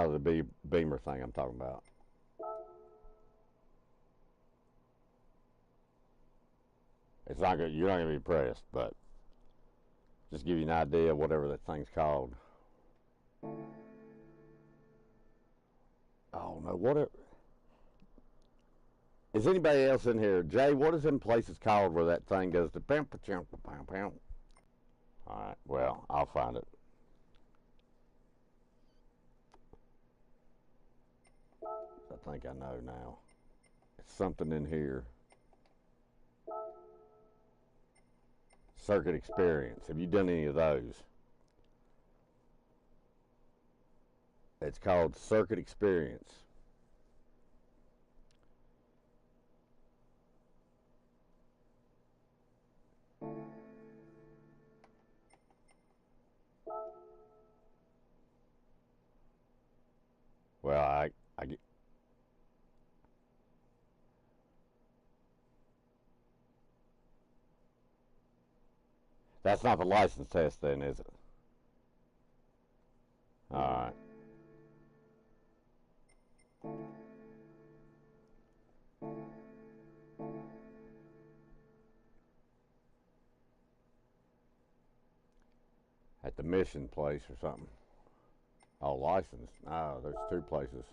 probably the beamer thing I'm talking about. It's not good. You're not going to be impressed, but just give you an idea of whatever that thing's called. Oh no, what is anybody else in here? Jay, what is them places called where that thing goes to pam pam pam pam? All right, well, I'll find it. I think I know now. It's something in here. Circuit experience. Have you done any of those? It's called circuit experience. Well, I get. That's not the license test then, is it? All right. At the mission place or something. Oh, license. No, there's two places.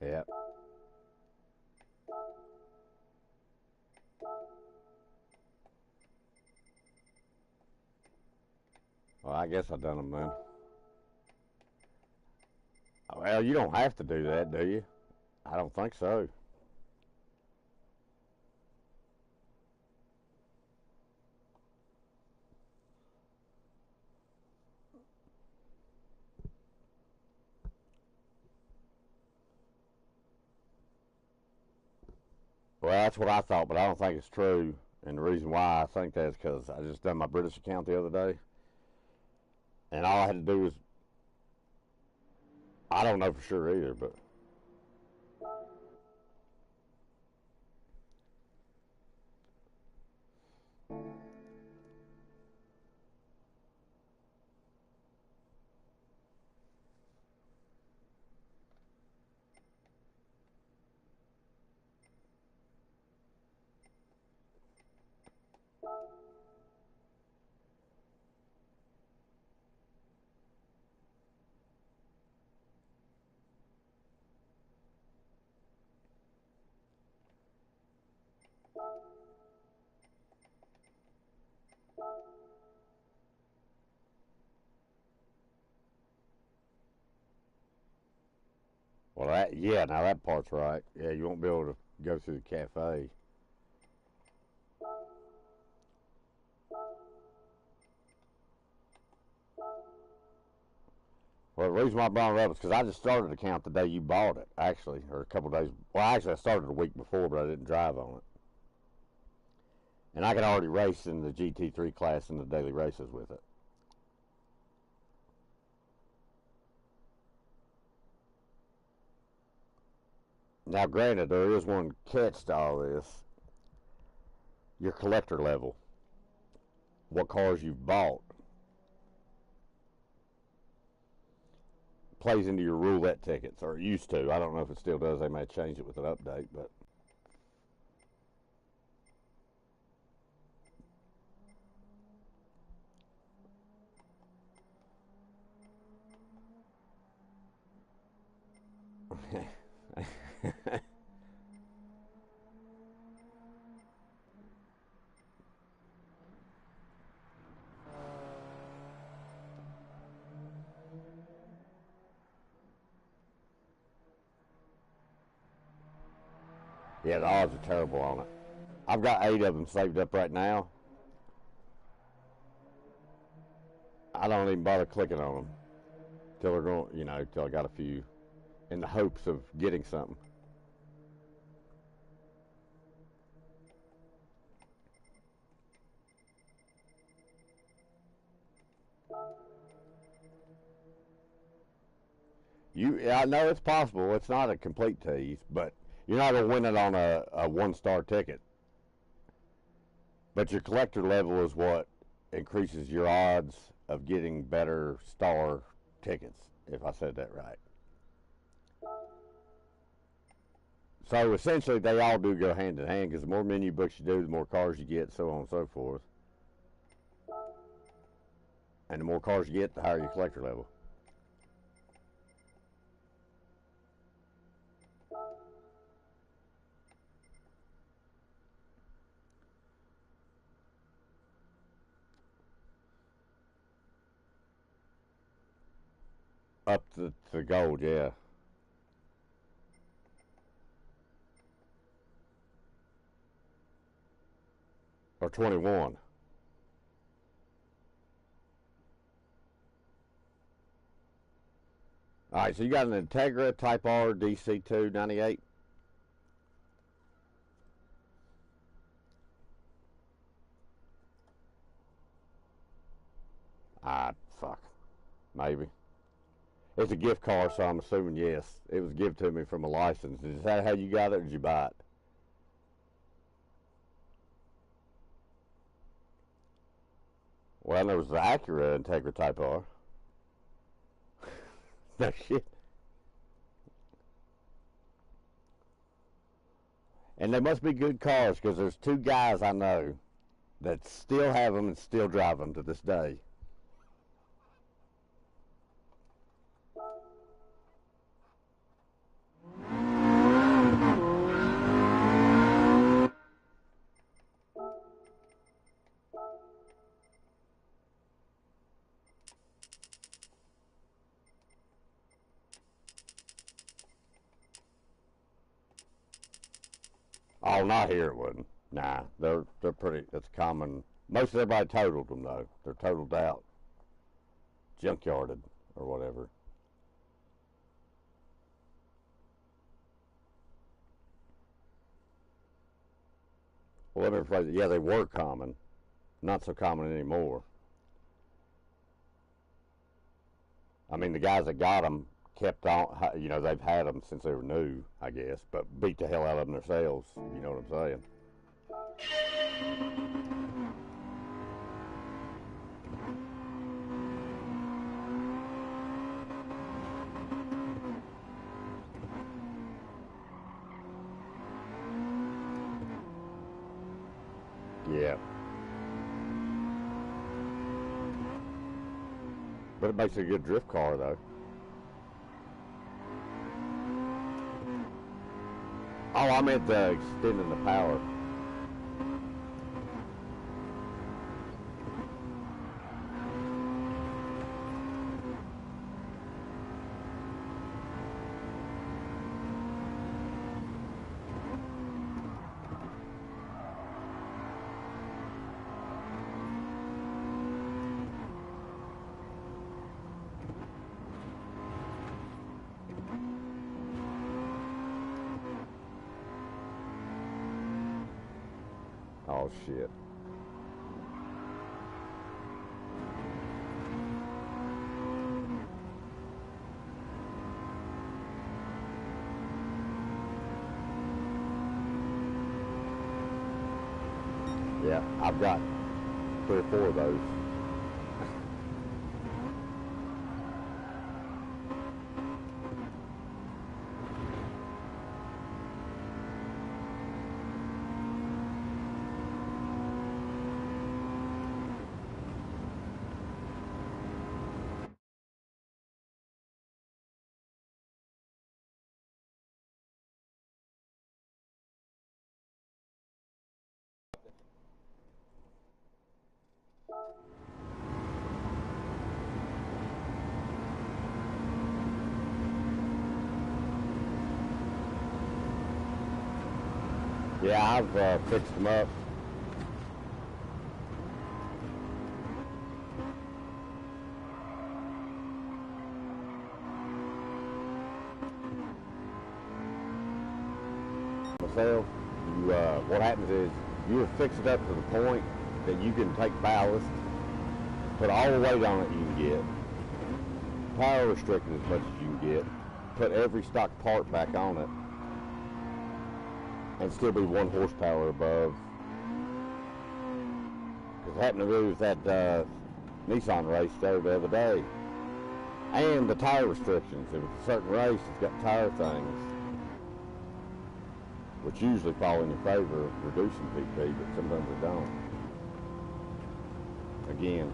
Yep. Well, I guess I done them then. Well, you don't have to do that, do you? I don't think so. Well, that's what I thought, but I don't think it's true. And the reason why I think that is because I just done my British account the other day, and all I had to do was, I don't know for sure either, but well, yeah, now that part's right. Yeah, you won't be able to go through the cafe. Well, the reason why I brought it up is because I just started the account the day you bought it, actually, or a couple of days. Well, actually, I started a week before, but I didn't drive on it. And I could already race in the GT3 class in the daily races with it. Now, granted, there is one catch to all this. Your collector level. What cars you've bought plays into your roulette tickets, or it used to. I don't know if it still does. They may change it with an update, but yeah, the odds are terrible on it. I've got 8 of them saved up right now. I don't even bother clicking on them till they're going, till I got a few, in the hopes of getting something. I know it's possible. It's not a complete tease, but you're not gonna win it on a one-star ticket. But your collector level is what increases your odds of getting better star tickets, if I said that right. So essentially, they all do go hand in hand because the more menu books you do, the more cars you get, so on and so forth. And the more cars you get, the higher your collector level. Up to gold, yeah. Or 21. All right, so you got an Integra Type R DC2 98. Ah, fuck. Maybe. It's a gift card, so I'm assuming yes. It was given to me from a license. Is that how you got it, or did you buy it? Well, there was the Acura Integra Type R. No shit. And they must be good cars because there's two guys I know that still have them and still drive them to this day. Oh, not here it wouldn't. Nah, they're pretty. That's common. Most everybody totaled them though. They're totaled out, junkyarded or whatever. Well, let me rephrase it. Yeah, they were common. Not so common anymore. I mean, the guys that got them kept on. You know, they've had them since they were new, I guess, but beat the hell out of them themselves. You know what I'm saying? Yeah. But it makes a good drift car, though. Oh, I meant extending the power. Oh, shit. Yeah, I've got 3 or 4 of those. Yeah, I've fixed them up. Myself, what happens is you fix it up to the point that you can take ballast, put all the weight on it you can get, power restricted as much as you can get, put every stock part back on it and still be 1 horsepower above. Because it happened to me with that Nissan race there the other day. And the tire restrictions. If it's a certain race, it's got tire things, which usually fall in your favor of reducing PP, but sometimes they don't. Again.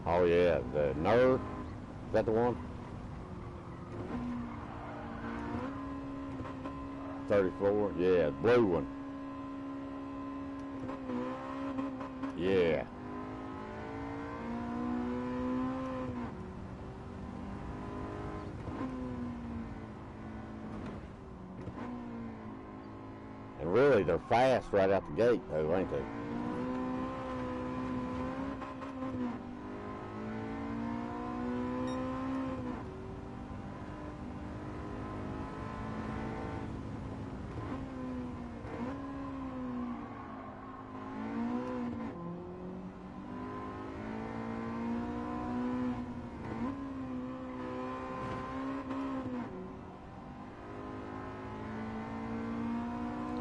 Oh yeah, the Nerve, is that the one? 34, yeah, blue one. Yeah. And really, they're fast right out the gate, though, ain't they?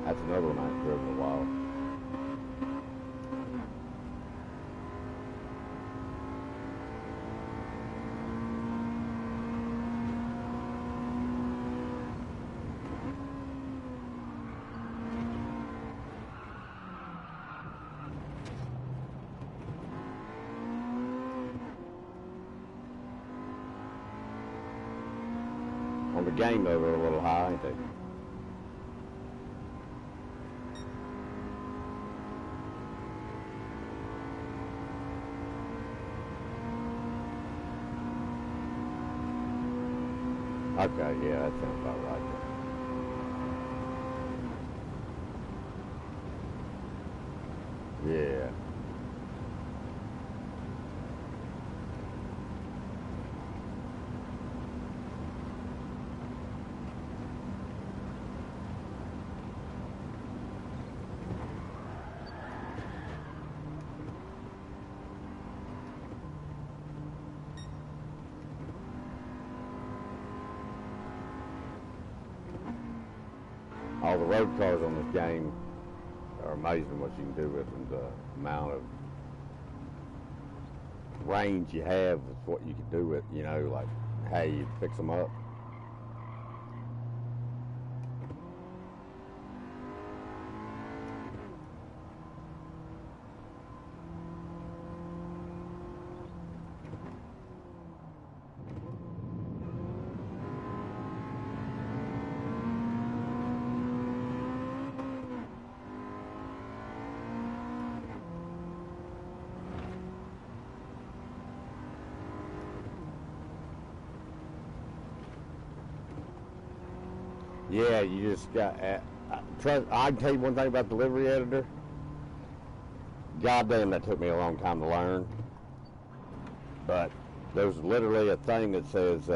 That's another one I haven't driven in a while. On the game though, they're a little high, ain't they? Okay, yeah, that sounds about right. Yeah. All the road cars on this game are amazing what you can do with them. The amount of range you have is what you can do with, you know, like how you fix them up. Yeah, you just got. I can tell you one thing about delivery editor. God damn, that took me a long time to learn. But there's literally a thing that says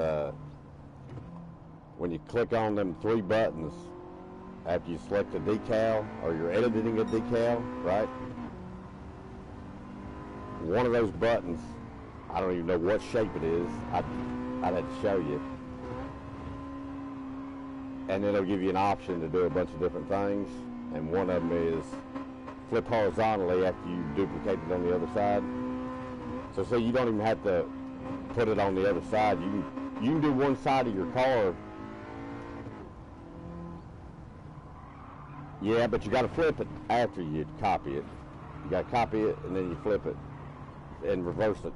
when you click on them 3 buttons after you select a decal or you're editing a decal, right? One of those buttons, I don't even know what shape it is. I'd have to show you. And then it'll give you an option to do a bunch of different things. And one of them is flip horizontally after you duplicate it on the other side. So say you don't even have to put it on the other side. You can do one side of your car. Yeah, but you got to flip it after you copy it. You got to copy it and then you flip it and reverse it.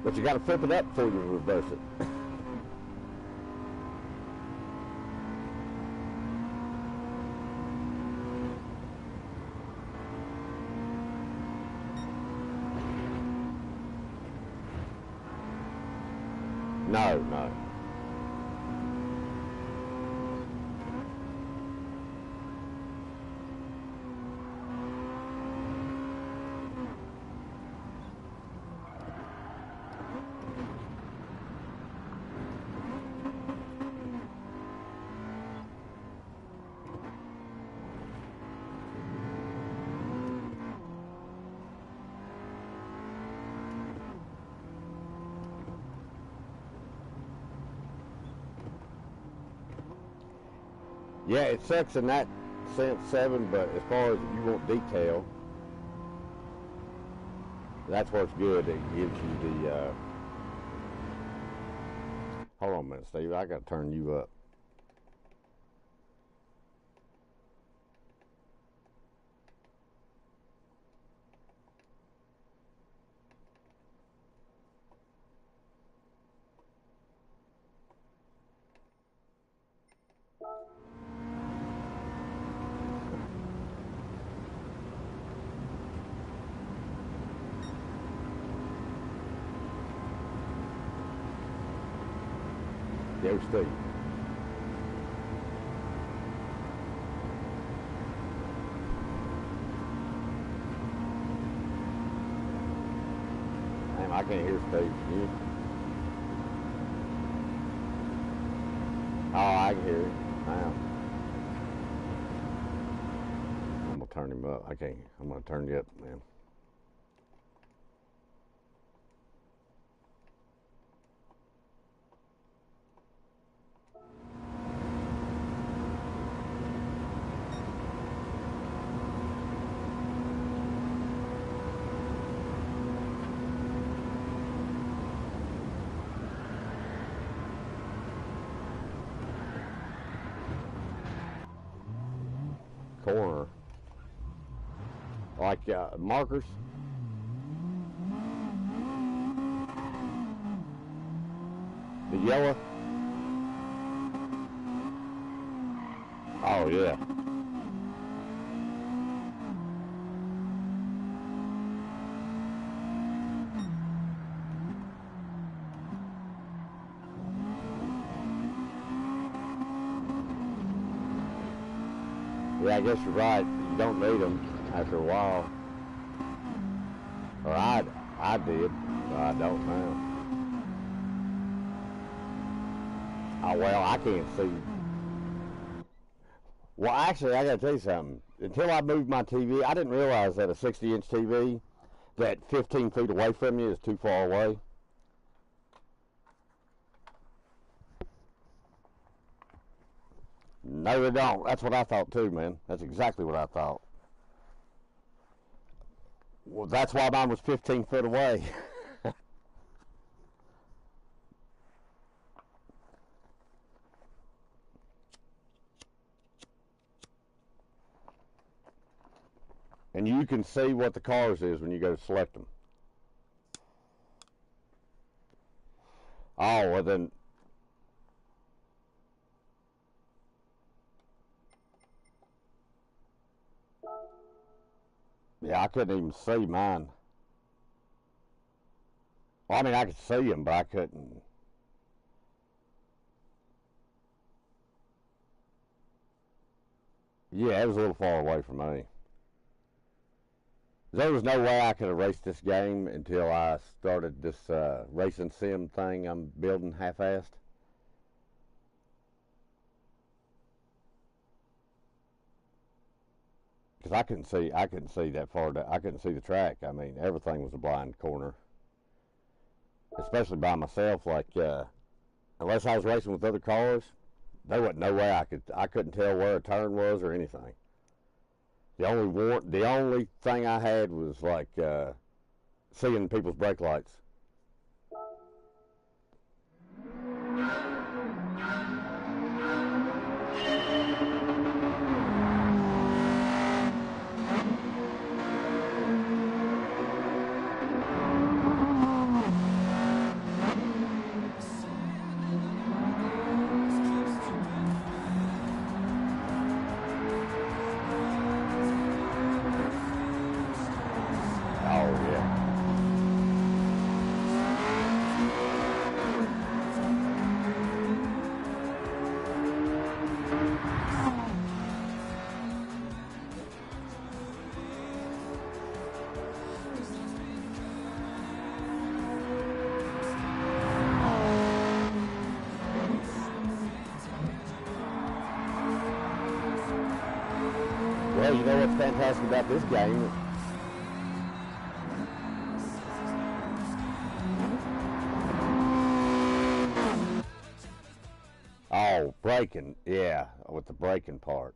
But you got to flip it up before you reverse it. No, no. Yeah, it sucks in that sense, 7, but as far as if you want detail, that's where it's good. It gives you the, hold on a minute, Steve, I got to turn you up. Yo, Steve. Damn, I can't hear Steve. Can you? Oh, I can hear him now. I'm gonna turn him up. I can't. I'm gonna turn you up, man. Corner. Like markers. The yellow. Oh, yeah. Yeah, I guess you're right. You don't need them after a while. Or I did, but I don't now. Oh, well, I can't see. Well, actually, I got to tell you something. Until I moved my TV, I didn't realize that a 60-inch TV that 15 feet away from you is too far away. No, they don't. That's what I thought too, man. That's exactly what I thought. Well, that's why mine was 15 foot away. And you can see what the cars is when you go to select them. Oh, well then. Yeah, I couldn't even see mine. Well, I mean, I could see them, but I couldn't. Yeah, it was a little far away from me. There was no way I could have raced this game until I started this racing sim thing I'm building half-assed. Because I couldn't see that far. I couldn't see the track. I mean, everything was a blind corner, especially by myself. Like, unless I was racing with other cars, there wasn't no way I couldn't tell where a turn was or anything. The only thing I had was like seeing people's brake lights. Well, you know what's fantastic about this game? Oh, braking. Yeah, with the braking part.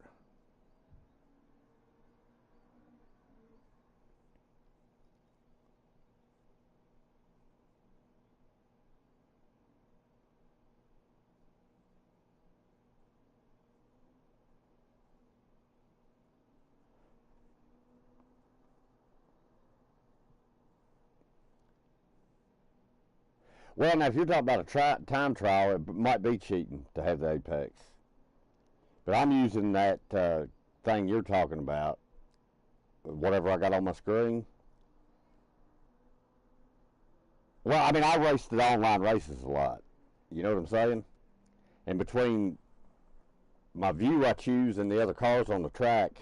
Well, now, if you're talking about a time trial, it might be cheating to have the apex. But I'm using that thing you're talking about, whatever I got on my screen. Well, I mean, I raced the online races a lot. You know what I'm saying? And between my view I choose and the other cars on the track,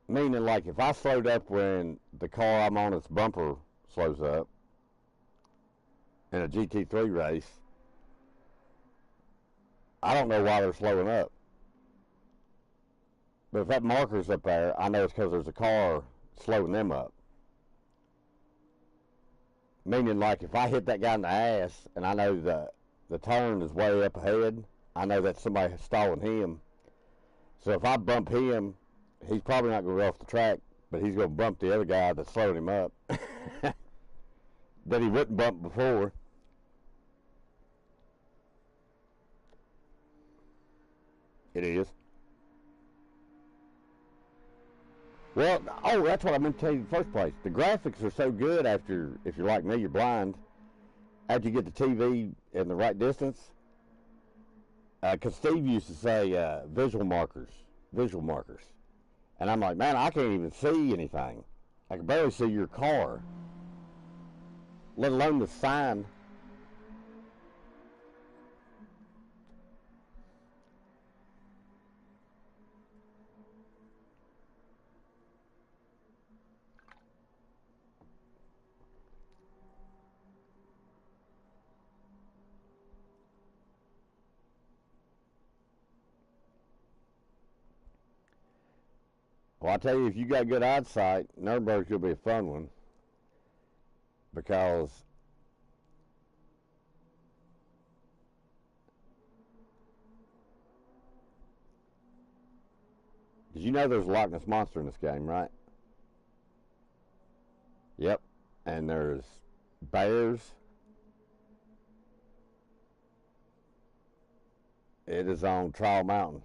meaning like if I slowed up when the car I'm on its bumper slows up in a GT3 race, I don't know why they're slowing up. But if that marker's up there, I know it's because there's a car slowing them up. Meaning, like, if I hit that guy in the ass and I know the turn is way up ahead, I know that somebody stalling him. So if I bump him, he's probably not going to go off the track, but he's going to bump the other guy that's slowing him up that he wouldn't bump before. It is. Well, oh, that's what I meant to tell you in the first place. The graphics are so good after, if you're like me, you're blind, after you get the TV in the right distance. Because Steve used to say visual markers. And I'm like, man, I can't even see anything. I can barely see your car, let alone the sign. Well, I tell you, if you got good eyesight, Nuremberg's going to be a fun one. Because did you know there's a Loch Ness Monster in this game, right? Yep. And there's bears. It is on Trial Mountain.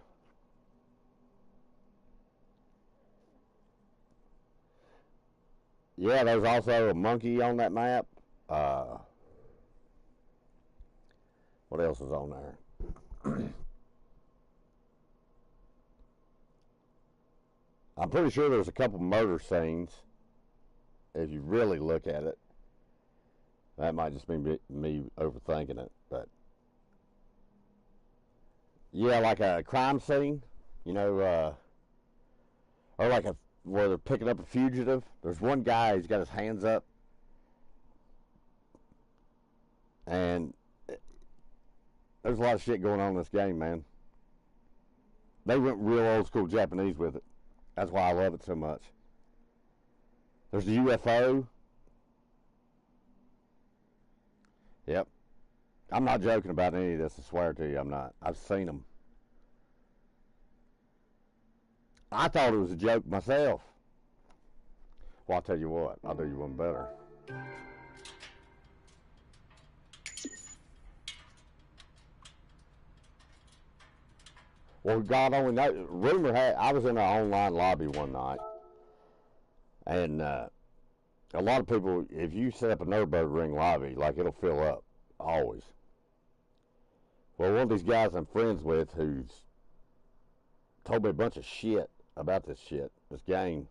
Yeah, there's also a monkey on that map. Uh, what else is on there? I'm pretty sure there's a couple murder scenes. If you really look at it, that might just be me overthinking it, but yeah, like a crime scene, you know, or like where they're picking up a fugitive. There's one guy who's got his hands up, and there's a lot of shit going on in this game, man. They went real old school Japanese with it. That's why I love it so much. There's the UFO. Yep. I'm not joking about any of this, I swear to you, I'm not. I've seen them. I thought it was a joke myself. Well, I'll tell you what, I'll do you one better. Well, God only knows. Rumor had I was in an online lobby one night, and a lot of people, if you set up a Nürburgring lobby, like it'll fill up always. Well, one of these guys I'm friends with, who's told me a bunch of shit about this game.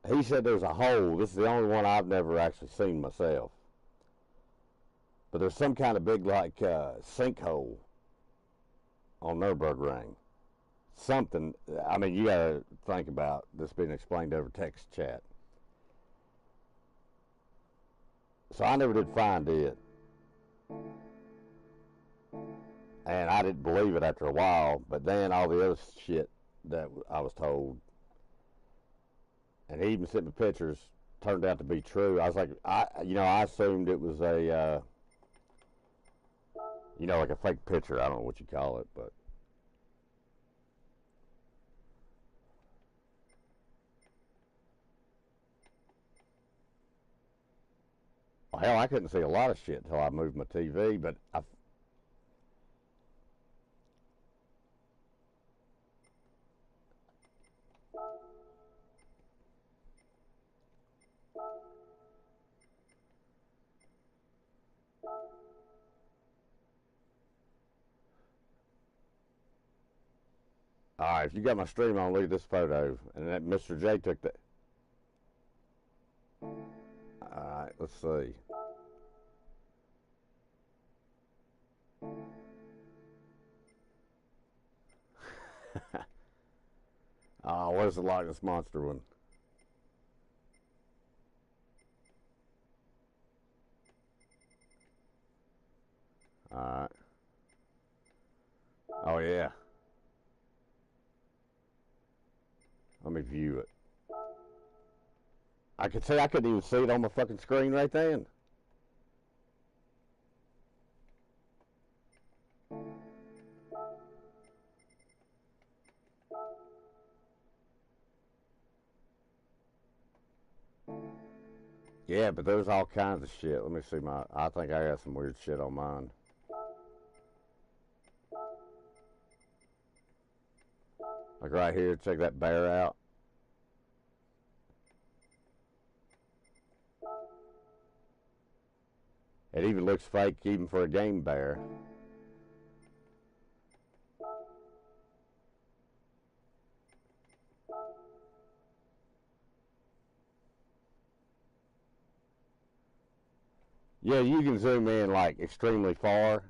He said there's a hole. This is the only one I've never actually seen myself. But there's some kind of big, like, sinkhole on Nürburgring. Something, I mean, you gotta think about this being explained over text chat. So I never did find it. And I didn't believe it after a while, but then all the other shit that I was told, and he even sent me pictures, turned out to be true. I was like, I assumed it was like a fake picture. I don't know what you call it, but well, hell, I couldn't see a lot of shit until I moved my TV. But all right, if you got my stream on, look at this photo, and that Mr. J took that. All right, let's see. Where's the Loch Ness Monster one? All right. Oh yeah. Let me view it. I could say I couldn't even see it on my fucking screen right then. Yeah, but there's all kinds of shit. Let me see I think I got some weird shit on mine. Like right here, check that bear out. It even looks fake even for a game bear. Yeah, you can zoom in like extremely far.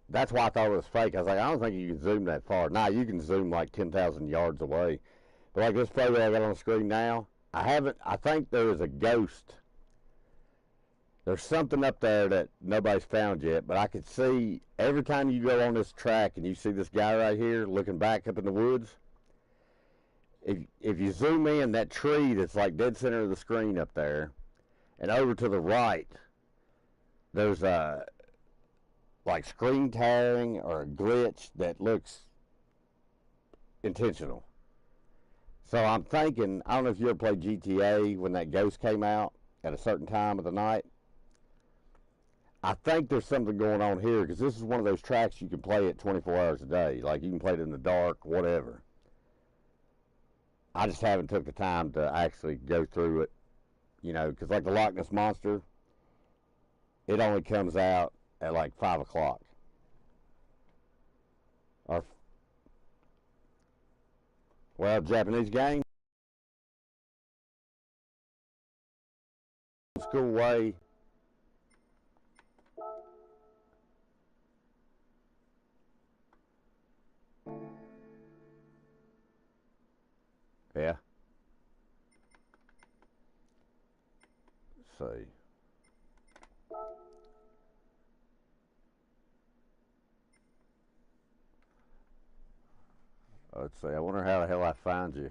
That's why I thought it was fake. I was like, I don't think you can zoom that far. Nah, you can zoom like 10,000 yards away. But like this photo I got on the screen now, I think there is a ghost. There's something up there that nobody's found yet, but I could see every time you go on this track and you see this guy right here looking back up in the woods, if you zoom in, that tree that's like dead center of the screen up there, and over to the right, there's a like screen tearing or a glitch that looks intentional. So I'm thinking, I don't know if you ever played GTA when that ghost came out at a certain time of the night. I think there's something going on here because this is one of those tracks you can play it 24 hours a day. Like you can play it in the dark, whatever. I just haven't took the time to actually go through it, because like the Loch Ness Monster, it only comes out at like 5 o'clock. Or, well, Japanese game, school way. Yeah. Let's see. Let's see. I wonder how the hell I find you.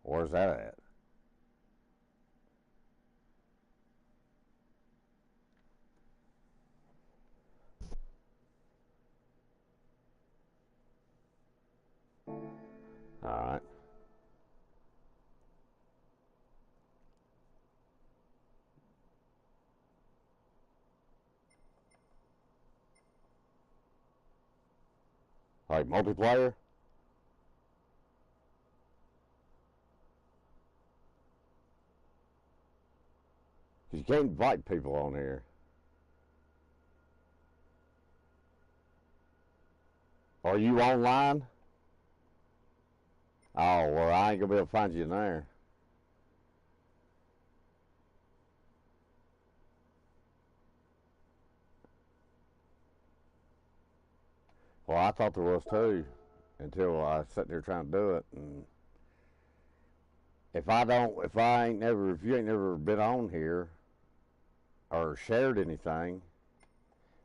Where's that at? All right. Like multiplayer? Because you can't invite people on here. Are you online? Oh, well, I ain't going to be able to find you in there. Well, I thought there was too until I was sitting there trying to do it. And If I don't, if you ain't never been on here or shared anything,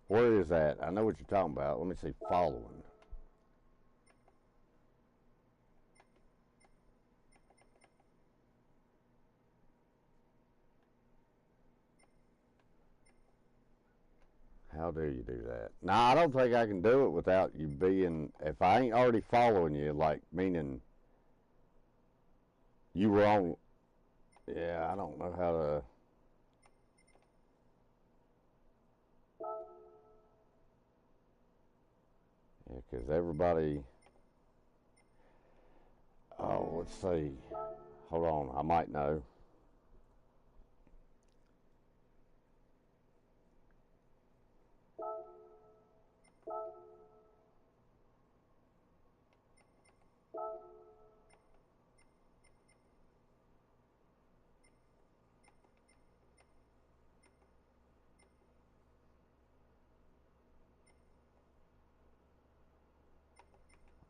where is that? I know what you're talking about. Let me see, following. How do you do that? No, I don't think I can do it without you being, if I ain't already following you, like, meaning you were on, yeah, I don't know how to, yeah, because everybody, oh, let's see. Hold on, I might know.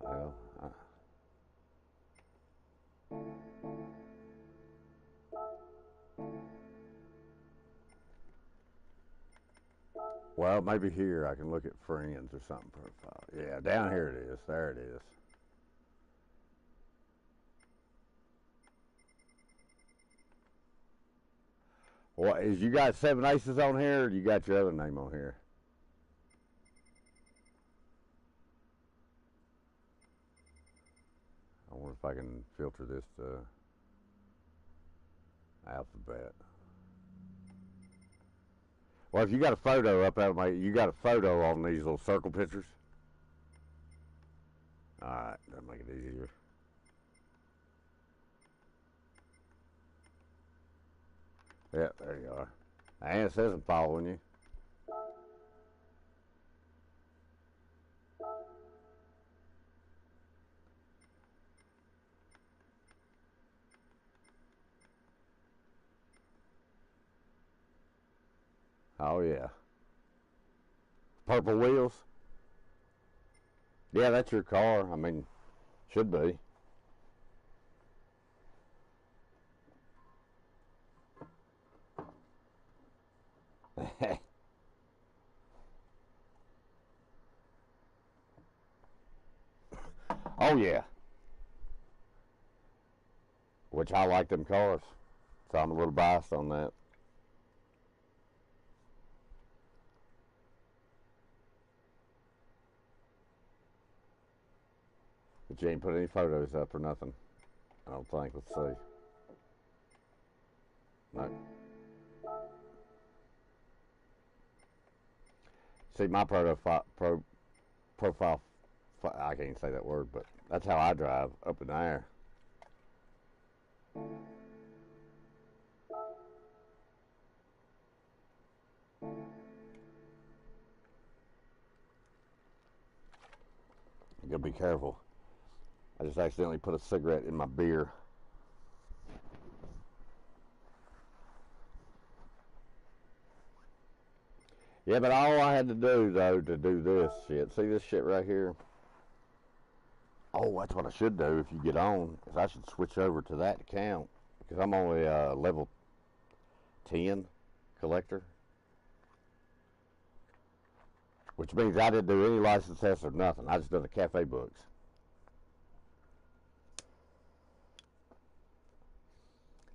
Well, well, maybe here I can look at friends or something. Profile. Yeah, down here it is. There it is. What is you got seven aces on here, or you got your other name on here? I wonder if I can filter this to alphabet. Well, if you got a photo up out of you got a photo on these little circle pictures. All right, that'll make it easier. Yeah, there you are. And it says I'm following you. Oh yeah. Purple wheels. Yeah, that's your car. I mean, should be. Oh yeah. Which I like them cars. So I'm a little biased on that. But you ain't put any photos up or nothing. I don't think. Let's see. No. See, my profile, I can't say that word, but that's how I drive, up in the air. You gotta be careful. I just accidentally put a cigarette in my beer. Yeah, but all I had to do, though, to do this shit, see this shit right here? Oh, that's what I should do if you get on, is I should switch over to that account, because I'm only a level 10 collector, which means I didn't do any license tests or nothing. I just done the cafe books.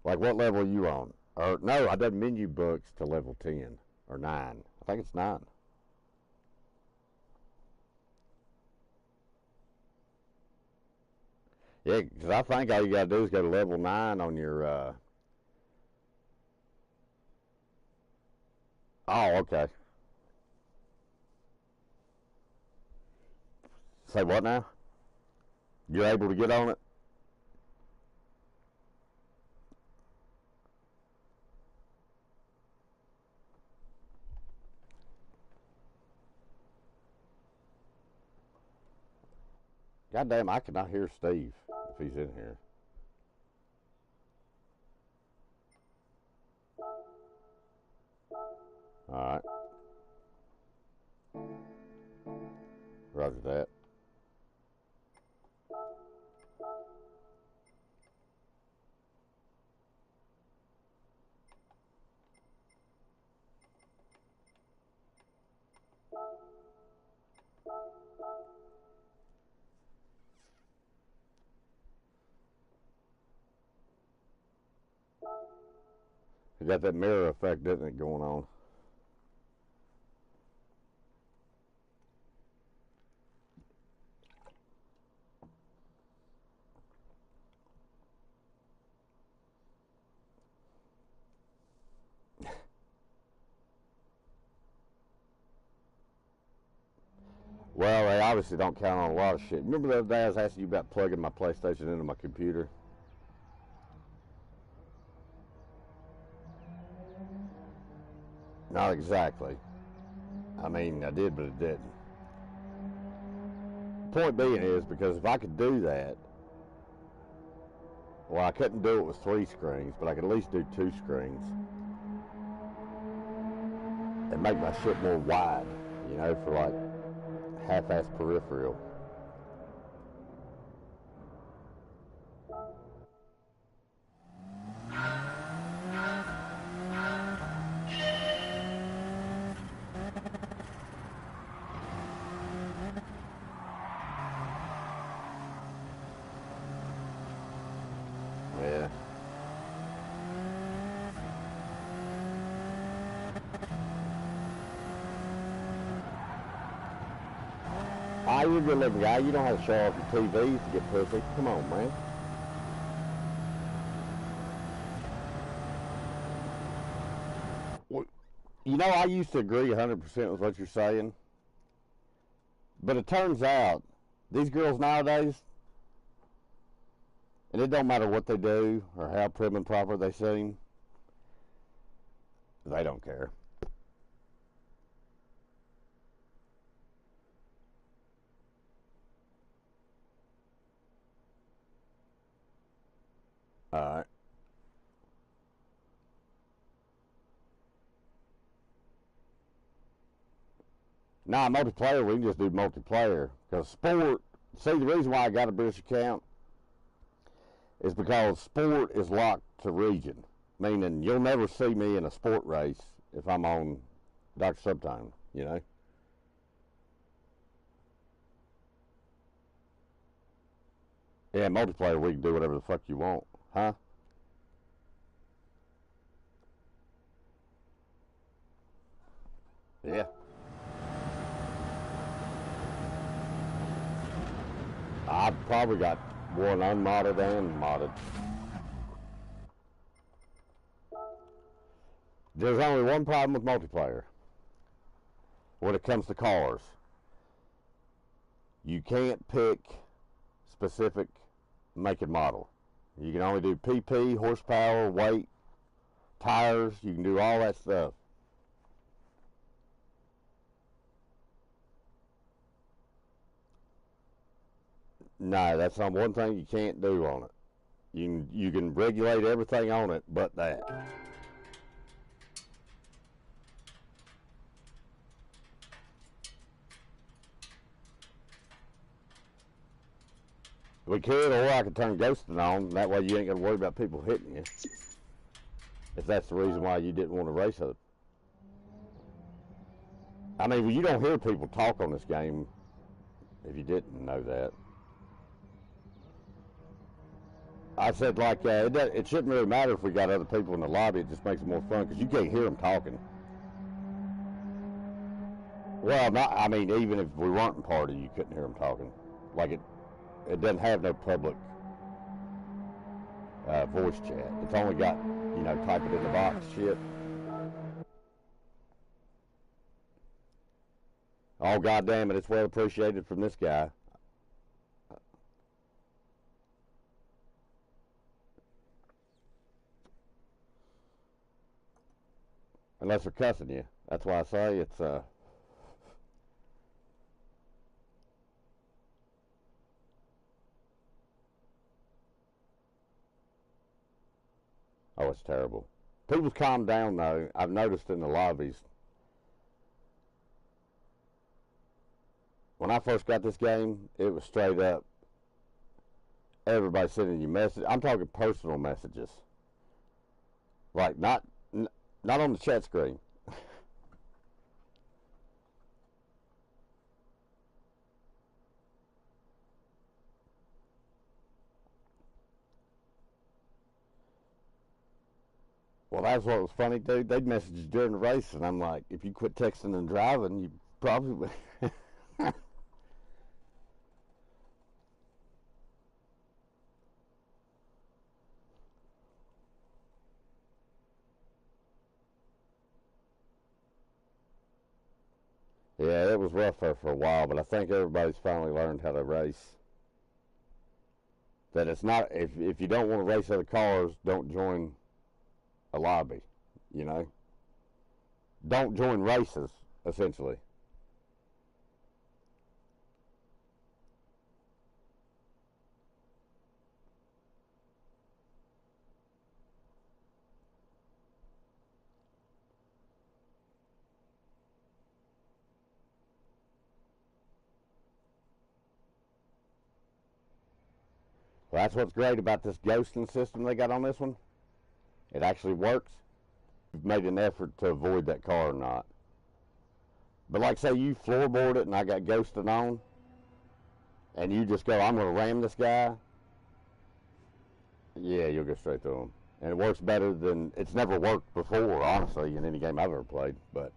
Like, what level are you on? Or, no, I done menu books to level 10 or 9. I think it's 9. Yeah, because I think all you got to do is go to level 9 on your, oh, okay. Say what now? You're able to get on it? God damn, I cannot hear Steve if he's in here. Alright. Roger that. got that mirror effect, doesn't it, going on? Well, they obviously don't count on a lot of shit. Remember the other day I was asking you about plugging my PlayStation into my computer? Not exactly. I mean, I did, but it didn't. Point being is, because if I could do that, well, I couldn't do it with 3 screens, but I could at least do 2 screens and make my shit more wide, you know, for like half-ass peripheral. Yeah. Ah, you're a good looking guy. You don't have to show off your TVs to get pussy. Come on, man. Well, you know, I used to agree 100% with what you're saying. But it turns out, these girls nowadays, and it don't matter what they do or how prim and proper they seem, they don't care. Alright. Now, multiplayer, we can just do multiplayer. Because sport, see, the reason why I got a British account is because sport is locked to region. Meaning, you'll never see me in a sport race if I'm on Dr. Subtime, you know? Yeah, multiplayer, we can do whatever the fuck you want. Huh? Yeah. I've probably got one unmodded and modded. There's only one problem with multiplayer when it comes to cars. You can't pick specific make and model. You can only do PP, horsepower, weight, tires. You can do all that stuff. No, that's not one thing you can't do on it. You can regulate everything on it but that. We could, or I could turn ghosting on. That way you ain't gonna worry about people hitting you. If that's the reason why you didn't want to race it. I mean, you don't hear people talk on this game if you didn't know that. I said, like, it shouldn't really matter if we got other people in the lobby. It just makes it more fun because you can't hear them talking. Well, not. I mean, even if we weren't in party, you couldn't hear them talking. Like it doesn't have no public voice chat. It's only got, type it in the box shit. Oh, goddamn it! It's well appreciated from this guy. Unless they're cussing you. That's why I say it's oh, it's terrible. People's calmed down though. I've noticed in the lobbies. When I first got this game, it was straight up everybody sending you messages. I'm talking personal messages. Like not on the chat screen. Well, that's what was funny, dude. They'd message you during the race, and I'm like, if you quit texting and driving, you probably would. Yeah, it was rough there for a while, but I think everybody's finally learned how to race. That it's not, if you don't want to race other cars, don't join a lobby, you know? Don't join races, essentially. Well, that's what's great about this ghosting system they got on this one. It actually works. You've made an effort to avoid that car or not. But like say you floorboard it and I got ghosted on, and you just go, I'm going to ram this guy, yeah, you'll go straight through him. And it works better than, it's never worked before, honestly, in any game I've ever played. But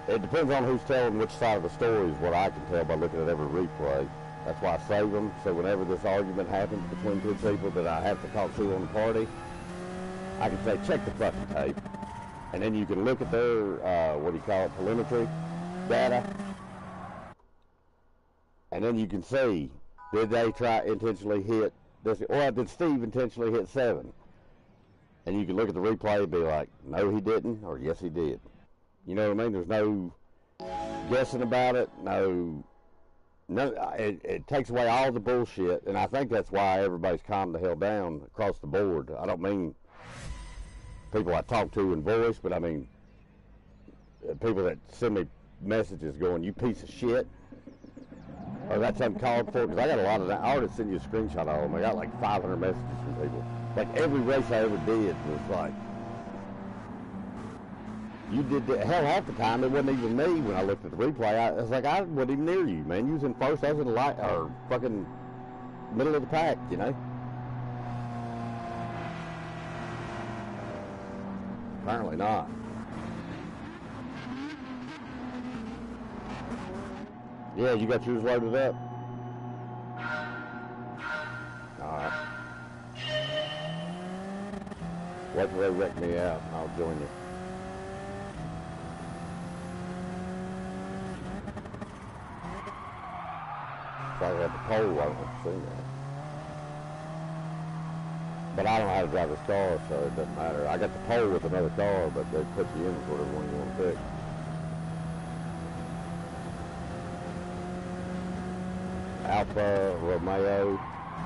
it depends on who's telling which side of the story is what I can tell by looking at every replay. That's why I save them, so whenever this argument happens between two people that I have to talk to on the party, I can say, check the fucking tape. And then you can look at their, what do you call it, telemetry data. And then you can see, did they try intentionally hit this, or did Steve intentionally hit 7? And you can look at the replay and be like, no, he didn't, or yes, he did. You know what I mean? There's no guessing about it. It takes away all the bullshit, and I think that's why everybody's calmed the hell down across the board. I don't mean people I talk to in voice, but I mean people that send me messages going, you piece of shit, or that's uncalled for, because I got a lot of that. I already sent you a screenshot of them. I got like 500 messages from people. Like every race I ever did was like, you did that. Hell, half the time it wasn't even me when I looked at the replay. I was like, I wasn't even near you, man. You was in first, I was in the light, or fucking middle of the pack, you know? Apparently not. Yeah, you got yours loaded up? Alright. Wait till they wreck me out, and I'll join you. So I had the pole, I don't know if you've seen that. But I don't know how to drive this car, so it doesn't matter. I got the pole with another car, but they put you in with whatever one you want to pick. Alfa Romeo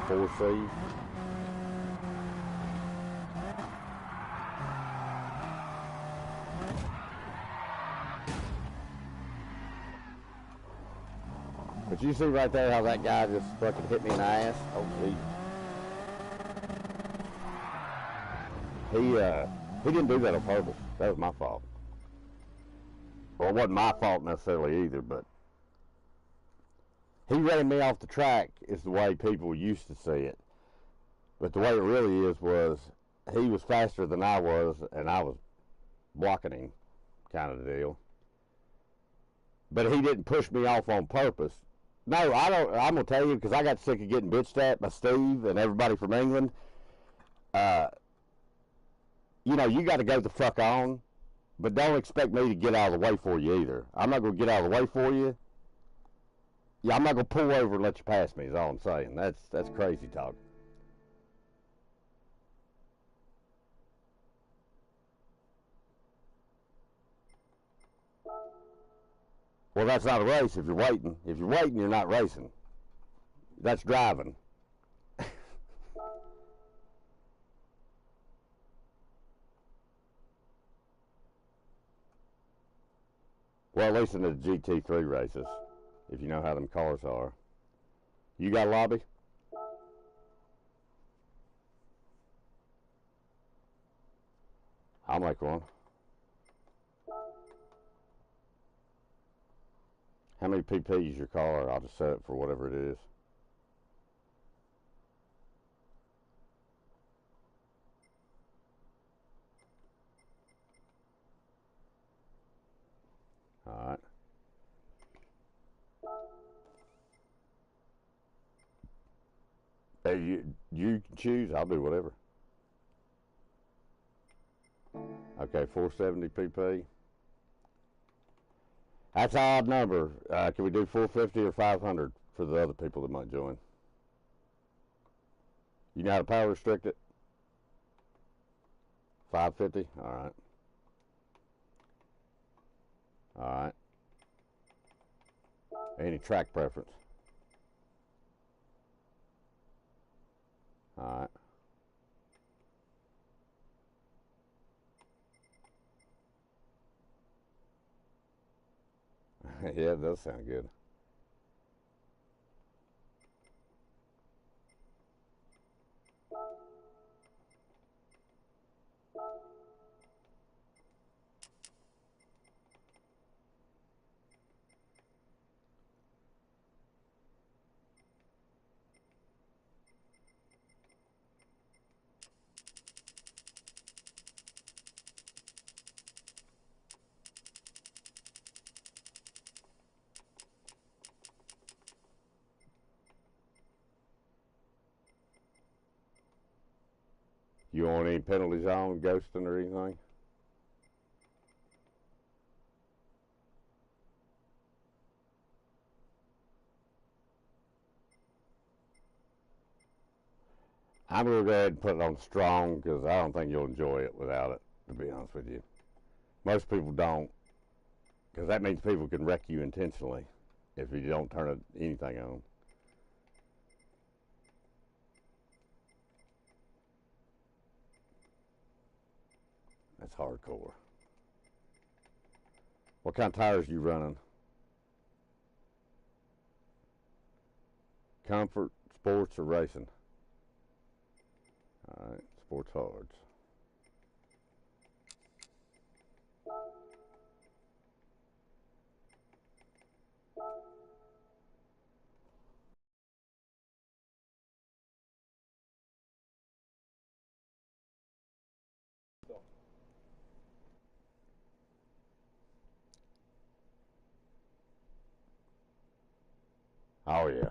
4C. But you see right there how that guy just fucking hit me in the ass? Oh, geez. He didn't do that on purpose. That was my fault. Well, it wasn't my fault necessarily either, but he ran me off the track is the way people used to see it. But the way it really is was he was faster than I was, and I was blocking him, kind of deal. But he didn't push me off on purpose. No, I don't. I'm gonna tell you, because I got sick of getting bitched at by Steve and everybody from England. You know, you got to go the fuck on, but don't expect me to get out of the way for you either. I'm not gonna get out of the way for you. Yeah, I'm not gonna pull over and let you pass me. Is all I'm saying. That's crazy talk. Well, that's not a race if you're waiting. If you're waiting, you're not racing. That's driving. Well, at least in the GT3 races, if you know how them cars are. You got a lobby? I'll make one. How many pp is your car? I'll just set it for whatever it is. All right. Hey, you can choose. I'll do whatever. Okay, 470 pp. That's an odd number. Can we do 450 or 500 for the other people that might join? You know how to power restrict it? 550? All right. All right. Any track preference? All right. Yeah, it does sound good. You want any penalties on ghosting or anything? I'm going to go ahead and put it on strong because I don't think you'll enjoy it without it, to be honest with you. Most people don't, because that means people can wreck you intentionally if you don't turn anything on. That's hardcore. What kind of tires you running? Comfort, sports, or racing? All right, sports hards. Oh yeah.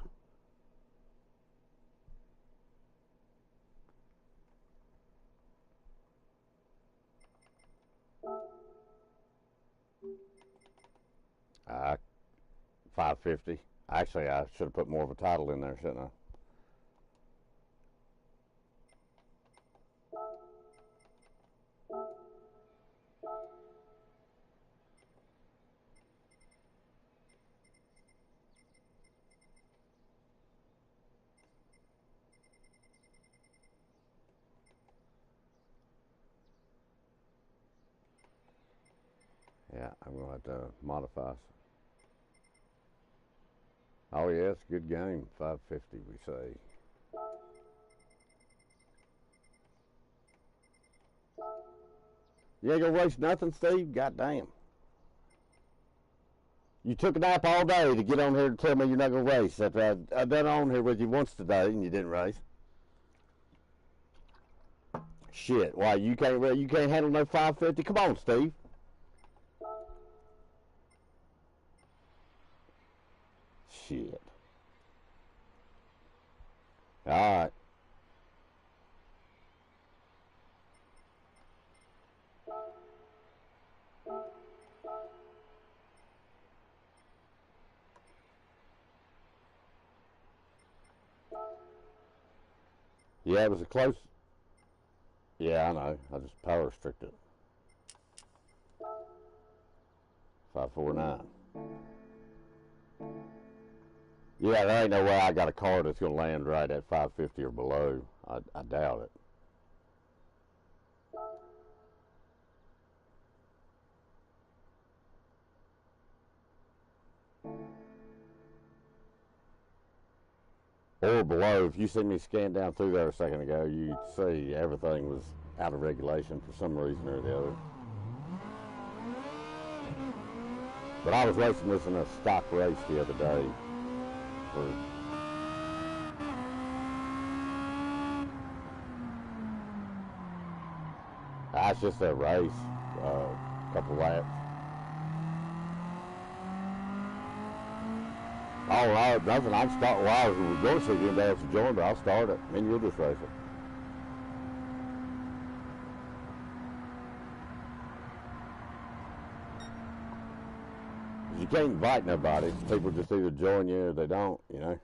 Uh, 550. Actually, I should have put more of a title in there, shouldn't I? Yeah, I'm going to have to modify. Oh, yeah, it's a good game. 550, we say. You ain't going to waste nothing, Steve? Goddamn. You took a nap all day to get on here to tell me you're not going to race. After I've done on here with you once today and you didn't race. Shit, why, you can't handle no 550? Come on, Steve. Shit. All right. Yeah, it was a close. Yeah, I know. I just power restricted. 549. Yeah, there ain't no way I got a car that's going to land right at 550 or below. I doubt it. Or below. If you see me scan down through there a second ago, you'd see everything was out of regulation for some reason or the other. But I was racing this in a stock race the other day. That's just a race, couple laps. Oh, nothing. I can start. Well, we're going to see if anybody else to join, but I'll start it. Me and you'll just race it. You can't invite nobody. People just either join you or they don't, you know.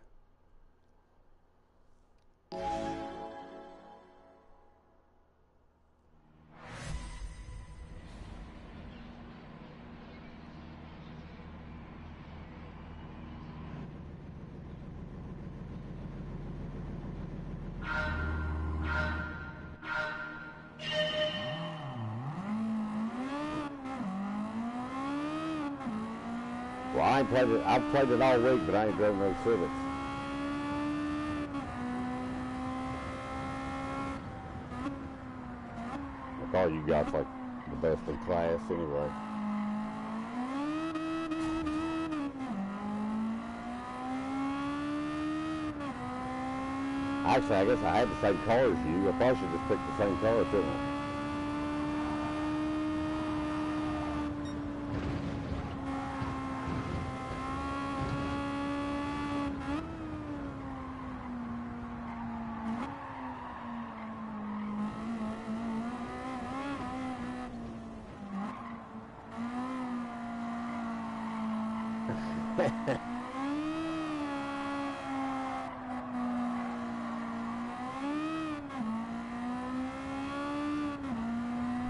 Well, I ain't played it. I've played it all week, but I ain't driven no Civics. The car you got's like the best in class, anyway. Actually, I guess I had the same car as you. I probably should just pick the same car, shouldn't I?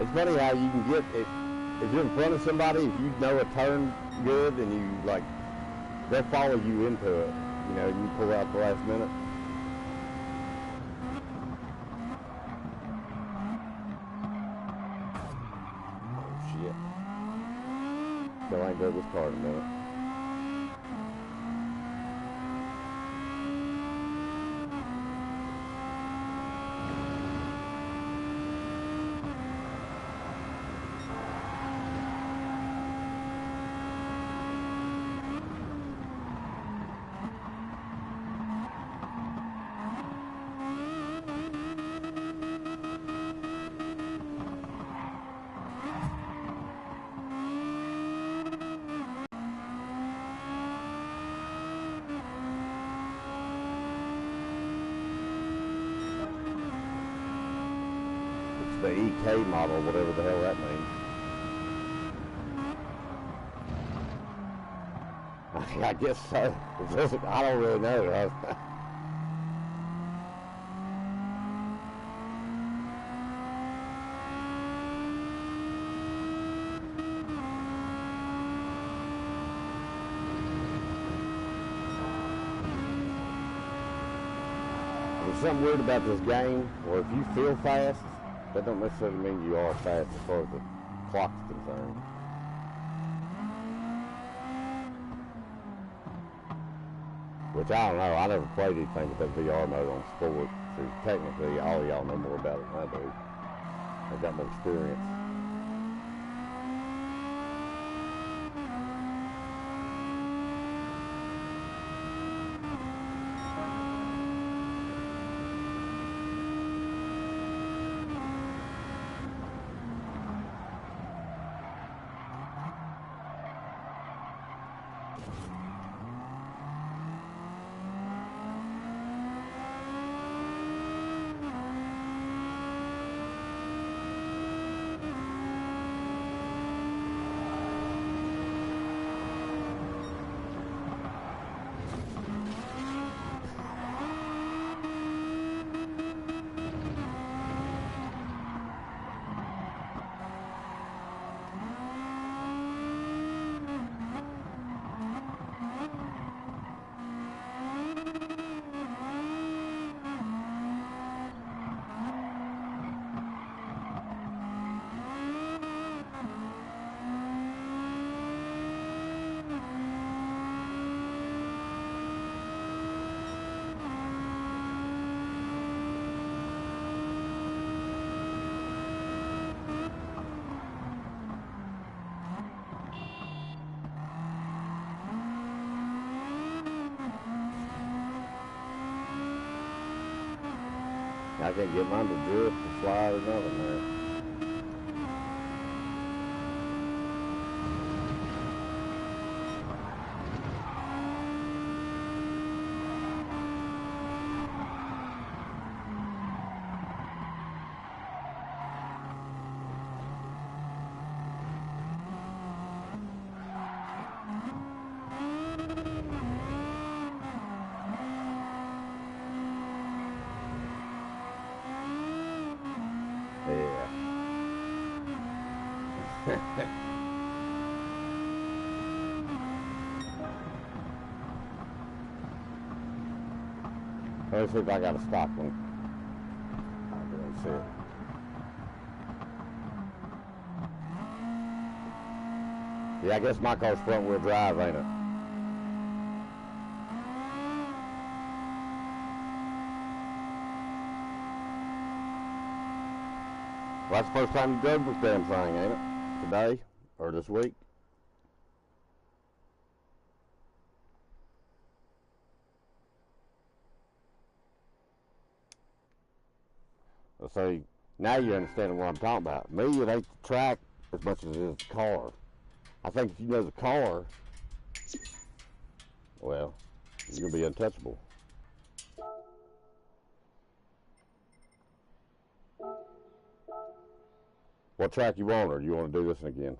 It's funny how you can get it if you're in front of somebody. If you know a turn good and you like, they'll follow you into it. You know, you pull out the last minute. Oh shit! Still ain't drove this car in a minute. The EK model, whatever the hell that means. I guess so. I don't really know. There's something weird about this game, where if you feel fast, that don't necessarily mean you are fast as far as the clock's concerned. Which I don't know. I never played anything with that VR mode on sport. So technically, all of y'all know more about it than I do. I've got more experience. I can't get mine to drift, to fly, or nothing there. Let's see if I got a stock one. I can see it. Yeah, I guess my car's front wheel drive, ain't it? Well, that's the first time you drove this damn thing, ain't it? Today? Or this week? So now you understand what I'm talking about. Me, it ain't the track as much as it is the car. I think if you know the car, well, you're going to be untouchable. What track you want, or you want to do this one again?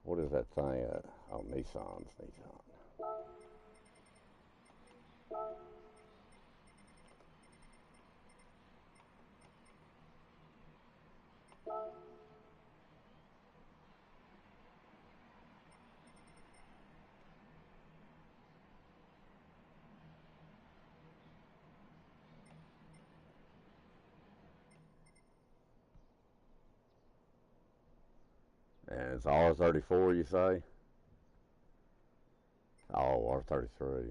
What is that thing? Oh, Nissan. And it's R34, you say? Oh, R33.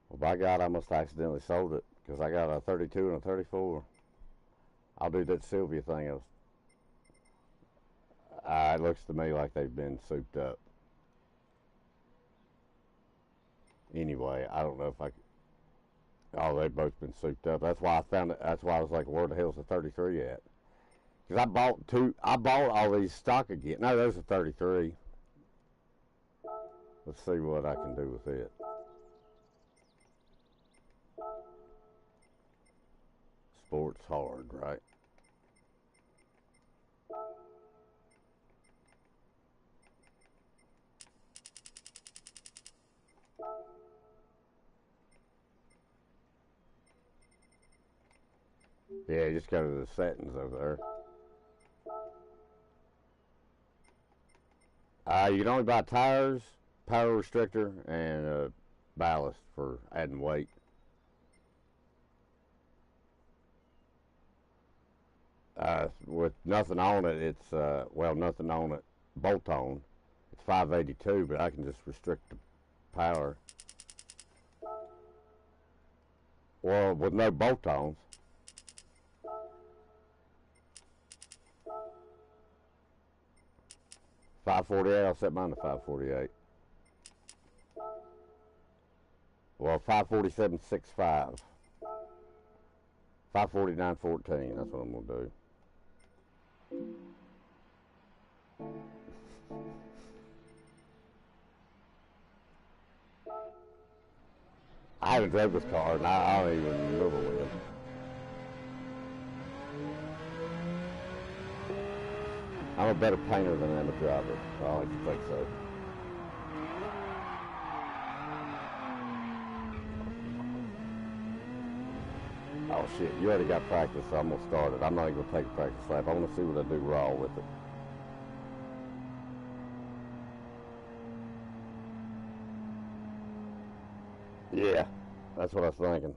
Well, by God, I must have accidentally sold it, because I got a 32 and a 34. I'll do that Sylvia thing. It looks to me like they've been souped up. Anyway, I don't know if I could. Oh, they've both been souped up. That's why I found it. That's why I was like, where the hell's the 33 at? Because I bought all these stock again. No, there's a 33. Let's see what I can do with it. Sports hard, right? Yeah, just go to the settings over there. You can only buy tires, power restrictor, and ballast for adding weight. With nothing on it, it's well, nothing on it. Bolt on, it's 582, but I can just restrict the power. Well, with no bolt ons. $548. I'll set mine to $548. Well, $547.65. $549.14. That's what I'm gonna do. I haven't drove this car, and I don't even remember when. I'm a better painter than I'm a driver. I like to think so. Oh shit, you already got practice, so I'm going to start it. I'm not even going to take a practice lap. I want to see what I do raw with it. Yeah, that's what I was thinking.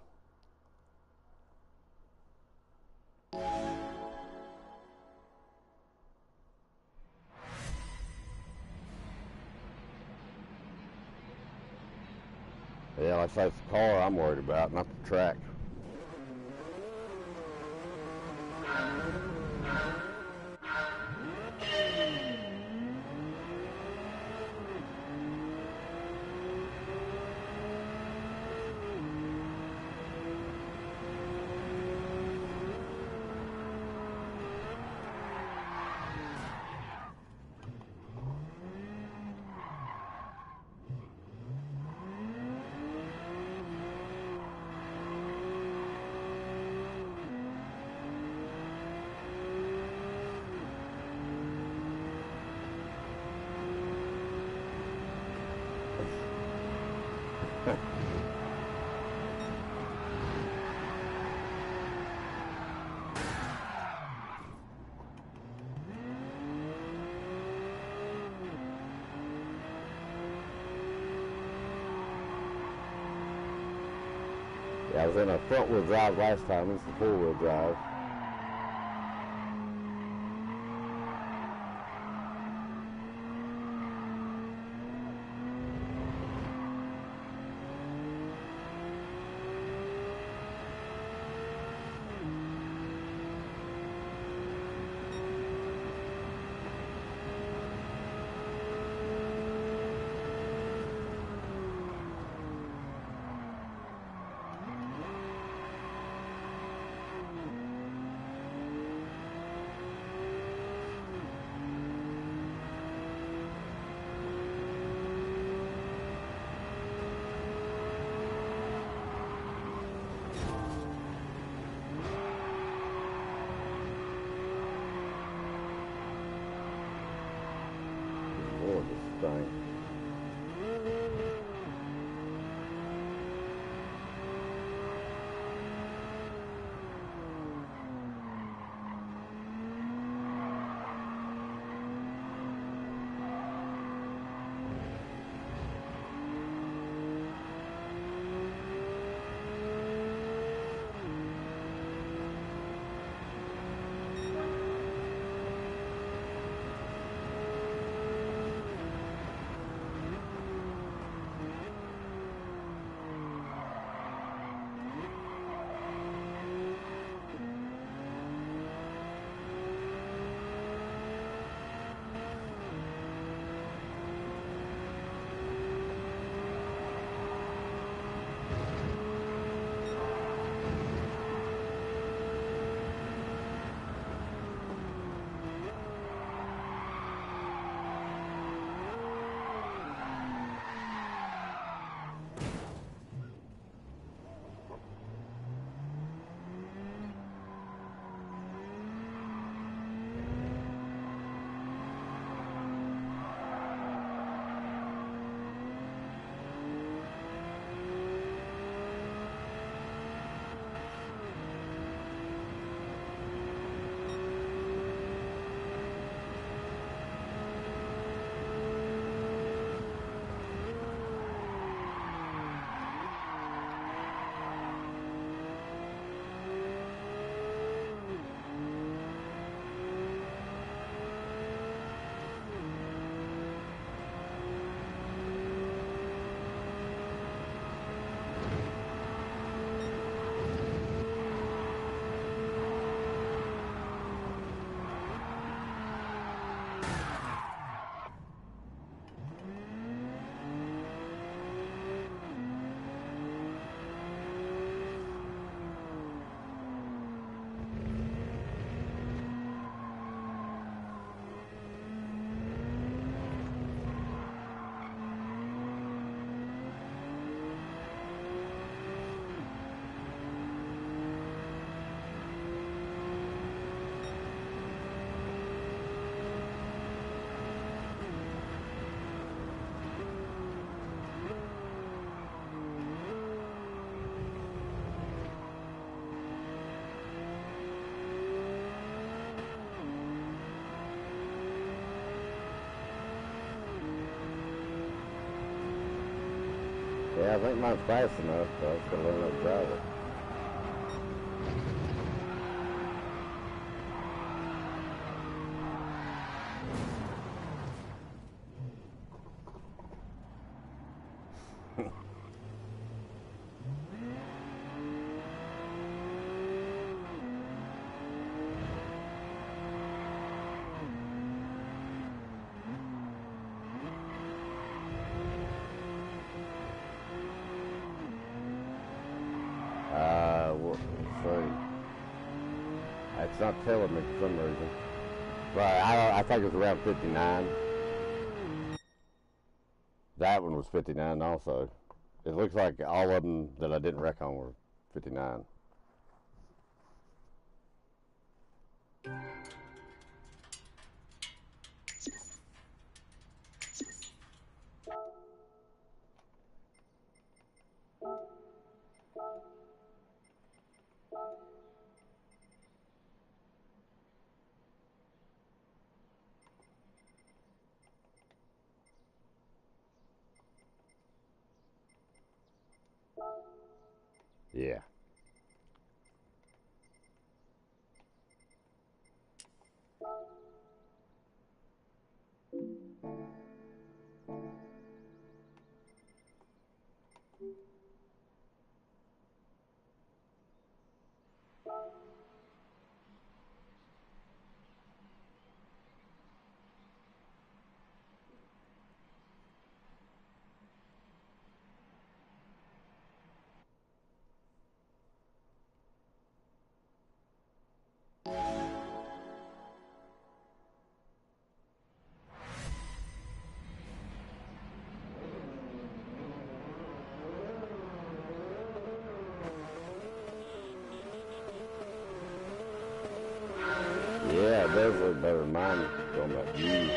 Yeah, like I say, it's the car I'm worried about, not the track. Yeah, I was in a front-wheel drive last time. This is the four-wheel drive. Yeah, I think mine's fast enough, but I just gotta learn how to drive it. Let's see. It's not telling me for some reason. Right, I think it was around 59. That one was 59 also. It looks like all of them that I didn't wreck on were 59. Yeah. Yeah, it does look better than mine going that view.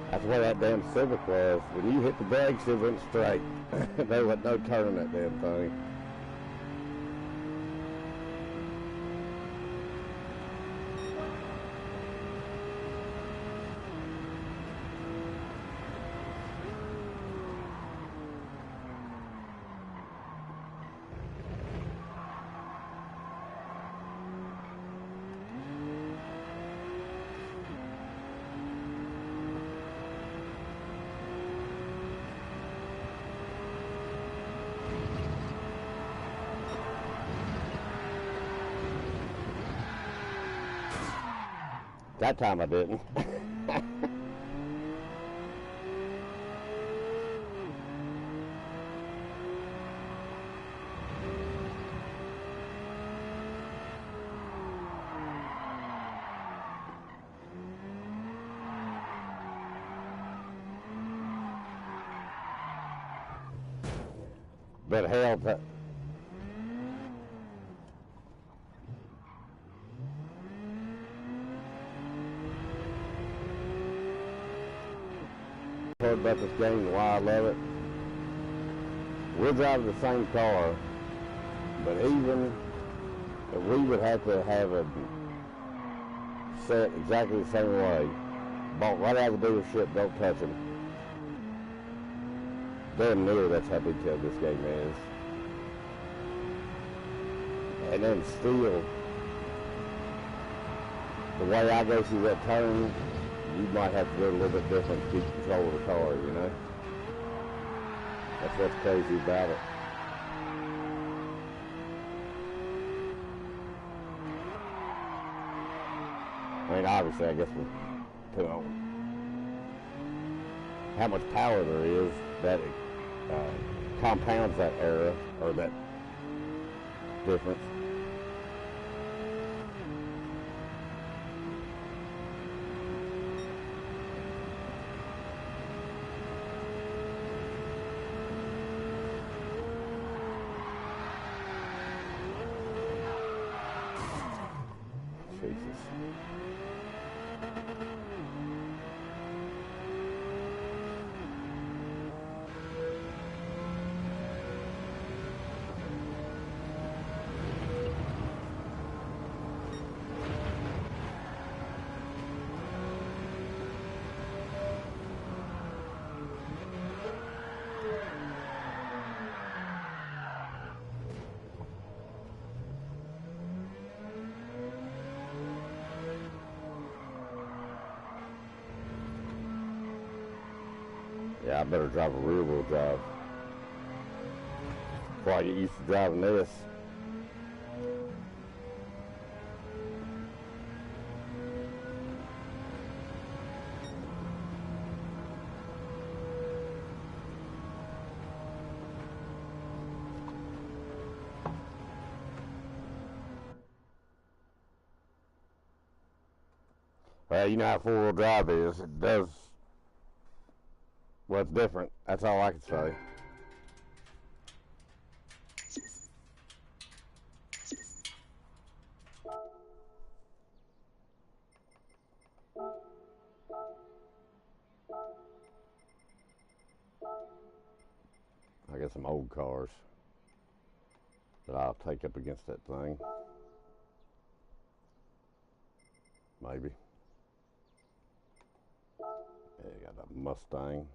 That's where that damn Civic was. When you hit the brakes, it went straight. There was no turning that damn thing. That time I didn't. But hell, heard about this game and why I love it. We're driving the same car, but even if we would have to have it set exactly the same way, bought right out of the dealership, don't touch them. Damn near that's how detailed this game is. And then still, the way I go through that turn, you might have to do it a little bit different to keep control of the car, you know? That's what's crazy about it. I mean, obviously, I guess we put on how much power there is that it compounds that error or that difference. Jesus. Yeah, I better drive a rear-wheel drive before I get used to driving this. Well, you know how four-wheel drive is. It does. Well, it's different. That's all I can say. I got some old cars that I'll take up against that thing. Maybe. Yeah, you got a Mustang.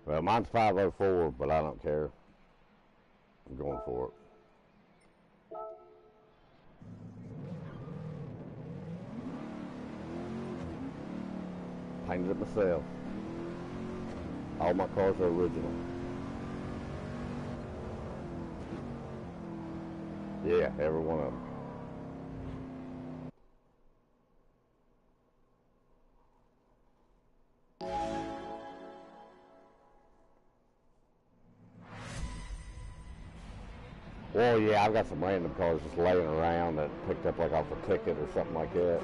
Well, mine's 504, but I don't care. I'm going for it. Painted it myself. All my cars are original. Yeah, every one of them. Well, yeah, I've got some random cars just laying around that picked up like off a ticket or something like that.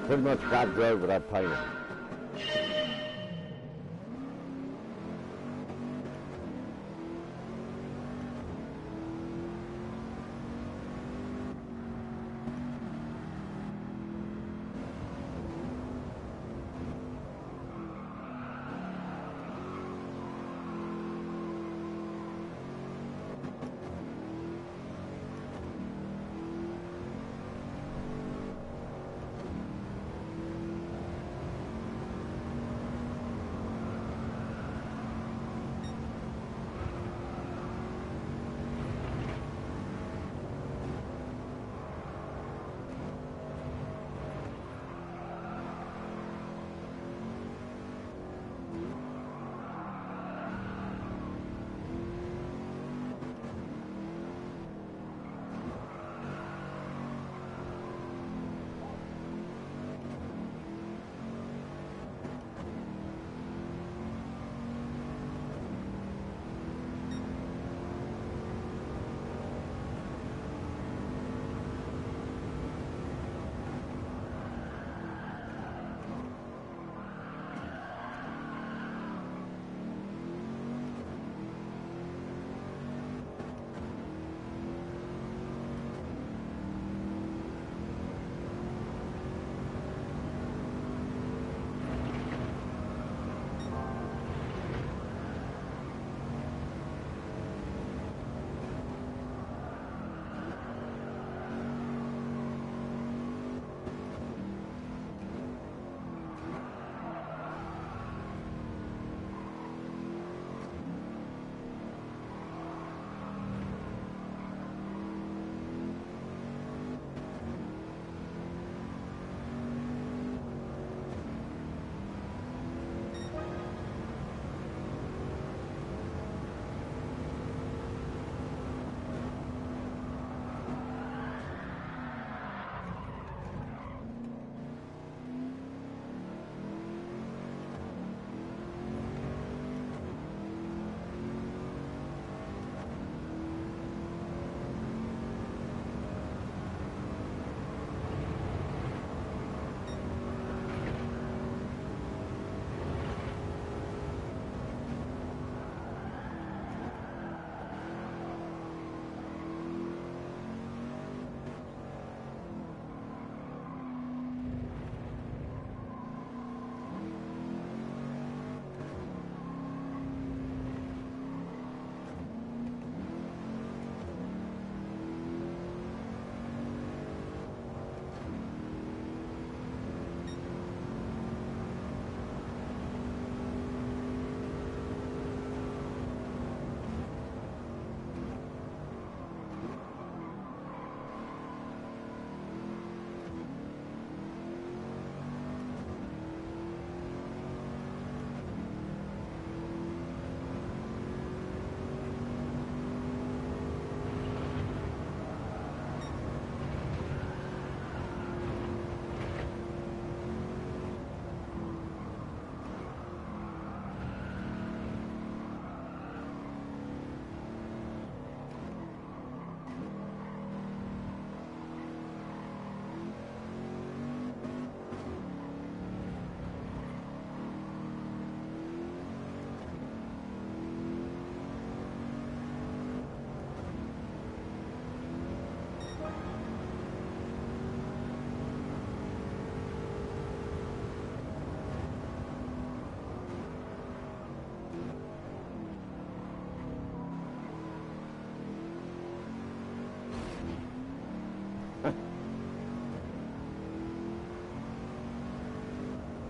Pretty much if I drove it, I'd paint it.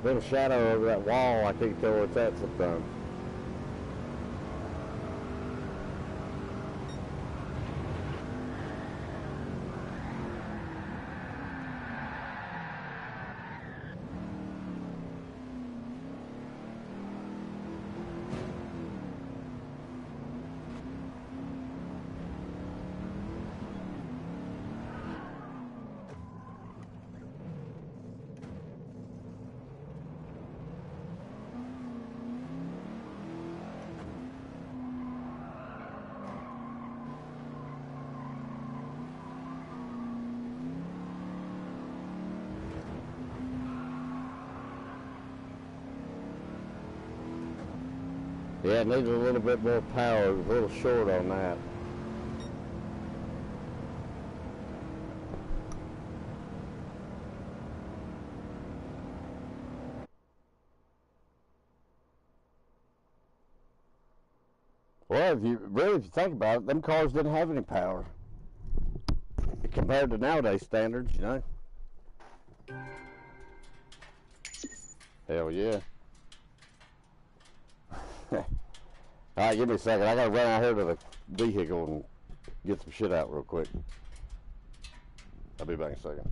Little shadow over that wall, I can't tell where it's at sometimes. Yeah, it needs a little bit more power. It was a little short on that. Well, if you think about it, them cars didn't have any power compared to nowadays standards, you know. Hell yeah. All right, give me a second. I gotta run out here to the vehicle and get some shit out real quick. I'll be back in a second.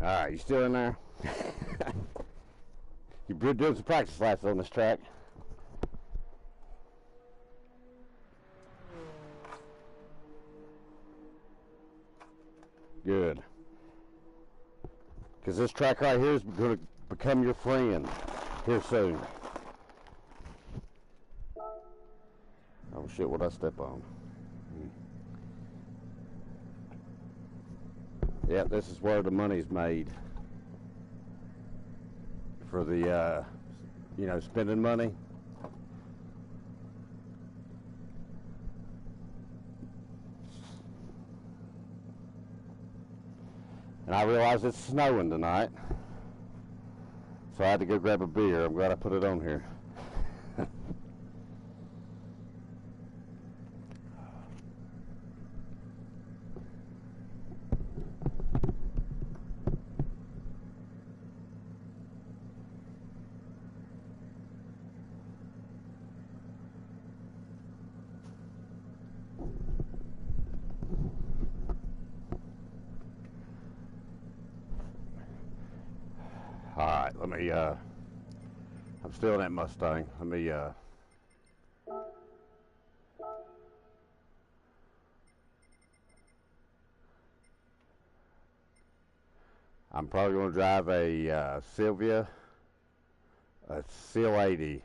Alright, you still in there? You've been doing some practice laps on this track. Good. Because this track right here is going to become your friend here soon. Oh shit, what'd I step on? Yeah, this is where the money's made. For the, you know, spending money. And I realize it's snowing tonight. So I had to go grab a beer. I'm glad I put it on here. Alright, let me, I'm still in that Mustang. Let me, I'm probably going to drive a Sylvia, a Seal 80.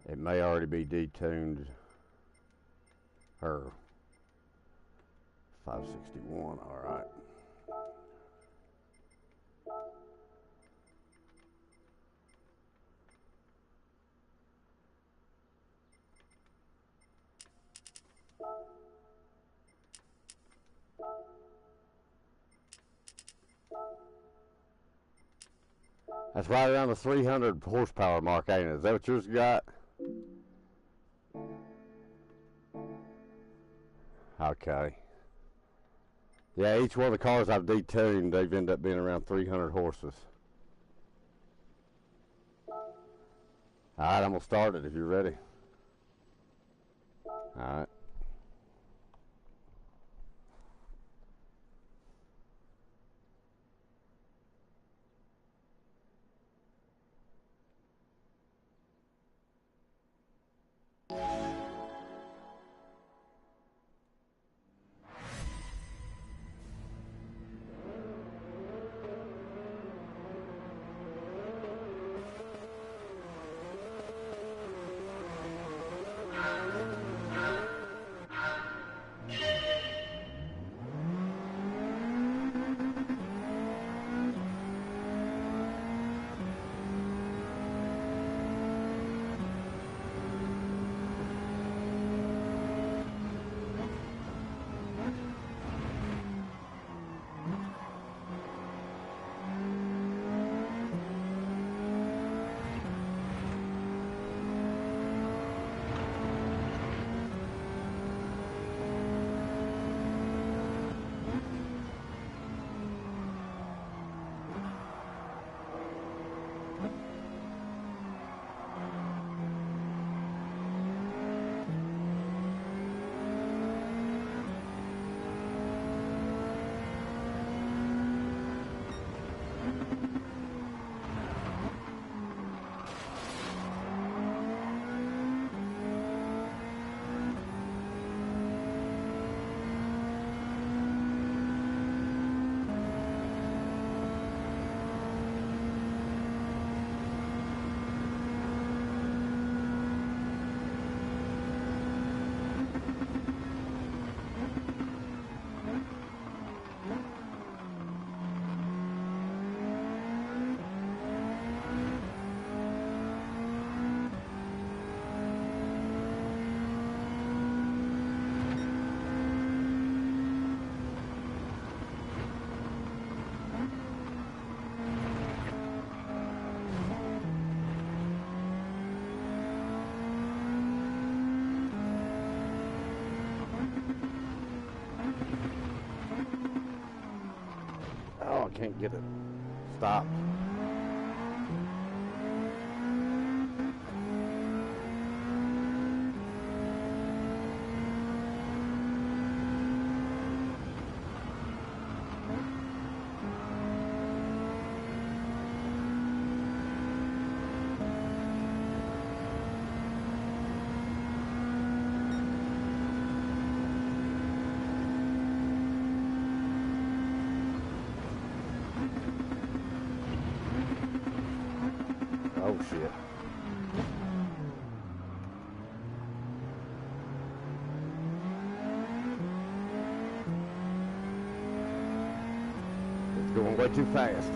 It may already be detuned. Her 561, all right. That's right around the 300 horsepower mark, ain't it? Is that what yours got? Okay. Yeah, each one of the cars I've detuned, they've ended up being around 300 horses. Alright, I'm going to start it if you're ready. Alright. Can't get it stopped. Oh shit. It's going way too fast.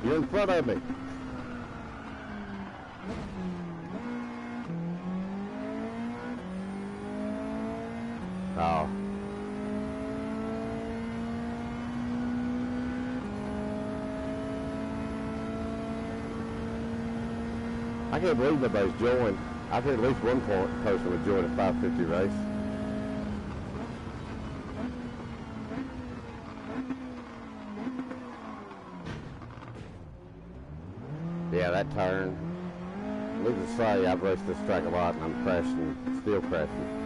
You're in front of me. Oh. I can't believe nobody's joined. I think at least one person would join a 550 race. Yeah, that turn. Needless to say, I've raced this track a lot and I'm crashing, still crashing.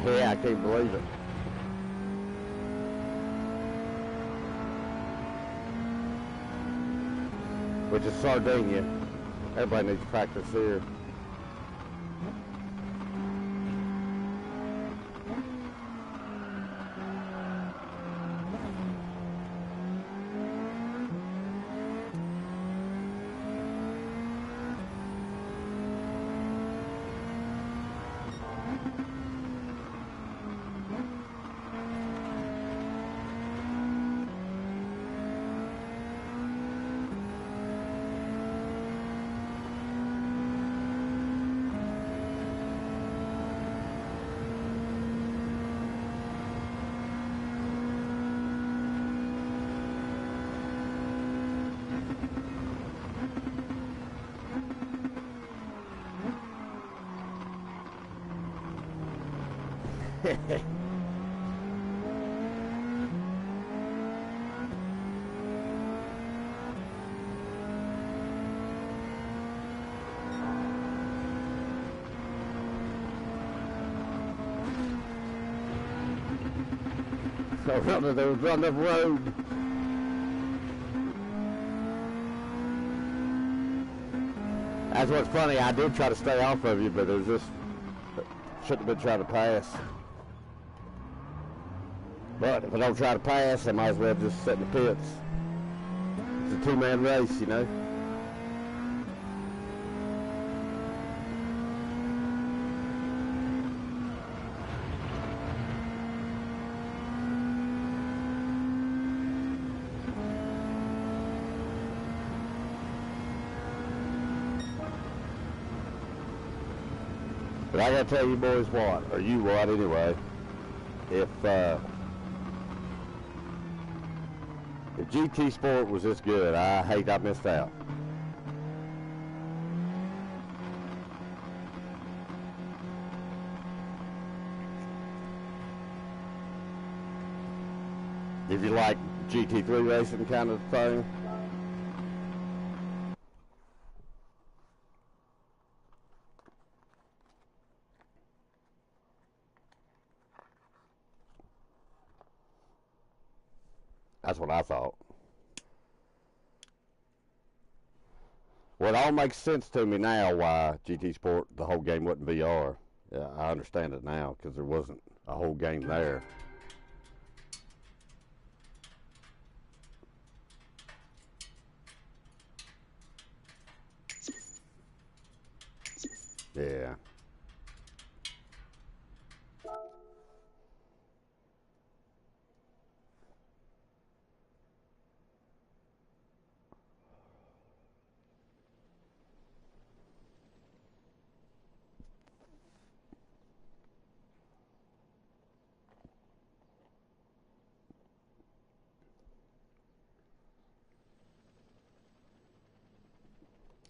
Yeah, I can't believe it. Which is Sardinia. Everybody needs practice here. So they was running up road. That's what's funny. I did try to stay off of you, but it was just shouldn't have been trying to pass. But if I don't try to pass, I might as well just sit in the pits. It's a two-man race, you know. But I gotta tell you boys what, or you what anyway, if GT Sport was this good, I hate I missed out. If you like GT3 racing kind of thing. That's what I thought. Well, it all makes sense to me now why GT Sport, the whole game wasn't VR. Yeah, I understand it now because there wasn't a whole game there. Yeah.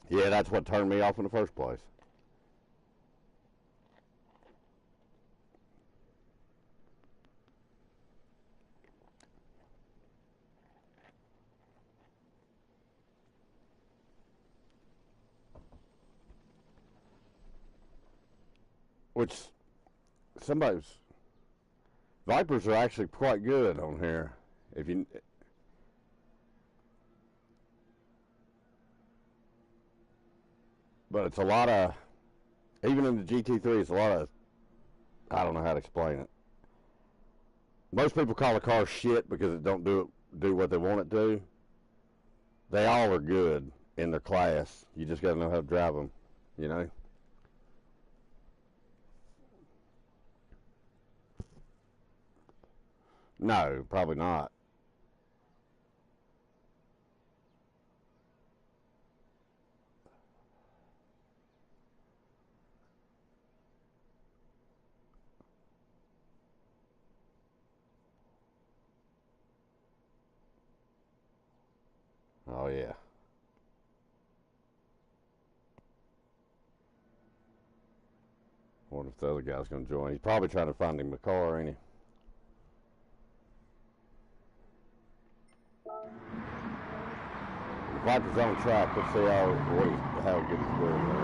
Yeah, that's what turned me off in the first place. Which somebody's Vipers are actually quite good on here. If you But it's a lot of, even in the GT3, it's a lot of, I don't know how to explain it. Most people call the car shit because it don't do what they want it to. They all are good in their class. You just got to know how to drive them, you know? No, probably not. Oh, yeah. I wonder if the other guy's going to join. He's probably trying to find him a car, ain't he? The Viper's on track. Let's see how good he's doing there.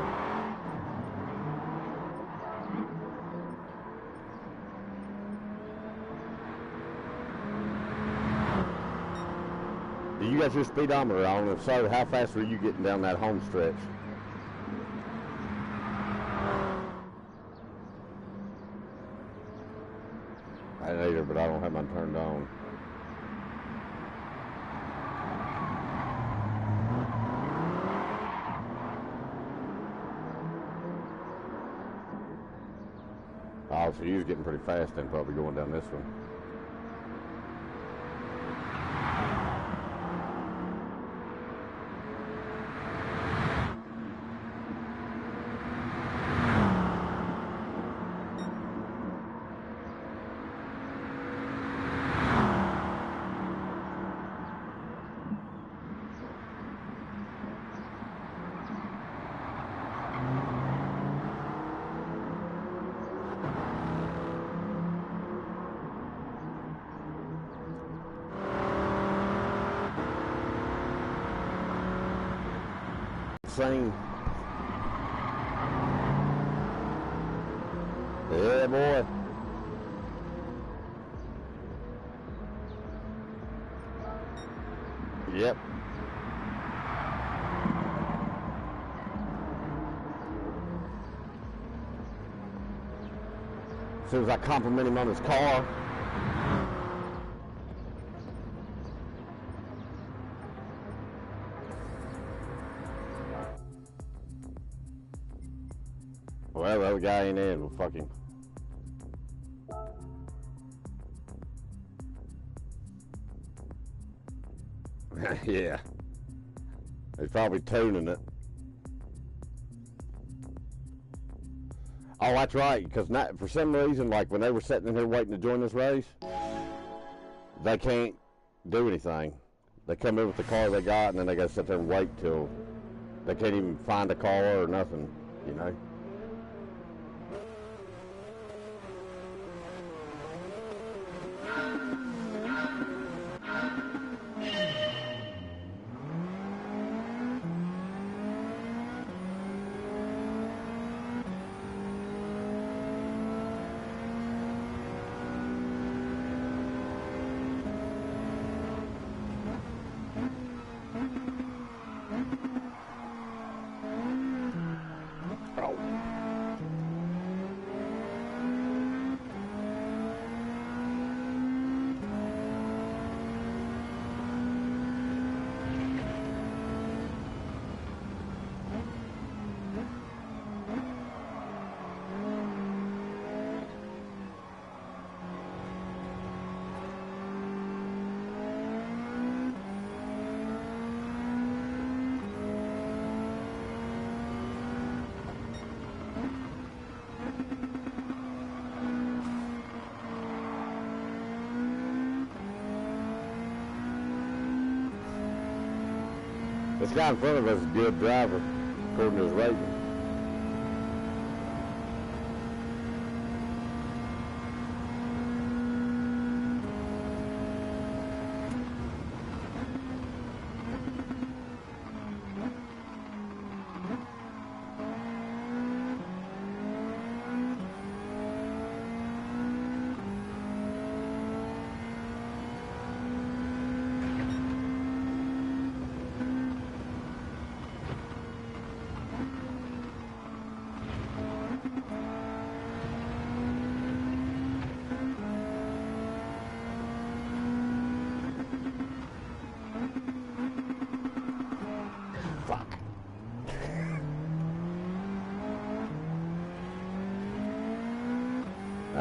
Do you got your speedometer on? If so, how fast were you getting down that home stretch? I didn't either, but I don't have mine turned on. Oh, so you was getting pretty fast then, probably going down this one. Same. Yeah, boy. Yep. As soon as I compliment him on his car. Well, the other guy ain't in. We'll fuck him. Yeah. He's probably tuning it. Oh, that's right. Because for some reason, like when they were sitting in here waiting to join this race, they can't do anything. They come in with the car they got, and then they got to sit there and wait till they can't even find a car or nothing, you know? Oh. This guy in front of us is a good driver, according to his rating.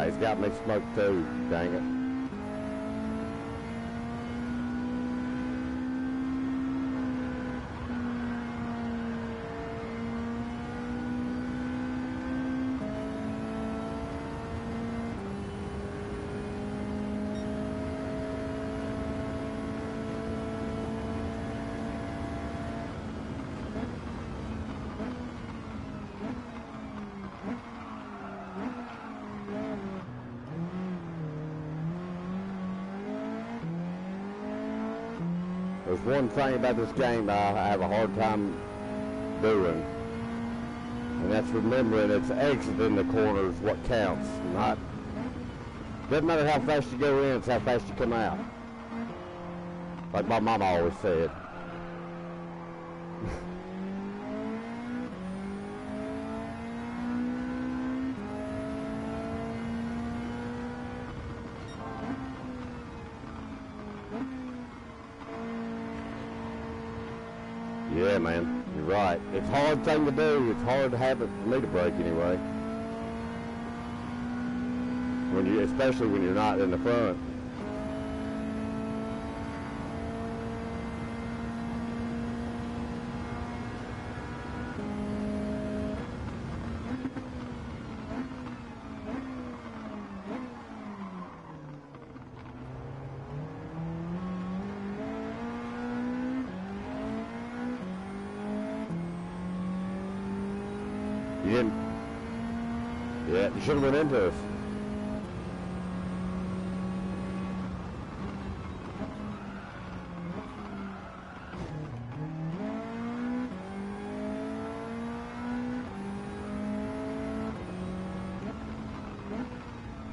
He's got me smoked too, dang it. There's one thing about this game I have a hard time doing, and that's remembering it's exiting the corners what counts. Not doesn't matter how fast you go in, it's how fast you come out. Like my mama always said. Yeah, man, you're right. It's a hard thing to do. It's hard to have it for me to break anyway. Especially when you're not in the front. You didn't. Yeah, you should have went into us.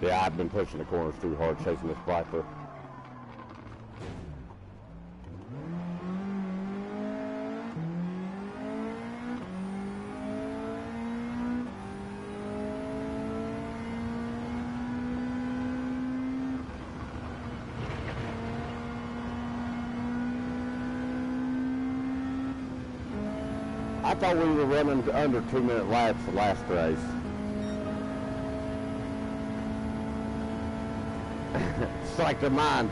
Yeah, I've been pushing the corners too hard chasing this Viper. I thought we were running under 2-minute laps the last race. It's like the mine.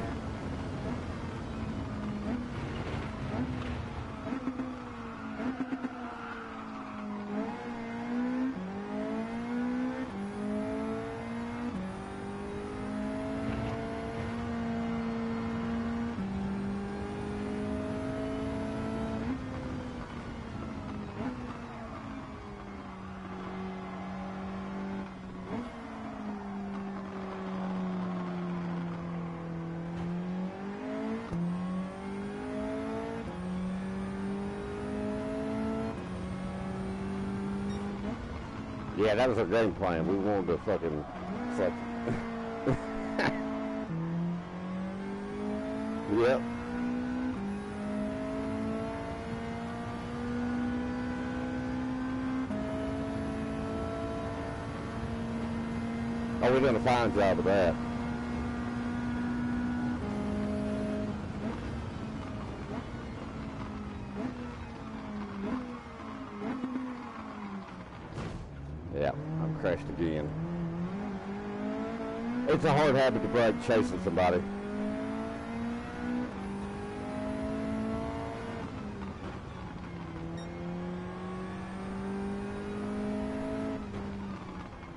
Yeah, that was our game plan. We wanted to fucking fuck. Yep. Oh, we're doing a fine job of that. Yeah, I'm crashed again. It's a hard habit to break chasing somebody.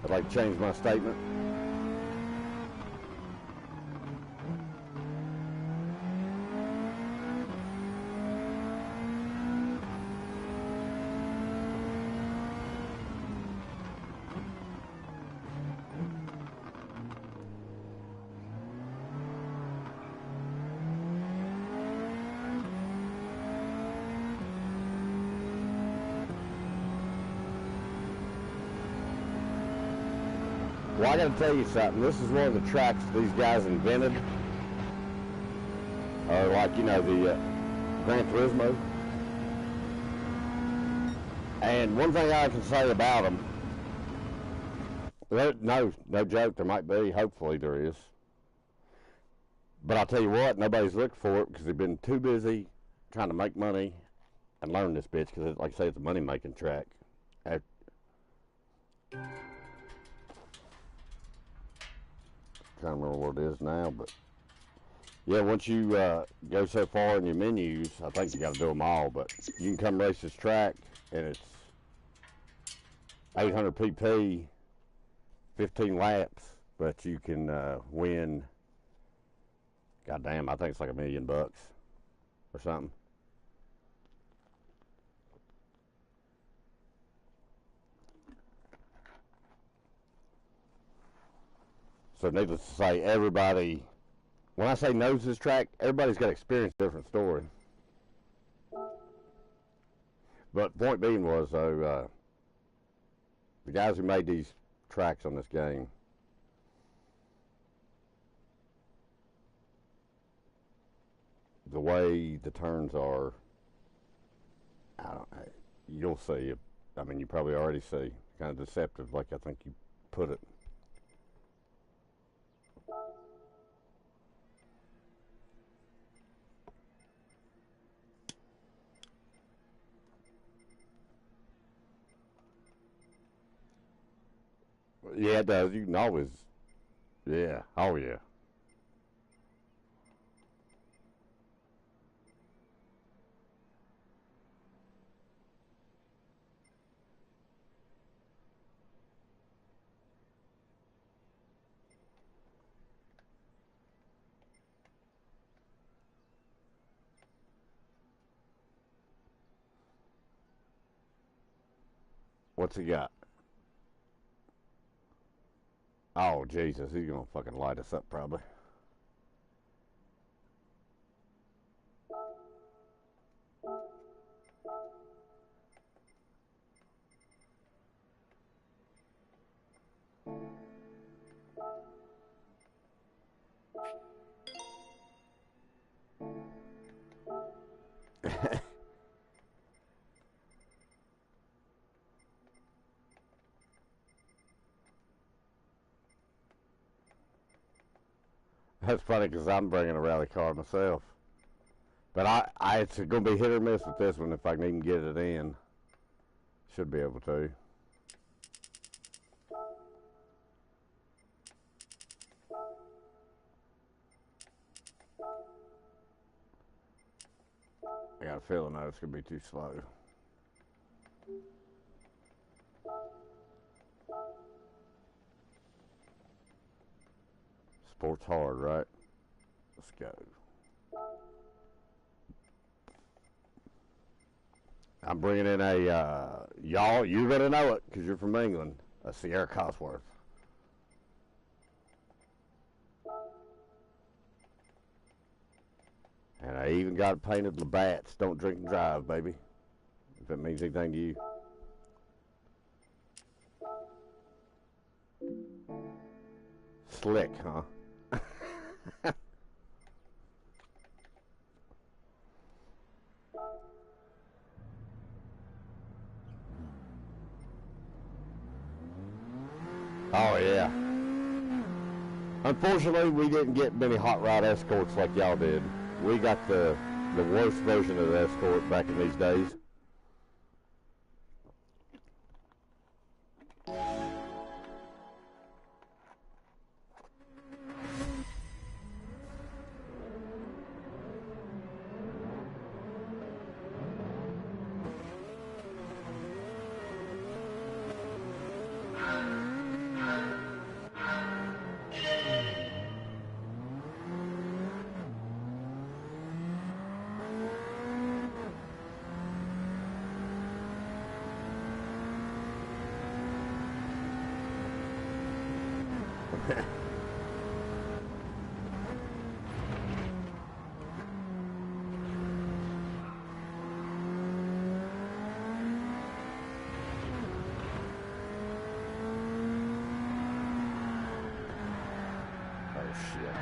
I'd like to change my statement. Well, I got to tell you something. This is one of the tracks these guys invented. Or like, you know, the Gran Turismo. And one thing I can say about them, no joke, there might be, hopefully there is. But I'll tell you what, nobody's looked for it because they've been too busy trying to make money and learn this bitch because, like I say, it's a money-making track. Trying to remember what it is now, but yeah, once you go so far in your menus, I think you got to do them all. But you can come race this track, and it's 800 pp, 15 laps, but you can win. Goddamn, I think it's like $1 million or something. So needless to say, everybody, when I say knows this track, everybody's got experience a different story. But point being was, though, the guys who made these tracks on this game, the way the turns are, you'll see. I mean, you probably already see. Kind of deceptive, like I think you put it. Yeah, it does. You can always, yeah, oh yeah. What's he got? Oh, Jesus, he's gonna fucking light us up probably. That's funny because I'm bringing a rally car myself. But it's going to be hit or miss with this one if I can even get it in. Should be able to. I got a feeling though it's going to be too slow. Sports hard, right? Let's go. I'm bringing in a, y'all, you're going to know it because you're from England, a Sierra Cosworth. And I even got painted Labatt's, don't drink and drive, baby. If it means anything to you. Slick, huh? Oh, yeah. Unfortunately, we didn't get many hot rod escorts like y'all did. We got the worst version of the escort back in these days. shit.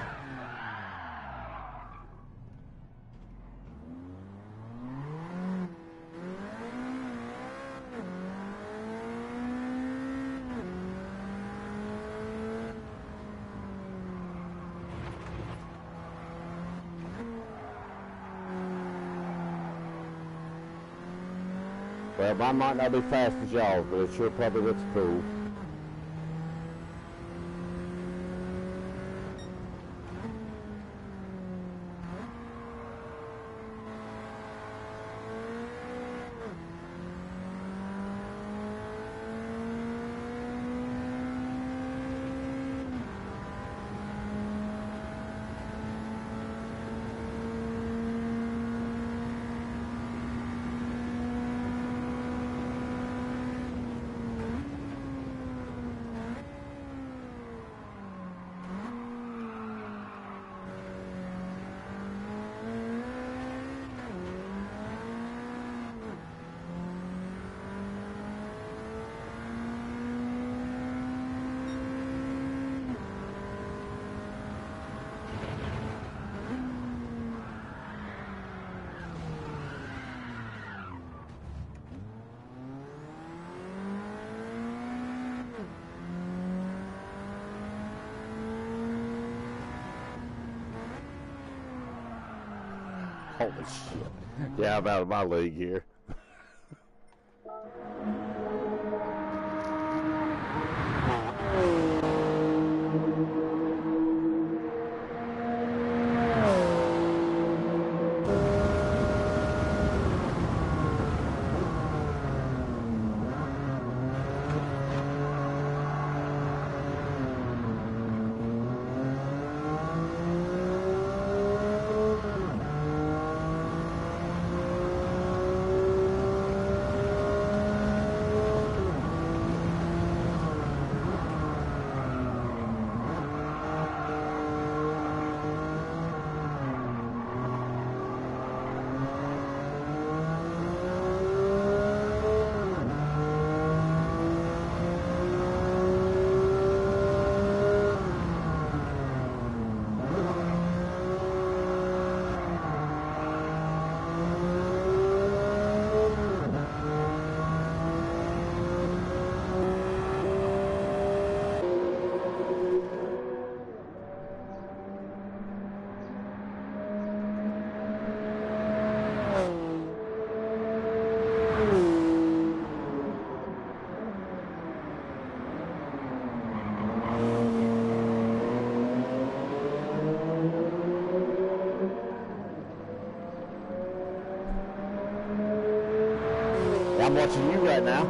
Well, mine might not be fast as y'all, but it sure probably looks cool. Holy shit. Yeah, I'm out of my league here. I'm watching you right now.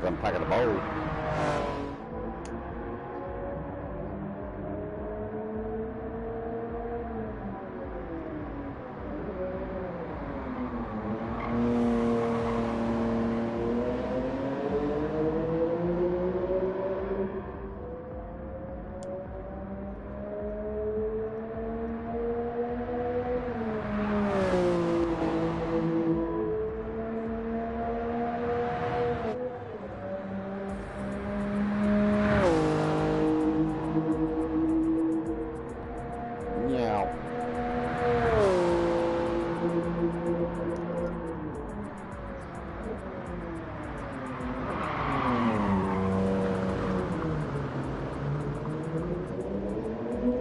I'm packing a bowl.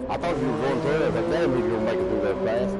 I thought you were going through it, but damn, you gonna make it through that fast.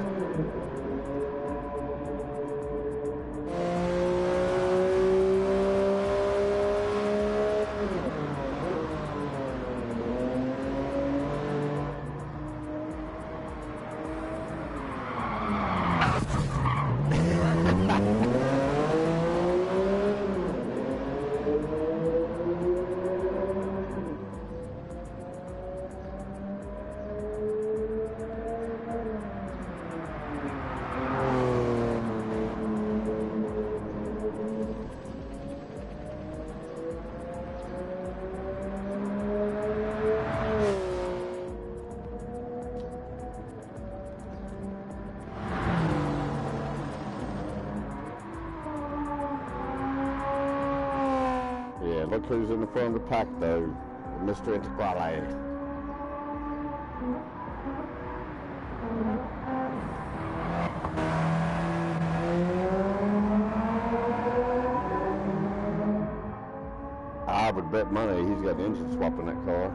look who's in the front of the pack, though. Mr. Integral. I would bet money he's got an engine swap in that car.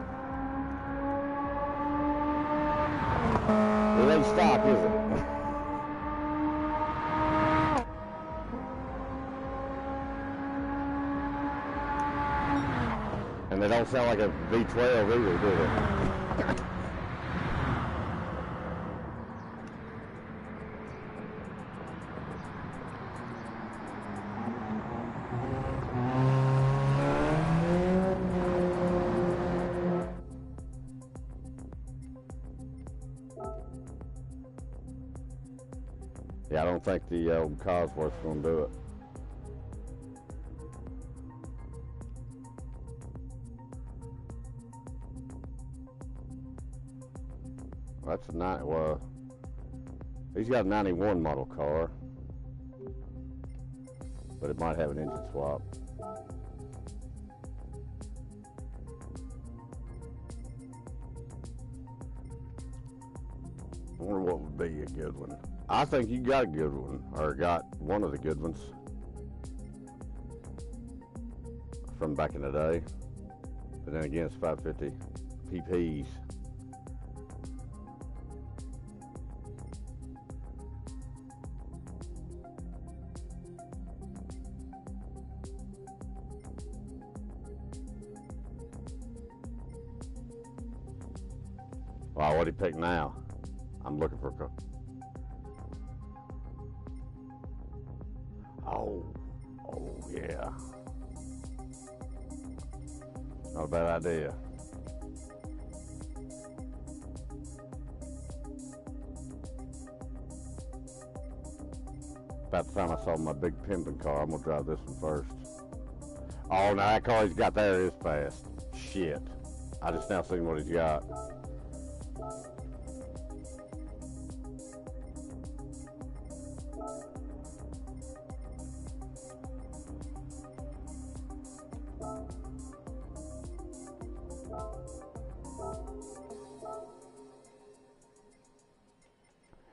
It ain't stock, is it? And they don't sound like a V12 either, do they? Yeah, I don't think the old Cosworth's going to do it. That's a well, he's got a 91 model car, but it might have an engine swap. I wonder what would be a good one. I think you got a good one, or got one of the good ones from back in the day. But then again, it's 550 PPs. Wow, what do you pick now? I'm looking for a... Oh yeah. Not a bad idea. About the time I saw my big pimping car, I'm gonna drive this one first. Oh, now that car he's got there is fast. Shit. I just now seen what he's got.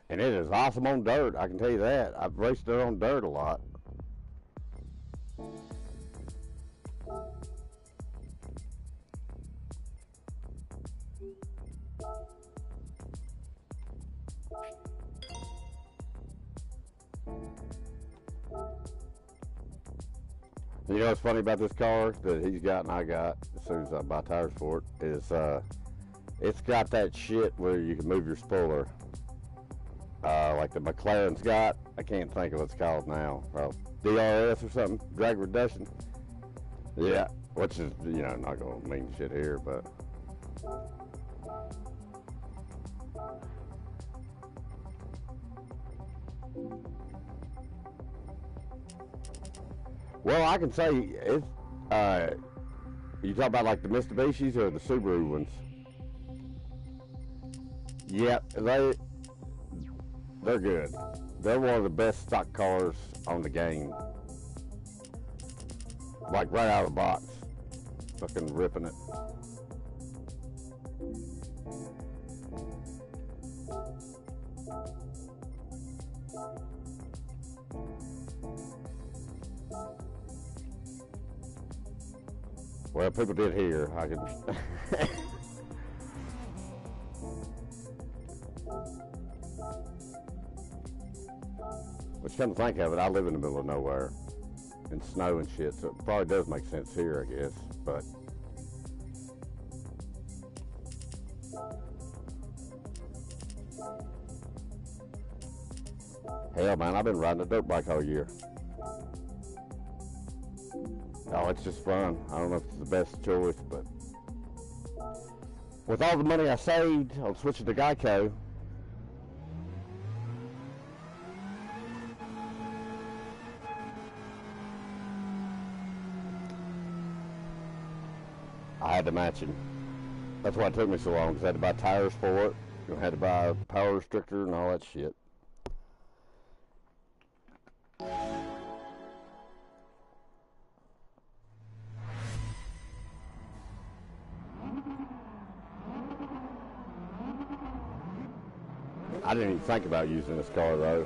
And it is awesome on dirt, I can tell you that. I've raced it on dirt a lot. You know what's funny about this car that he's got and I got as soon as I buy tires for it is it's got that shit where you can move your spoiler. Like the McLaren's got, I can't think of what it's called now. DRS or something, drag reduction. Yeah, which is, you know, not gonna mean shit here, but. Well, I can say it's, you talk about like the Mitsubishis or the Subaru ones. Yep, they're good. They're one of the best stock cars on the game. Like right out of the box. Fucking ripping it. Well, people did hear. I could. Which, come to think of it, I live in the middle of nowhere, in snow and shit, so it probably does make sense here, I guess. But hell, man, I've been riding a dirt bike all year. Oh, it's just fun. I don't know if it's the best choice, but with all the money I saved on switching to Geico, I had to match him. That's why it took me so long, because I had to buy tires for it. I had to buy a power restrictor and all that shit. I didn't even think about using this car though.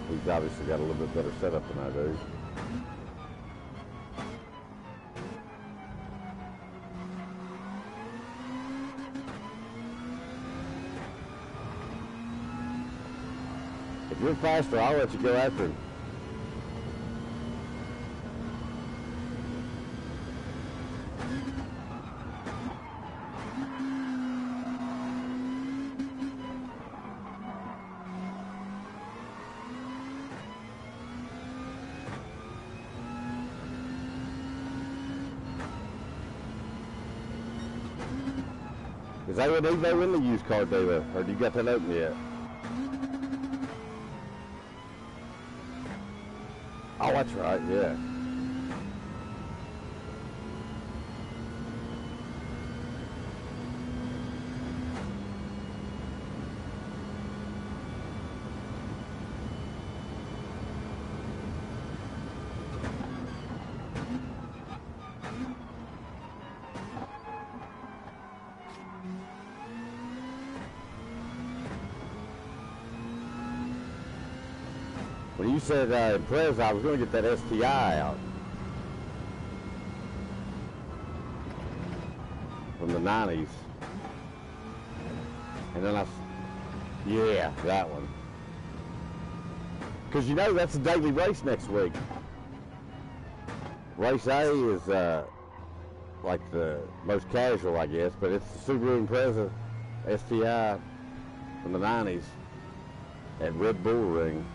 He's obviously got a little bit better setup than I do. If you're faster, I'll let you go after him. Is that what Evo in the used car dealer? Or do you got that open yet? Oh, that's right, yeah. When you said Impreza, I was going to get that STI out from the 90s. And then yeah, that one. Because you know that's a daily race next week. Race A is like the most casual, I guess, but it's the Subaru Impreza STI from the 90s at Red Bull Ring.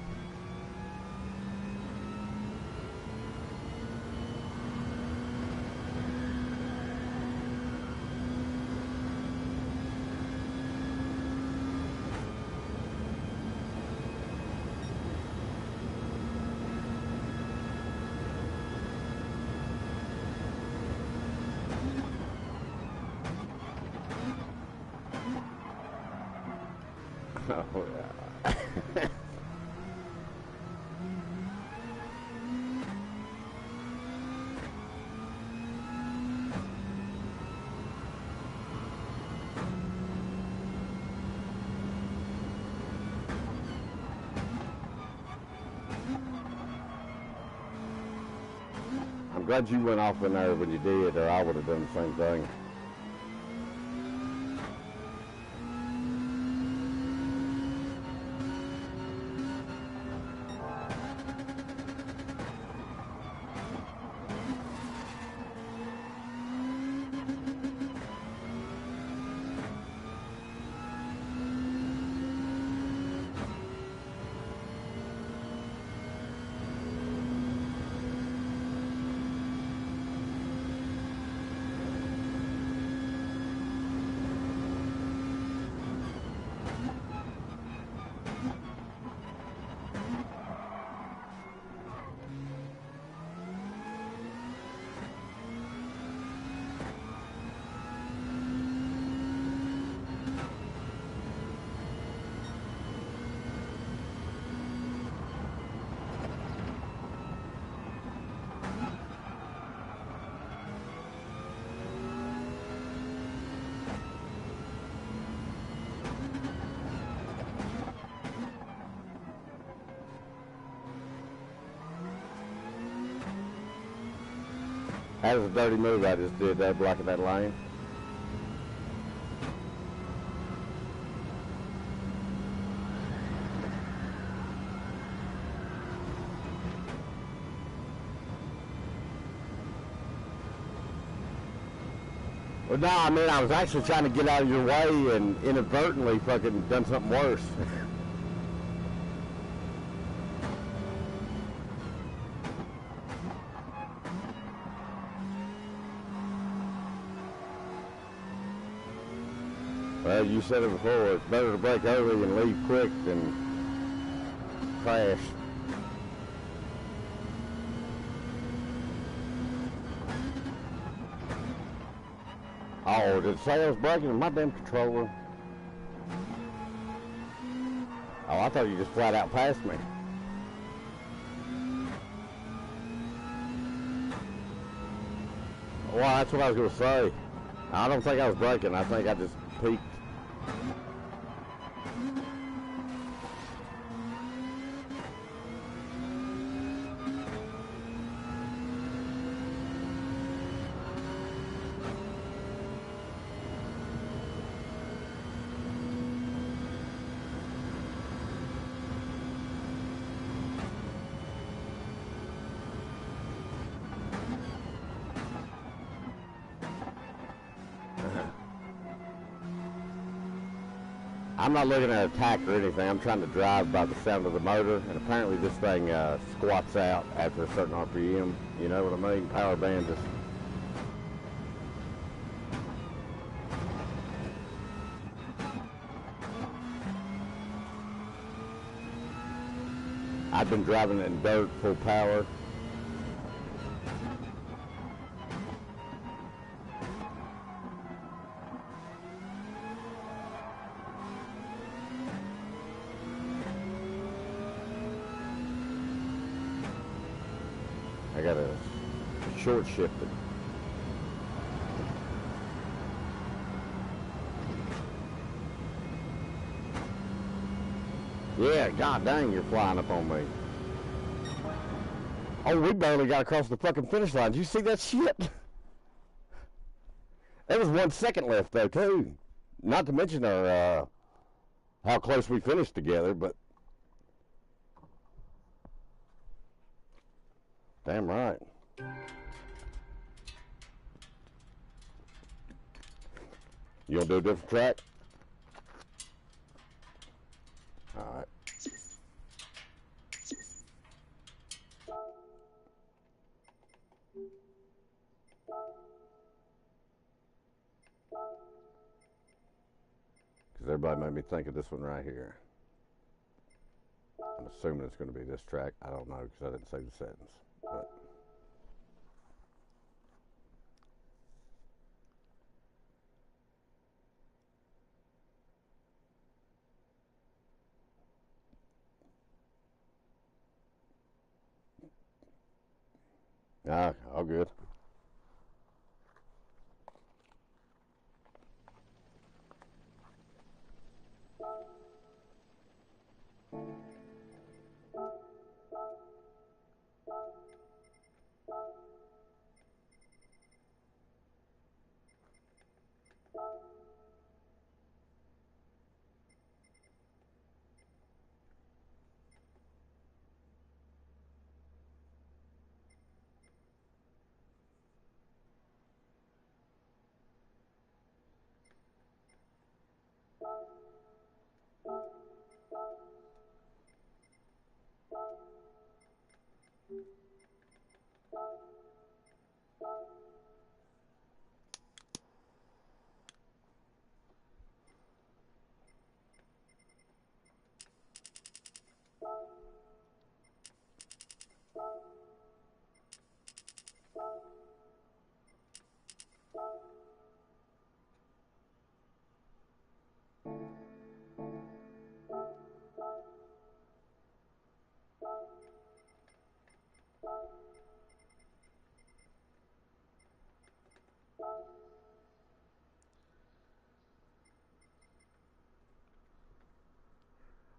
Oh, yeah. I'm glad you went off in there when you did, or I would have done the same thing. That was a dirty move I just did there, blocking that lane. Well, no, I mean, I was actually trying to get out of your way and inadvertently fucking done something worse. Well, you said it before, it's better to break early and leave quick than crash. Oh, did it say I was braking in my damn controller? Oh, I thought you just flat out passed me. Well, that's what I was going to say. I don't think I was braking. I think I just peaked. I'm not looking at attack or anything. I'm trying to drive by the sound of the motor, and apparently this thing squats out after a certain RPM. You know what I mean? Power band just... I've been driving it in dirt, full power. I got a short shifted. Yeah, god dang, you're flying up on me. Oh, we barely got across the fucking finish line. Did you see that shit? There was 1 second left though, too. Not to mention our how close we finished together, but damn right. You want to do a different track? All right. Because everybody made me think of this one right here. I'm assuming it's going to be this track. I don't know because I didn't save the settings. But all good.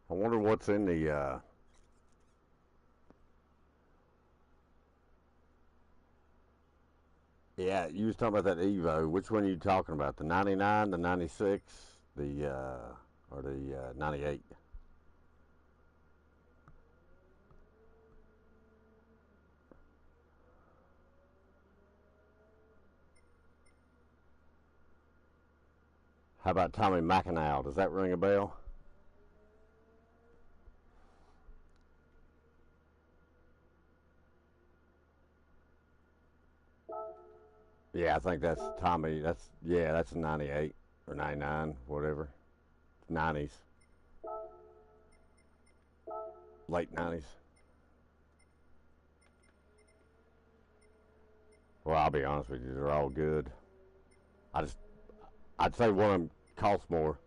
I wonder what's in the yeah, you was talking about that Evo. Which one are you talking about? The 99, the 96, the or the 98? How about Tommy McAnally? Does that ring a bell? Yeah, I think that's Tommy. That's a 98 or 99, whatever. 90s. Late 90s. Well, I'll be honest with you, they're all good. I'd say one of them costs more.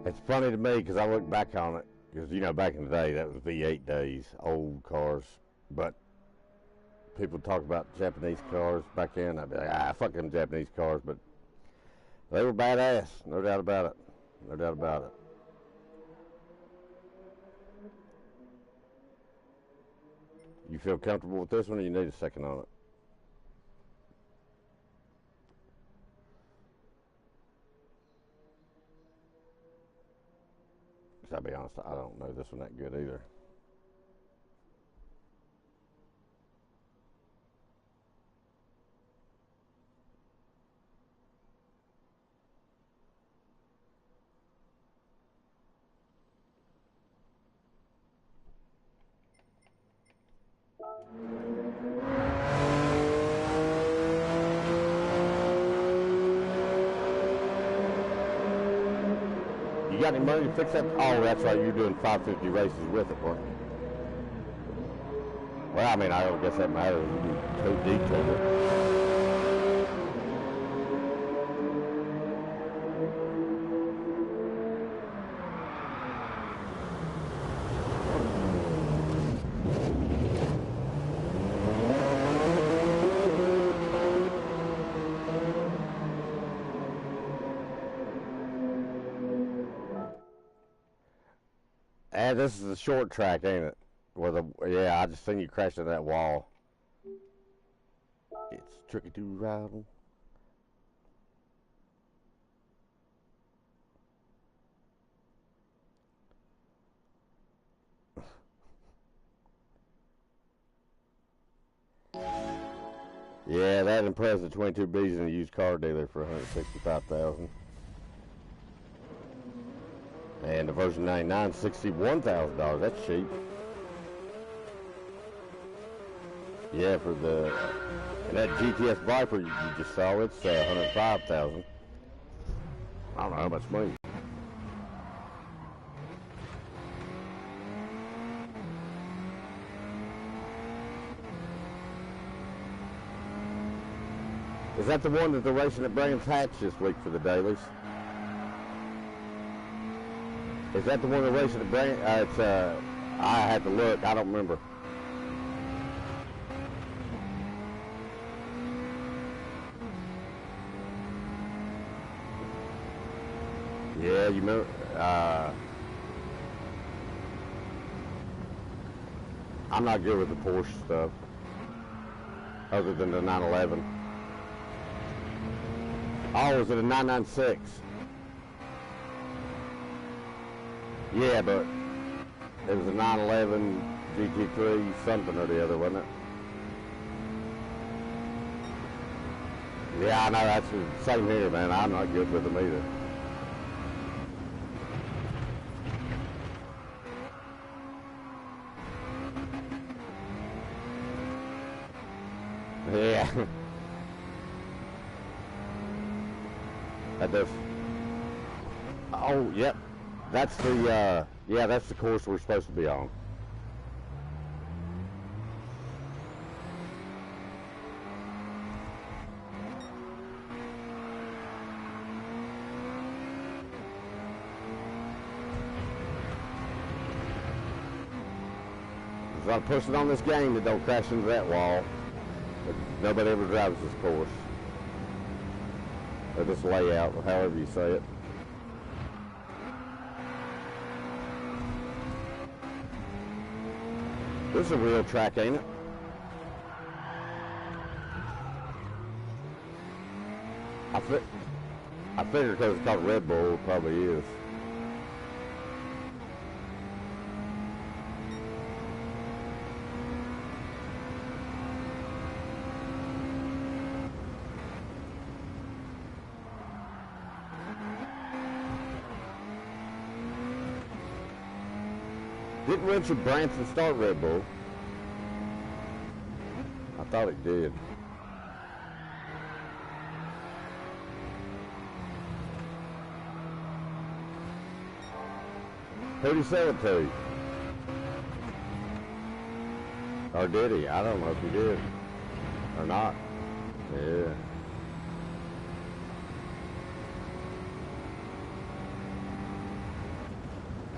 It's funny to me because I look back on it, because, you know, back in the day, that was V8 days, old cars. But people talk about Japanese cars back then. I'd be like, fuck them Japanese cars. But they were badass, no doubt about it. No doubt about it. You feel comfortable with this one, or you need a second on it? Because I'll be honest, I don't know this one that good either. You got any money to fix that? Oh, that's right. You're doing 550 races with it, weren't you? Well, I mean, I don't guess that matters. You do too detailed. This is a short track, ain't it? Yeah, I just seen you crash into that wall. It's tricky to ride on. Yeah, that impressed the 22Bs in a used car dealer for $165,000. And the version 99, $61,000. That's cheap. Yeah, for the and that GTS Viper you just saw, it's $105,000. I don't know how much money. Is that the one that they're racing at Brands Hatch this week for the dailies? Is that the one they're racing at Brands? I had to look. I don't remember. Yeah, you remember? I'm not good with the Porsche stuff, other than the 911. Oh, was it a 996? Yeah, but it was a 911 GT3 something or the other, wasn't it? Yeah, I know, that's the same here, man. I'm not good with them either. Yeah. That does. Oh, yep. That's the, yeah, that's the course we're supposed to be on. There's a lot of pushing on this game that don't crash into that wall. But nobody ever drives this course. Or this layout, or however you say it. This is a real track, ain't it? I figure because it's called Red Bull, it probably is. Didn't Richard Branson start Red Bull? I thought it did. Who'd he sell it to? Or did he? I don't know if he did. Or not. Yeah.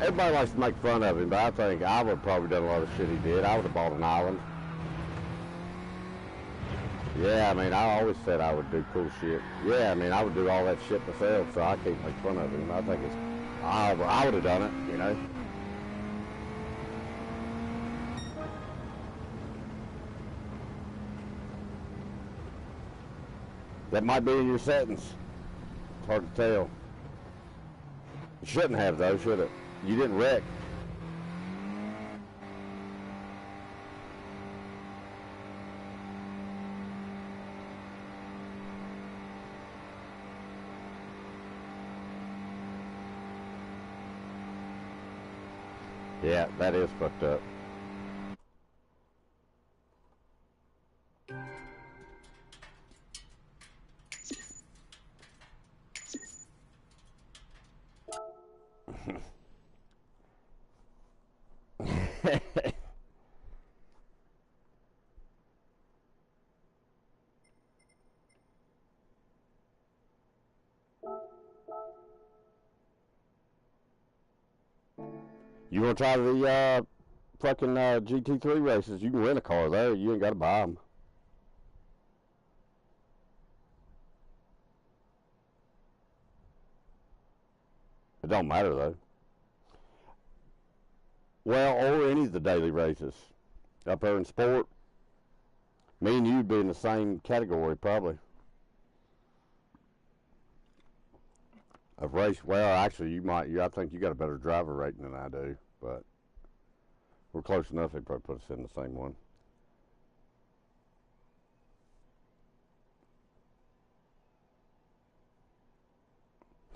Everybody likes to make fun of him, but I think I would have probably done a lot of shit he did. I would have bought an island. Yeah, I mean, I always said I would do cool shit. Yeah, I mean, I would do all that shit myself, so I can't make fun of him. I think I would have done it, you know. That might be in your settings. It's hard to tell. You shouldn't have, though, should it? You didn't wreck. Yeah, that is fucked up. You want to try the fucking GT3 races? You can rent a car there. You ain't got to buy them. It don't matter, though. Well, or any of the daily races. Up there in sport. Me and you'd be in the same category, probably. Of race. Well, actually, you might. I think you got a better driver rating than I do, but we're close enough. They'd probably put us in the same one.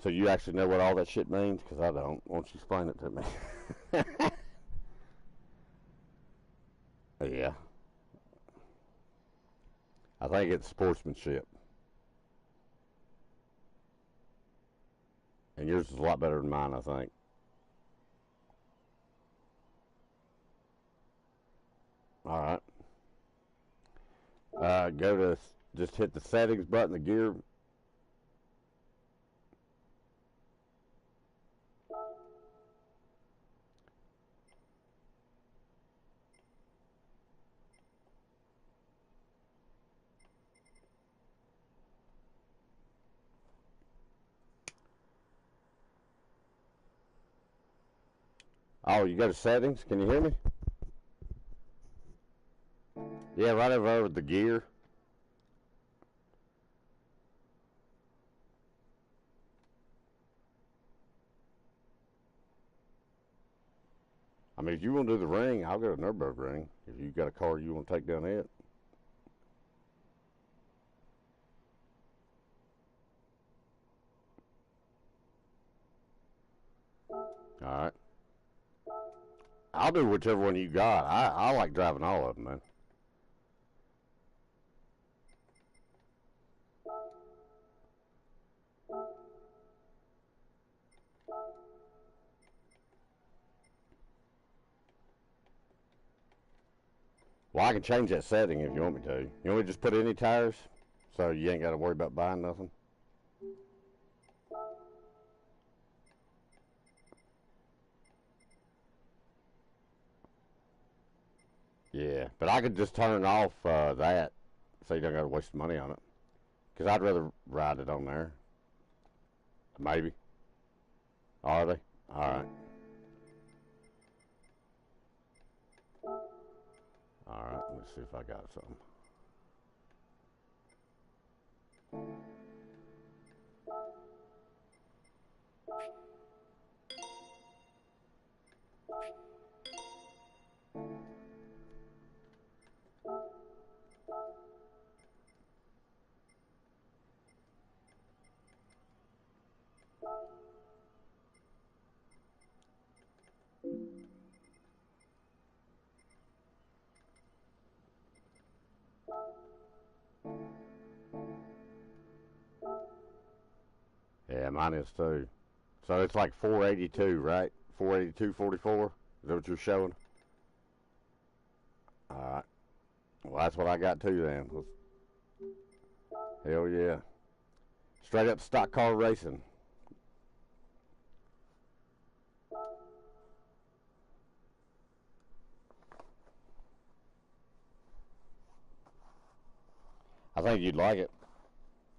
So you actually know what all that shit means? Because I don't. Why don't you explain it to me? Yeah. I think it's sportsmanship. And yours is a lot better than mine, I think. All right. Go to, just hit the settings button, the gear. Oh, you go to settings? Can you hear me? Yeah, right over there with the gear. I mean, if you want to do the ring, I'll go to Nürburgring. If you got a car you want to take down it. All right. I'll do whichever one you got. I like driving all of them, man. Well, I can change that setting if you want me to. You want me to just put any tires so you ain't got to worry about buying nothing? Yeah, but I could just turn off that so you don't got to waste money on it. Because I'd rather ride it on there. Maybe. Are they? All right. All right, let me see if I got something. Yeah, mine is too. So it's like 482, right? 482.44. Is that what you're showing? All right. Well, that's what I got too then. Hell yeah. Straight up stock car racing. think you'd like it.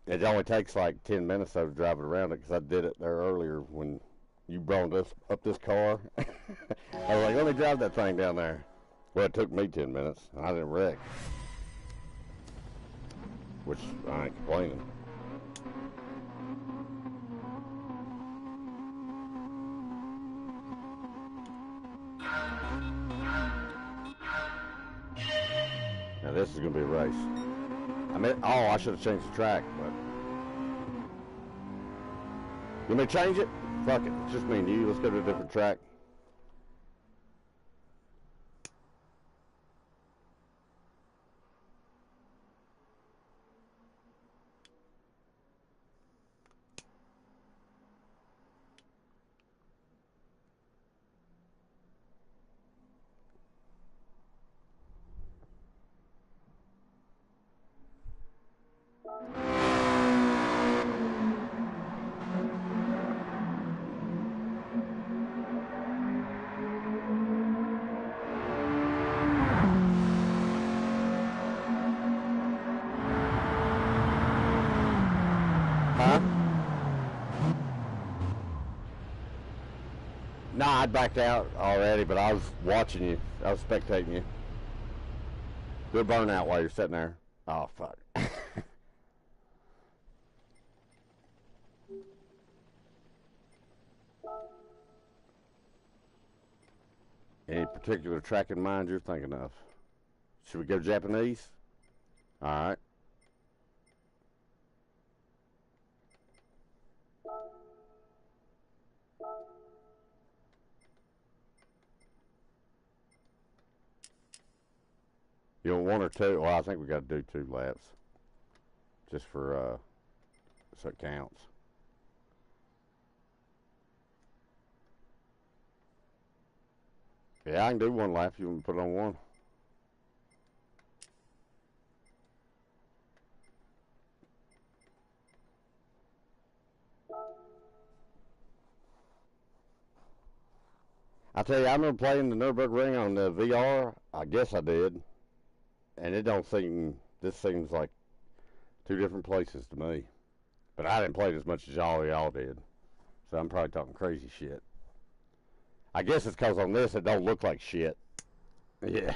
It only takes like 10 minutes though to drive it around it, because I did it there earlier when you brought us up this car. I was like, let me drive that thing down there. Well, it took me 10 minutes, and I didn't wreck. Which, I ain't complaining. Now this is going to be a race. I mean, oh, I should have changed the track, but... You want me to change it? Fuck it. It's just me and you. Let's go to a different track. Huh? Nah, I backed out already, but I was watching you. I was spectating you. Do a burnout while you're sitting there. Oh, fuck. Any particular track in mind you're thinking of? Should we go Japanese? Alright. You want one or two? Well, I think we got to do 2 laps. Just for, so it counts. Yeah, I can do 1 lap if you want to put it on 1. I tell you, I remember playing the Nürburgring on the VR. I guess I did. And it don't seem, this seems like 2 different places to me. But I didn't play it as much as y'all did. So I'm probably talking crazy shit. I guess it's because on this it don't look like shit. Yeah.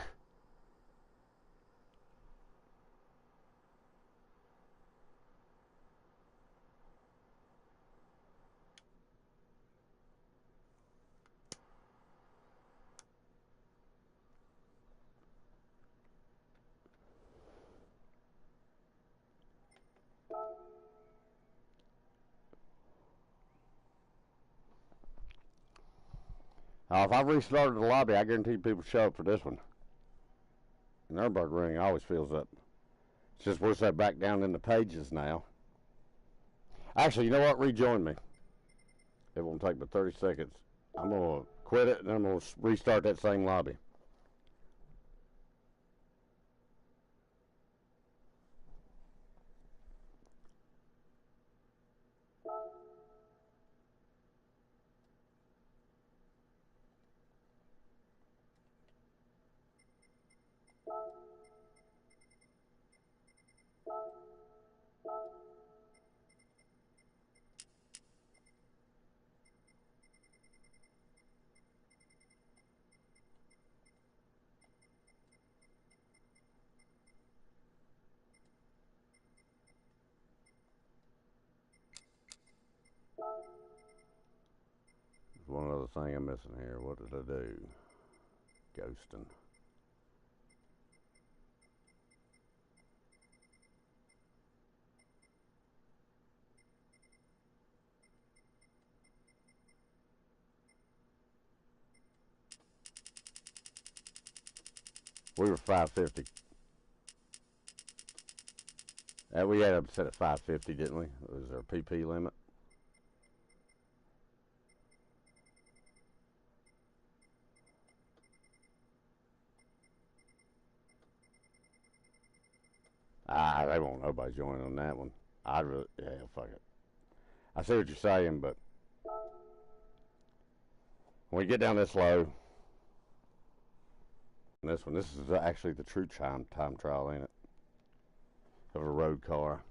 If I restarted the lobby, I guarantee people show up for this one. The Nürburgring always fills up. It's just we're set back down in the pages now. Actually, you know what? Rejoin me. It won't take but 30 seconds. I'm going to quit it, and then I'm going to restart that same lobby. There's one other thing I'm missing here. What did I do? Ghosting. We were 550. We had it set at 550, didn't we? It was our PP limit. They won't nobody join on that one. Yeah, fuck it. I see what you're saying, but when we get down this low, this is actually the true time trial, ain't it? of a road car.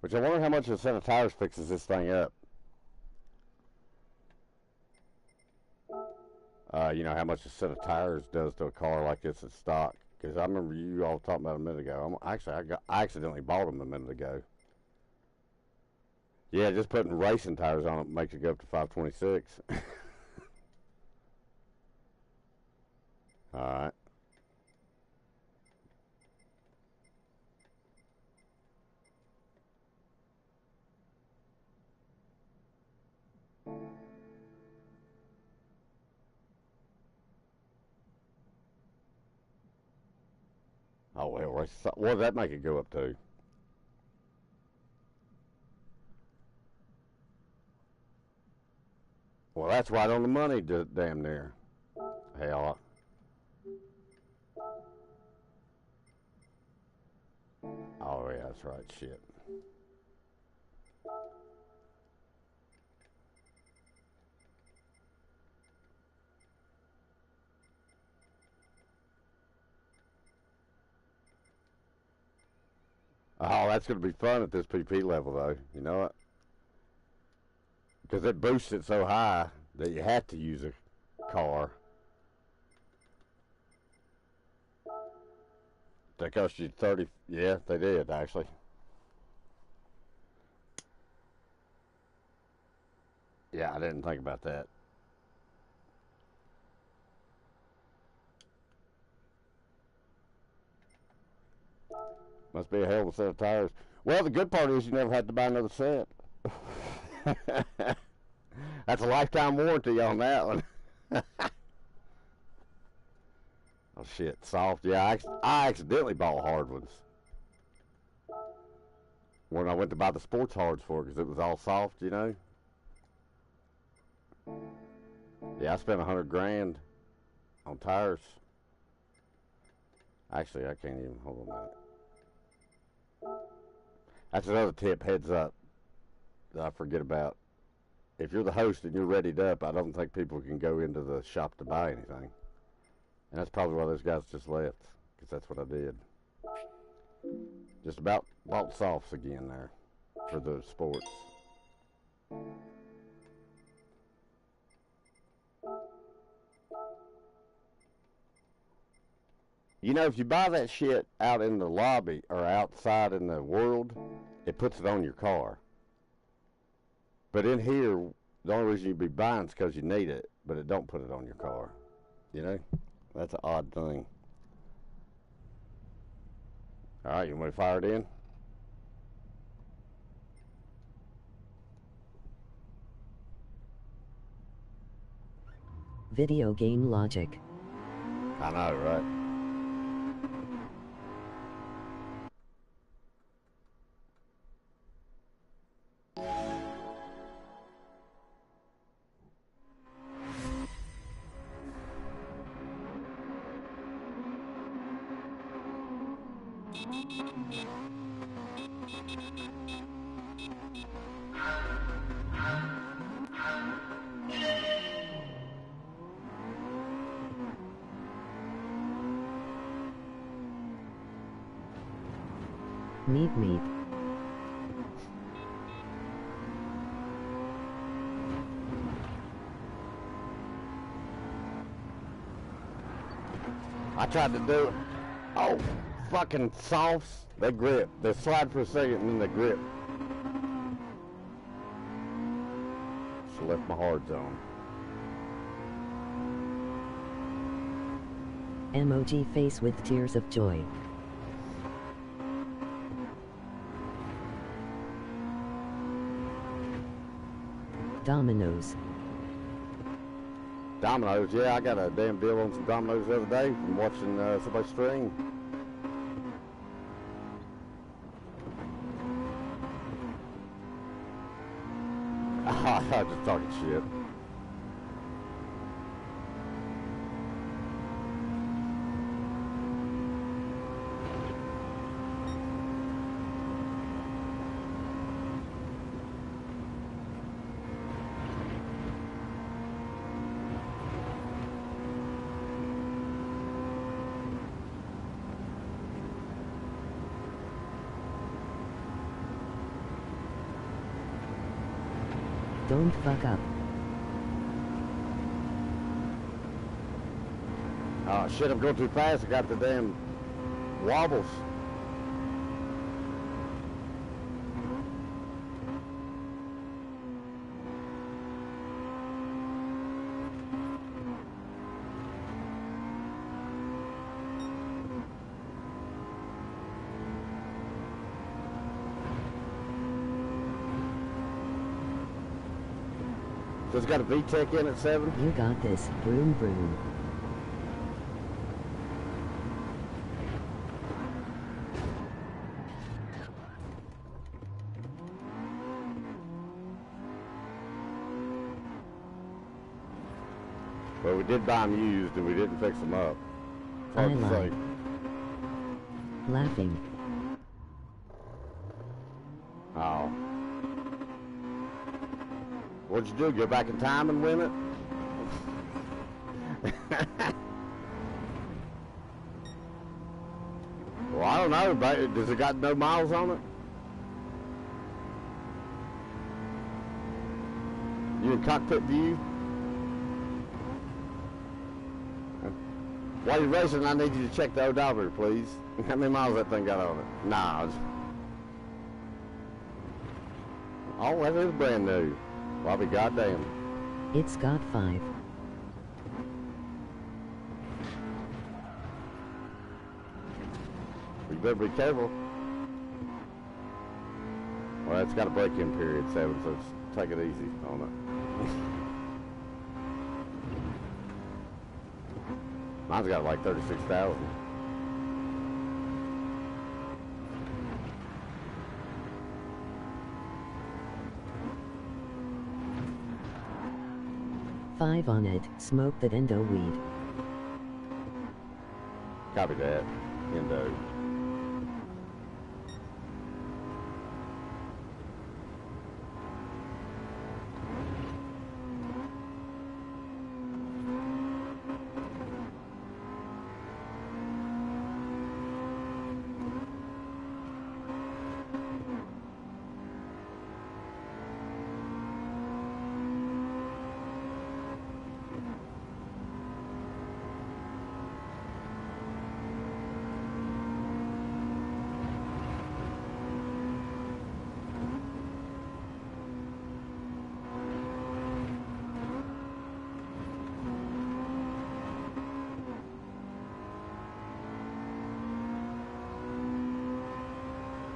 Which I wonder how much a set of tires fixes this thing up. You know how much a set of tires does to a car like this at stock. Because I remember you all talking about a minute ago. I accidentally bought them a minute ago. Yeah, just putting racing tires on it makes it go up to 526. All right. Oh, well, what does that make it go up to? Well, that's right on the money, damn near. Hell. Oh, yeah, that's right. Shit. Oh, that's going to be fun at this PP level, though. You know what? Because it boosts it so high that you have to use a car. They cost you 30. Yeah, they did, actually. Yeah, I didn't think about that. Must be a hell of a set of tires. Well, the good part is you never had to buy another set. That's a lifetime warranty on that one. Oh, shit. Soft. Yeah, I accidentally bought hard ones when I went to buy the sports hards for it because it was all soft, you know. Yeah, I spent $100 on tires. Actually, I can't even. Hold on a minute. That's another tip, heads up, that I forget about. If you're the host and you're readied up, I don't think people can go into the shop to buy anything. And that's probably why those guys just left, because that's what I did. Just about bought softs again there for the sports. You know, if you buy that shit out in the lobby or outside in the world, it puts it on your car. But in here, the only reason you'd be buying is because you need it, but it don't put it on your car. You know? That's an odd thing. All right, you want me to fire it in? Video game logic. I know, right? Meat. I tried to do it. Oh, fucking softs. They grip. They slide for a second and then they grip. So left my hards on. Emoji face with tears of joy. Dominoes. Dominoes, yeah, I got a damn deal on some Dominoes the other day from watching somebody stream. Oh, I'm just talking shit. Don't fuck up. Oh shit, I'm going too fast. I got the damn wobbles. So it's got a VTEC in at 7? You got this. Broom broom. Well, we did buy them used and we didn't fix them up. It's I hard to lied. say. Laughing. Oh. What'd you do? Go back in time and win it? Well, I don't know, but does it got no miles on it? You in cockpit view? While you're racing, I need you to check the odometer, please. How many miles that thing got on it? Nah. Oh, that is brand new. Well, I'll be goddamn. It's got 5. You better be careful. Well, it's got a break-in period, 7, so take it easy on it. Mine's got like 36,000. Five on it. Smoke that endo weed. Copy that. Endo.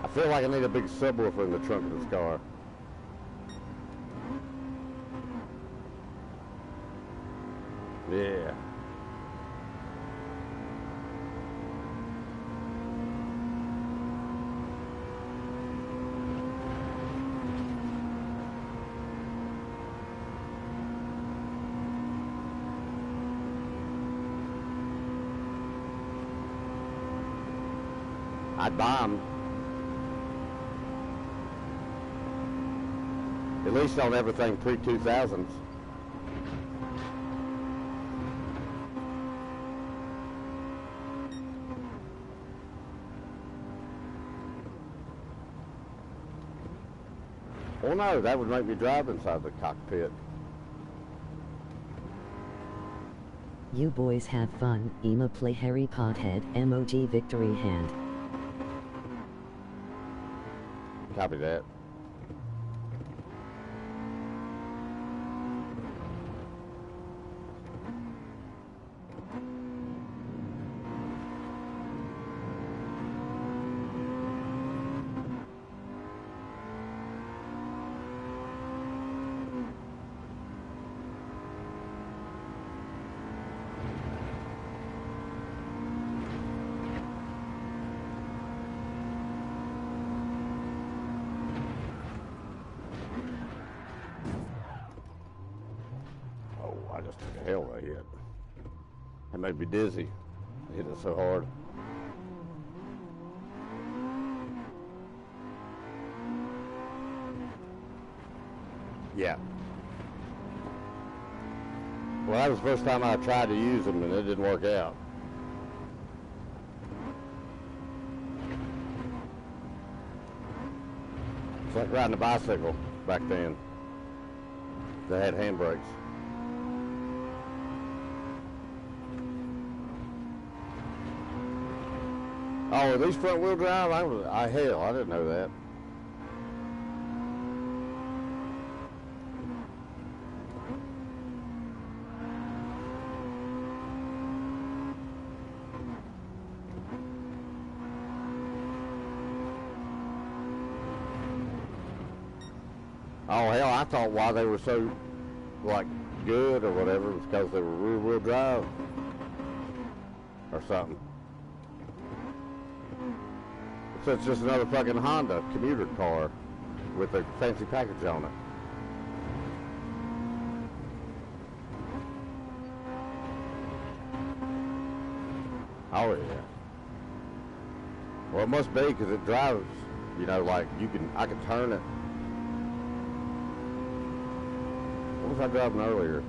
I feel like I need a big subwoofer in the trunk of this car. Yeah. I'd buy them. At least on everything pre-2000s. Well, no, that would make me drive inside the cockpit. You boys have fun. Ema play Harry Pothead. Emoji victory hand. Copy that. It made me dizzy. I hit it so hard. Yeah. Well, that was the first time I tried to use them, and it didn't work out. It's like riding a bicycle back then. They had handbrakes. Oh, are these front wheel drive? Hell, I didn't know that. Oh hell, I thought why they were so like good or whatever was because they were rear wheel drive or something. So it's just another fucking Honda commuter car with a fancy package on it. Oh yeah. Well, it must be because it drives, you know, like I can turn it. What was I driving earlier?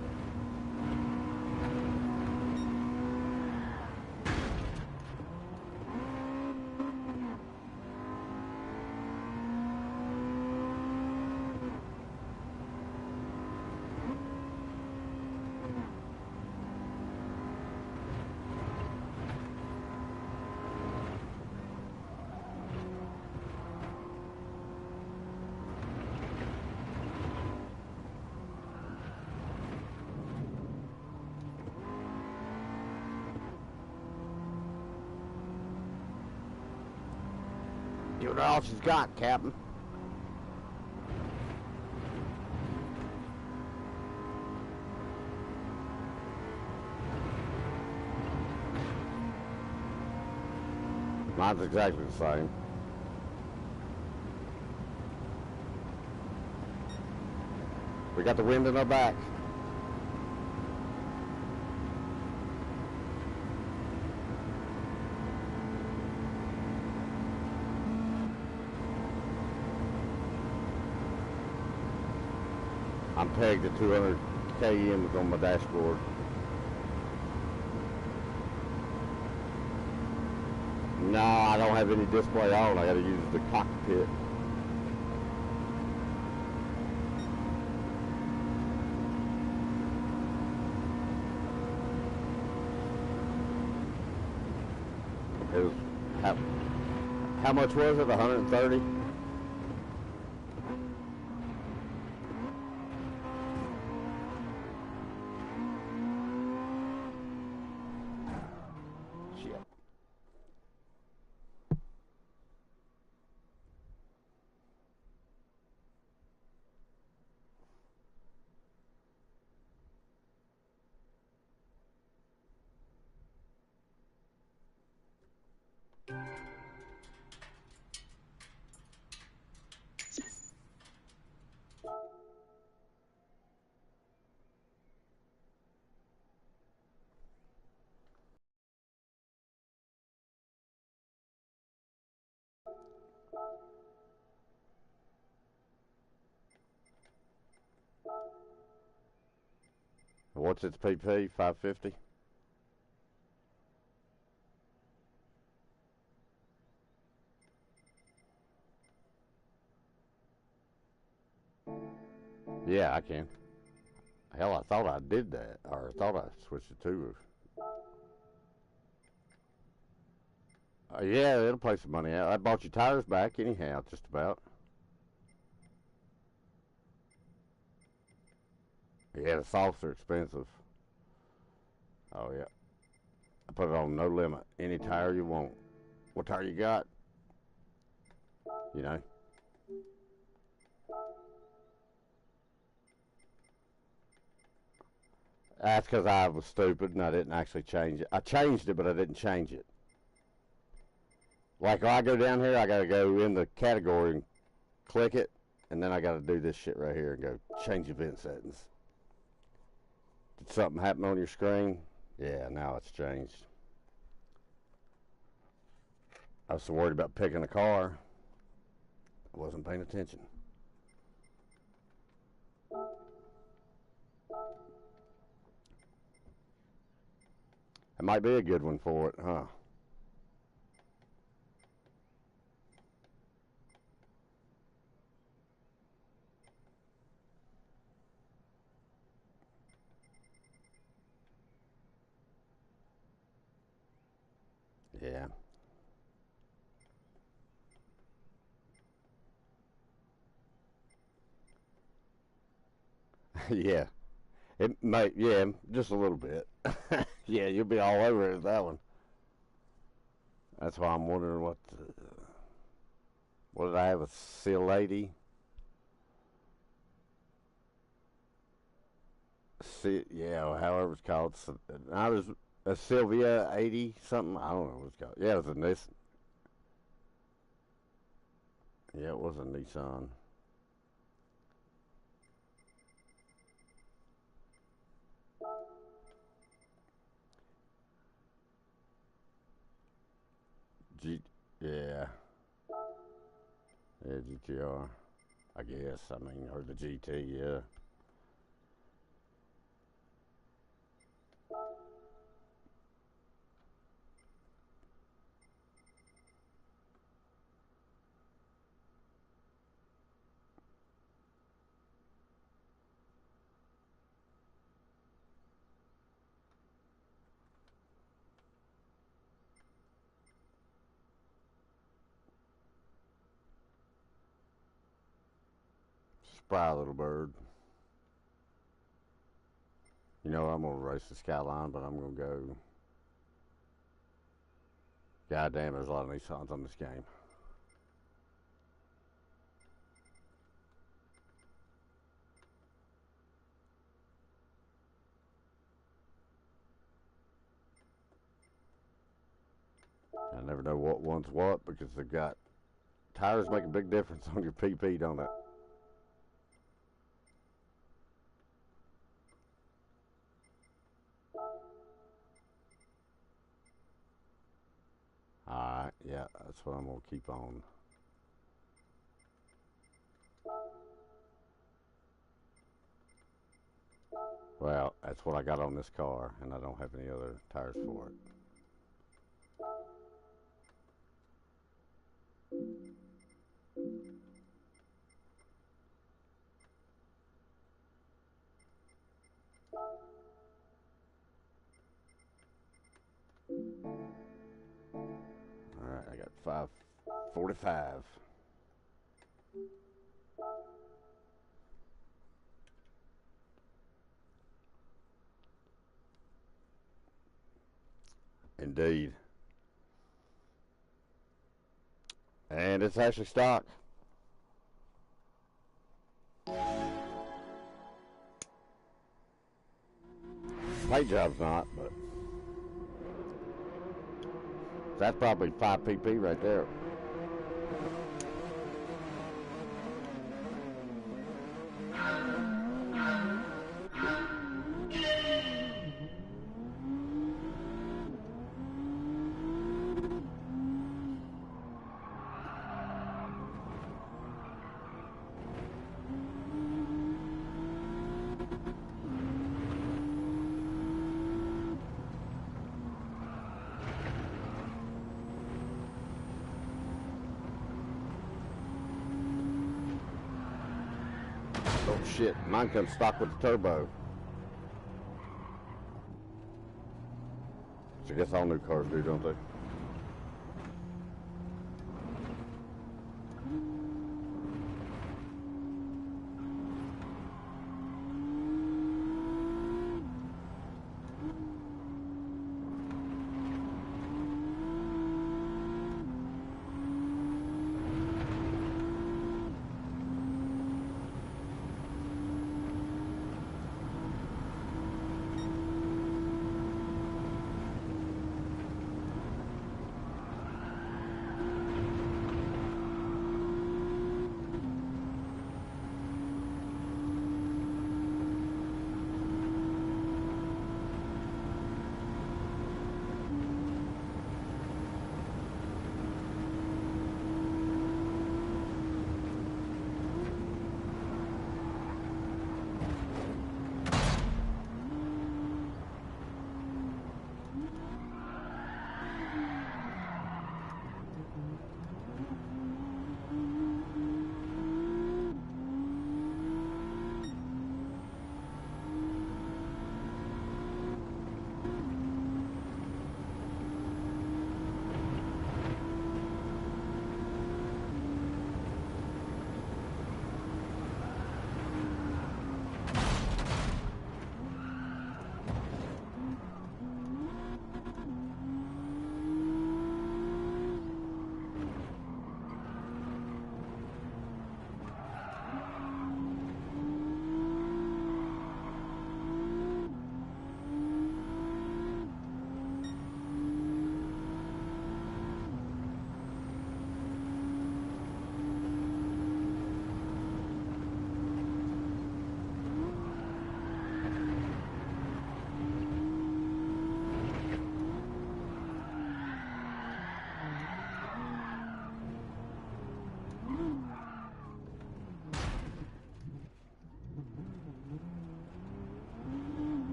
Give her all she's got, Captain. Mine's exactly the same. We got the wind in our back. I'm pegged at 200 km on my dashboard. No, I don't have any display on. I got to use the cockpit. It was how much was it? 130? What's its PP? 550? Yeah, I can. Hell, I thought I did that, or I thought I switched it to. Yeah, it'll play some money out. I bought your tires back anyhow, just about. Yeah, the softs are expensive. Oh, yeah. I put it on no limit. Any tire you want. What tire you got? You know? That's because I was stupid and I didn't actually change it. I changed it, but I didn't change it. Like, when I go down here, I got to go in the category and click it, and then I got to do this shit right here and go change event settings. Did something happen on your screen? Yeah, now it's changed. I was so worried about picking a car, I wasn't paying attention. It might be a good one for it, huh? Yeah. Yeah. It might, yeah, just a little bit. Yeah, you'll be all over it with that one. That's why I'm wondering what did I have, a Seal 80? Yeah, or however it's called. I was a Sylvia 80 something. I don't know what it's called. Yeah, it was a Nissan. Yeah, it was a Nissan. G, yeah, yeah, GTR. I guess. I mean, or the GT. Yeah. Spry little bird. You know, I'm gonna race the Skyline, but I'm gonna go. God damn, there's a lot of Nissans on this game. I never know what one's what because they've got tires make a big difference on your PP, don't it? Alright, yeah, that's what I'm gonna keep on. Well, that's what I got on this car, and I don't have any other tires for it. Alright, I got 545. Indeed. And it's actually stock. Paint job's not, but that's probably 5 PP right there. Oh shit, mine comes stock with the turbo. So I guess all new cars do, don't they?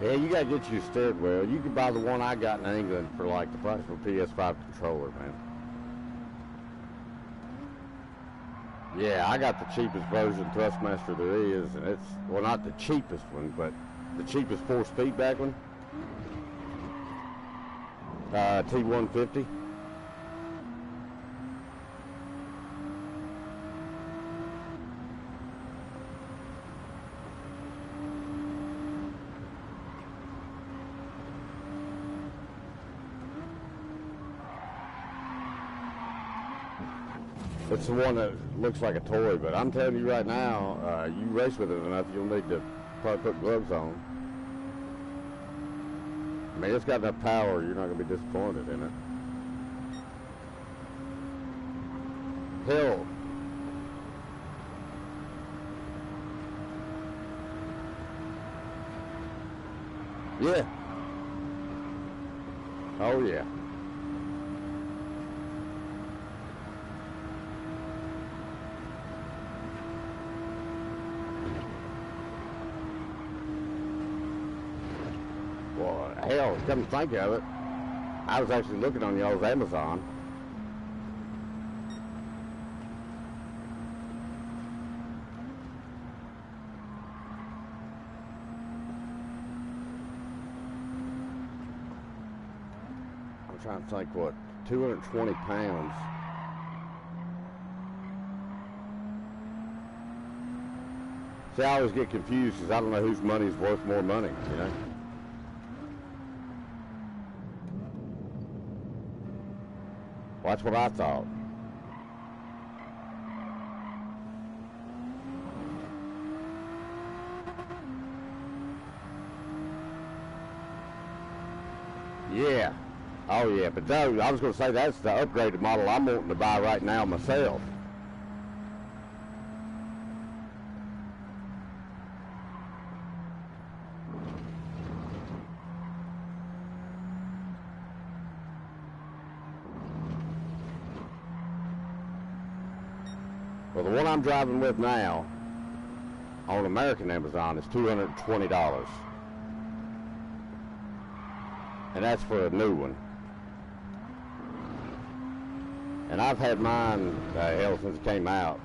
Yeah, you gotta get you a steering wheel. You can buy the one I got in England for like the price of a PS5 controller, man. Yeah, I got the cheapest version Thrustmaster there is, and it's, well, not the cheapest one, but the cheapest 4-speed back one. T150. It's the one that looks like a toy, but I'm telling you right now, you race with it enough, you'll need to probably put gloves on. I mean, it's got enough power, you're not going to be disappointed in it. Hill. Yeah. Oh, yeah. Well, hell, come to think of it, I was actually looking on y'all's Amazon. I'm trying to think what, 220 pounds. See, I always get confused because I don't know whose money's worth more money, you know? Well, that's what I thought. Yeah. Oh, yeah. But no, I was going to say that's the upgraded model I'm wanting to buy right now myself. Well, the one I'm driving with now on American Amazon is $220. And that's for a new one. And I've had mine, hell, since it came out.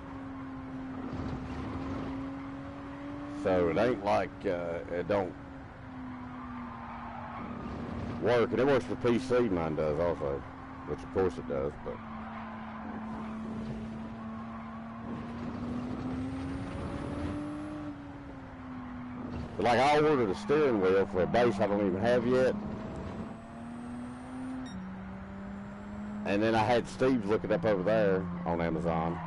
So it ain't like it don't work. And it works for PC, mine does also. Which of course it does, but... But like, I ordered a steering wheel for a base I don't even have yet. And then I had Steve look it up over there on Amazon.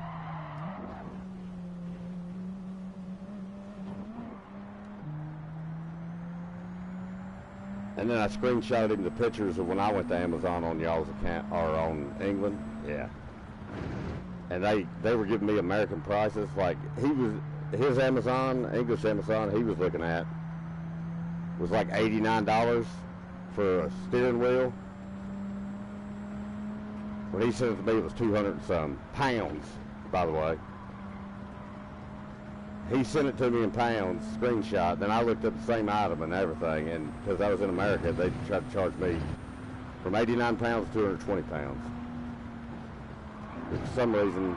And then I screenshotted him the pictures of when I went to Amazon on y'all's account, or on England. Yeah. And they were giving me American prices. Like, his Amazon, English Amazon, he was looking at was like $89 for a steering wheel. When he sent it to me, it was 200 and some pounds, by the way. He sent it to me in pounds, screenshot. Then I looked up the same item and everything, and because I was in America, they tried to charge me from 89 pounds to 220 pounds. For some reason,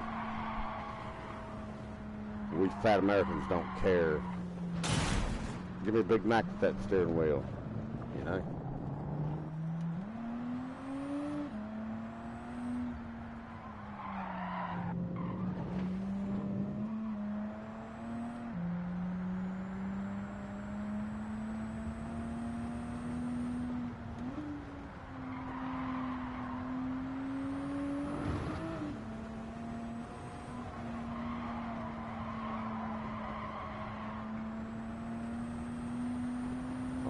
we fat Americans don't care. Give me a Big Mac with that steering wheel, you know?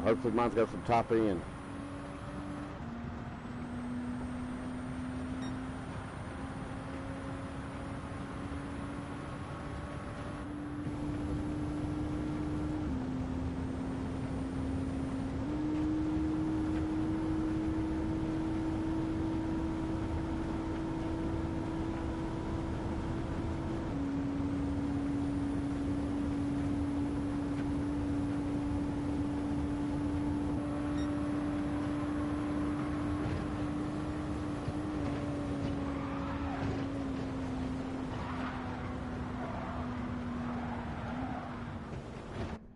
Hopefully mine's got some top end.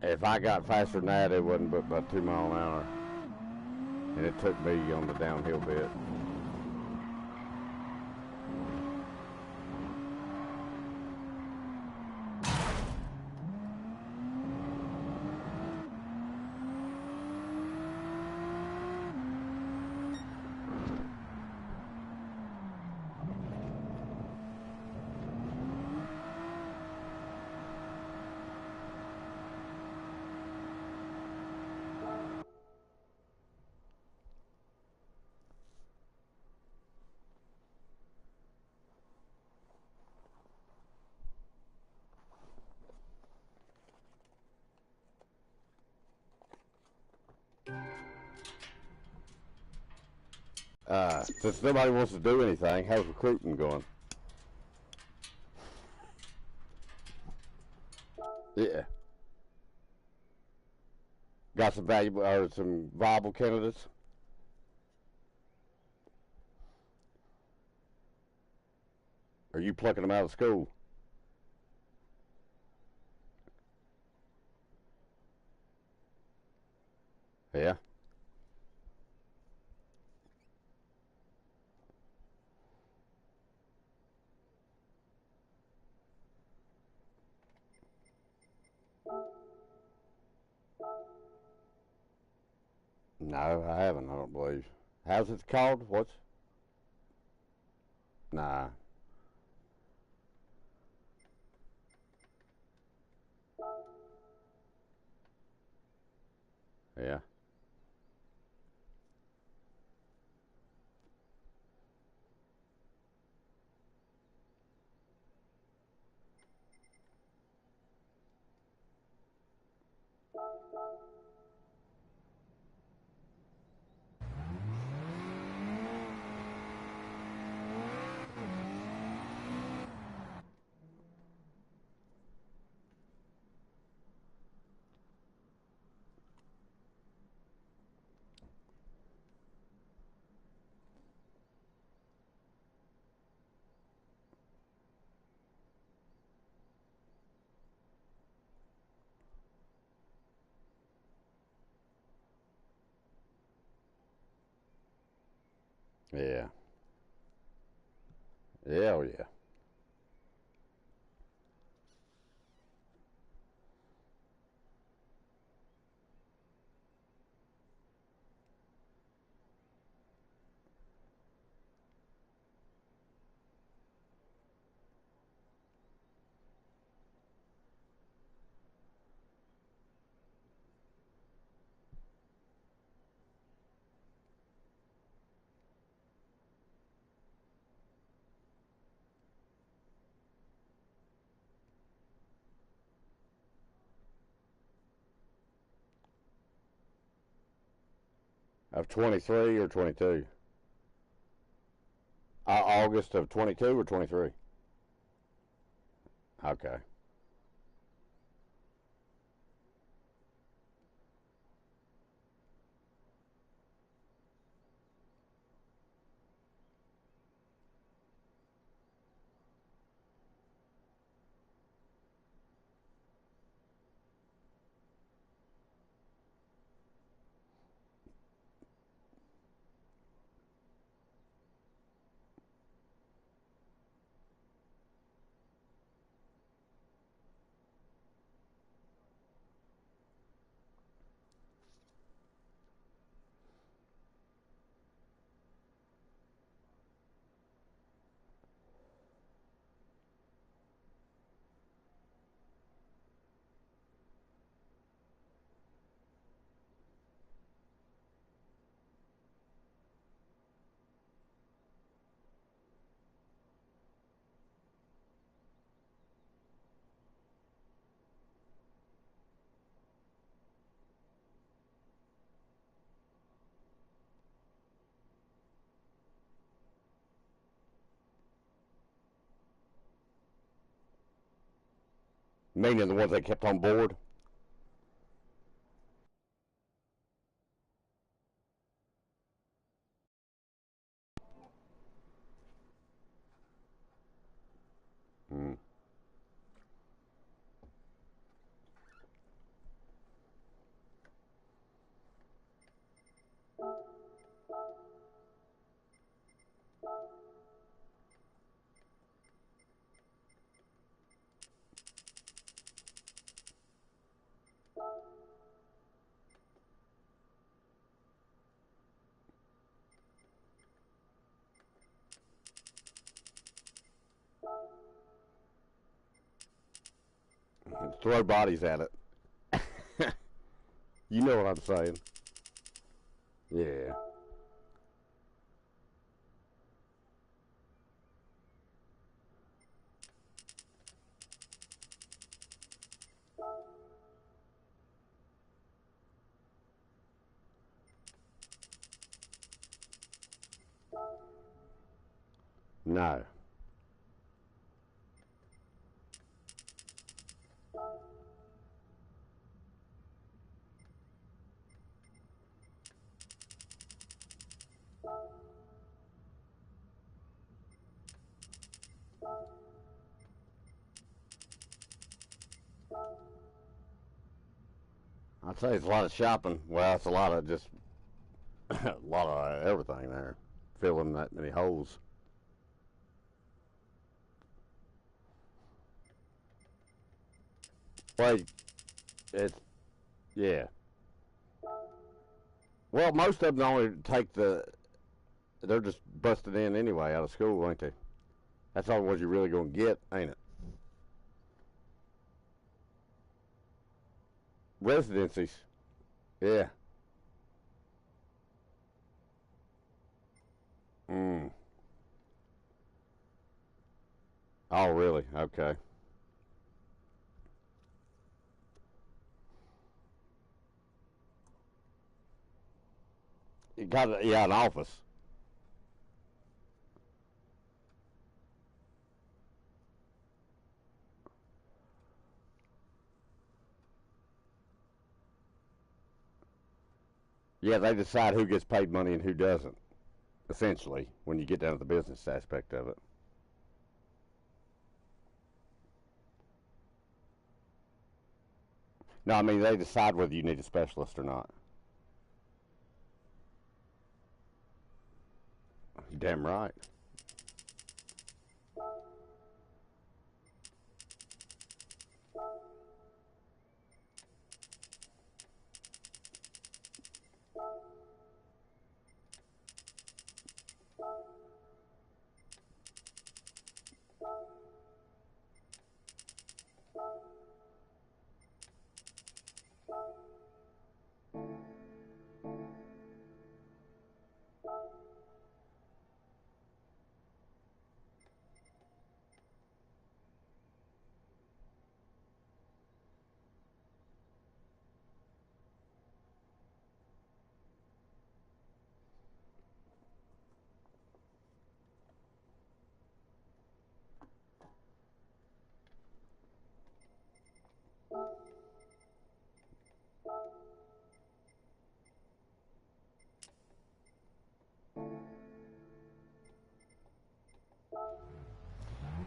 If I got faster than that, it wasn't but about 2 miles an hour. And it took me on the downhill bit. Since nobody wants to do anything, how's recruiting going? Yeah. Got some valuable or some viable candidates? Are you plucking them out of school? Yeah. No, I haven't. I don't believe. How's it called? What's? Nah. Yeah. Yeah. Yeah. Oh yeah. Of 23 or 22? August of 22 or 23? Okay. Meaning the ones that kept on board? Mm. Throw bodies at it. You know what I'm saying. Yeah. No. I'd say it's a lot of shopping. Well, it's a lot of just a lot of everything there, filling that many holes. Well, it's yeah. Well, most of them only take the. They're just busted in anyway out of school, ain't they? That's all what you're really gonna get, ain't it? Residencies. Yeah. Mm. Oh, really? Okay. You got yeah, an office. Yeah, they decide who gets paid money and who doesn't. Essentially, when you get down to the business aspect of it. No, I mean they decide whether you need a specialist or not. You damn right.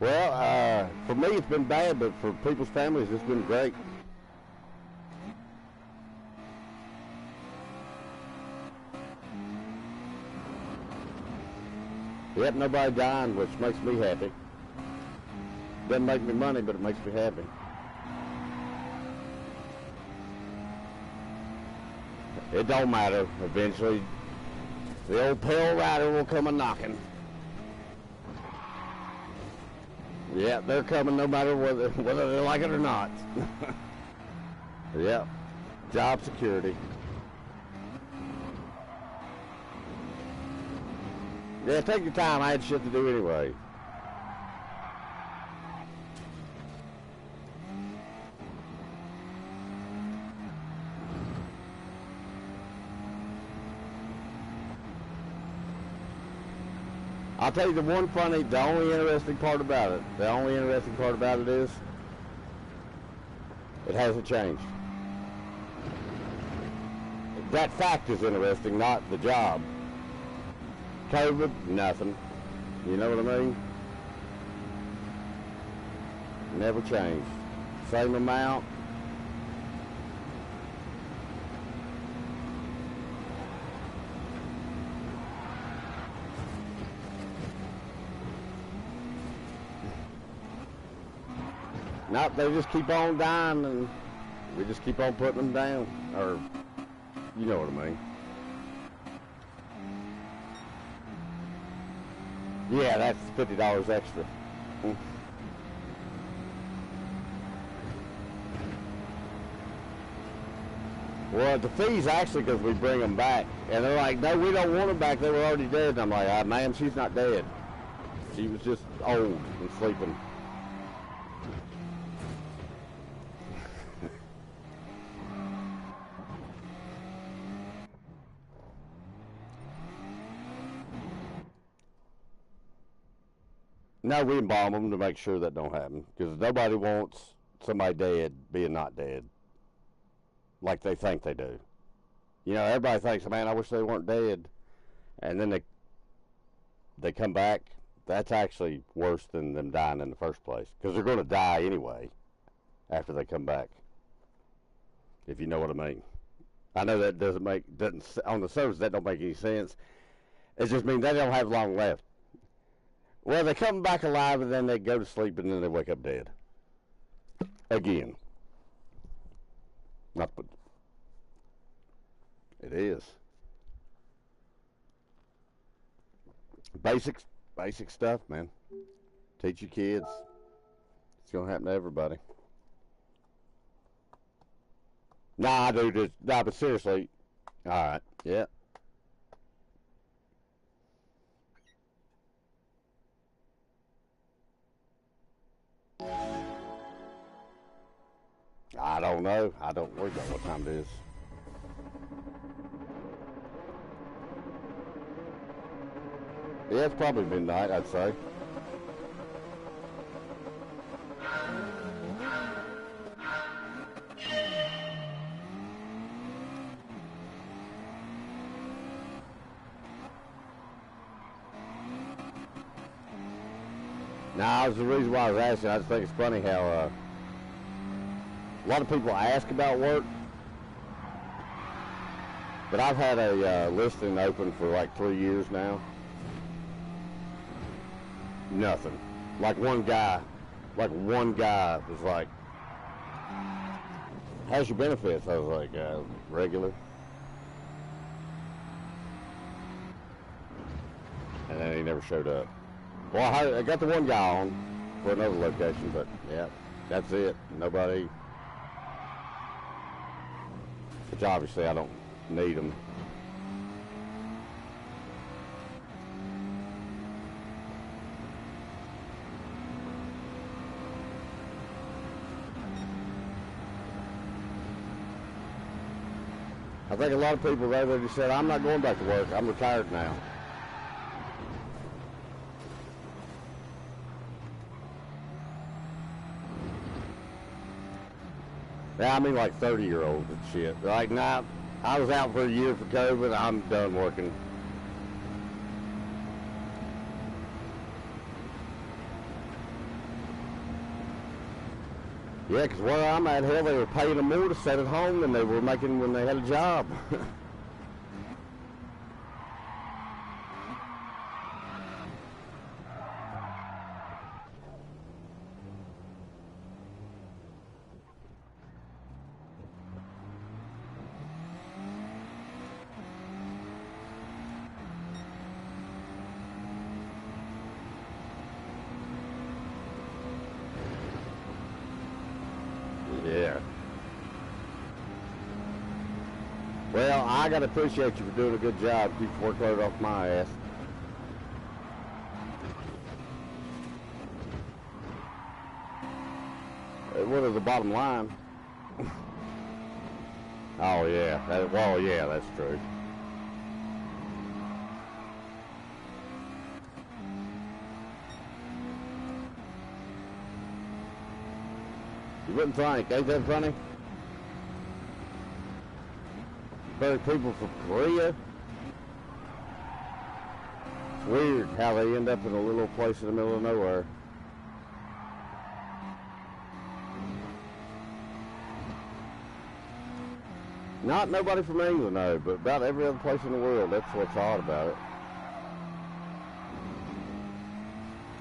Well, for me it's been bad, but for people's families it's been great. Yep, nobody dying, which makes me happy. Doesn't make me money, but it makes me happy. It don't matter. Eventually, the old pale rider will come a knocking. Yeah, they're coming no matter whether they like it or not. Yep, job security. Yeah, take your time. I had shit to do anyway. I'll tell you the only interesting part about it. The only interesting part about it is it hasn't changed. That fact is interesting, not the job. COVID, nothing. You know what I mean? Never changed. Same amount. Nope, they just keep on dying and we just keep on putting them down. Or, you know what I mean. Yeah, that's $50 extra. Well, the fee's actually because we bring them back. And they're like, no, we don't want them back. They were already dead. And I'm like, ah, ma'am, she's not dead. She was just old and sleeping. No, we embalm them to make sure that don't happen. Because nobody wants somebody dead being not dead. Like they think they do. You know, everybody thinks, man, I wish they weren't dead. And then they come back. That's actually worse than them dying in the first place. Because they're going to die anyway after they come back. If you know what I mean. I know that doesn't on the surface, that don't make any sense. It just means they don't have long left. Well, they come back alive and then they go to sleep and then they wake up dead. Again. Not but it is. Basic stuff, man. Teach your kids. It's gonna happen to everybody. Nah, I do this. Nah, but seriously. Alright, yeah. I don't know. I don't worry about what time it is. Yeah, it's probably midnight, I'd say. Now, that's the reason why I was asking. I just think it's funny how a lot of people ask about work, but I've had a listing open for like 3 years now. Nothing. Like one guy was like, how's your benefits? I was like, regular. And then he never showed up. Well, I got the one guy on for another location, but yeah, that's it. Nobody, which obviously I don't need them. I think a lot of people there just said, I'm not going back to work. I'm retired now. Yeah, I mean like 30-year-olds and shit. They're like, nah, I was out for a year for COVID. I'm done working. Yeah, because where I'm at, hell, they were paying them more to sit at home than they were making when they had a job. Yeah. Well, I got to appreciate you for doing a good job. Keep the workload off my ass. What is the bottom line? Oh, yeah. Well, yeah, that's true. You wouldn't think, ain't that funny? Bury people from Korea. It's weird how they end up in a little place in the middle of nowhere. Not nobody from England, no, but about every other place in the world. That's what's odd about it.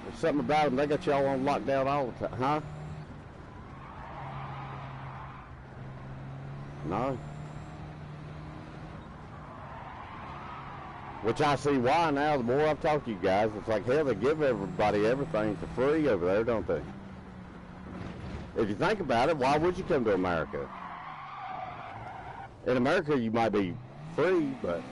There's something about them. They got y'all on lockdown all the time, huh? No. Which I see why now. The more I've talked to you guys, it's like, hell, they give everybody everything for free over there, don't they? If you think about it, why would you come to America? In America, you might be free, but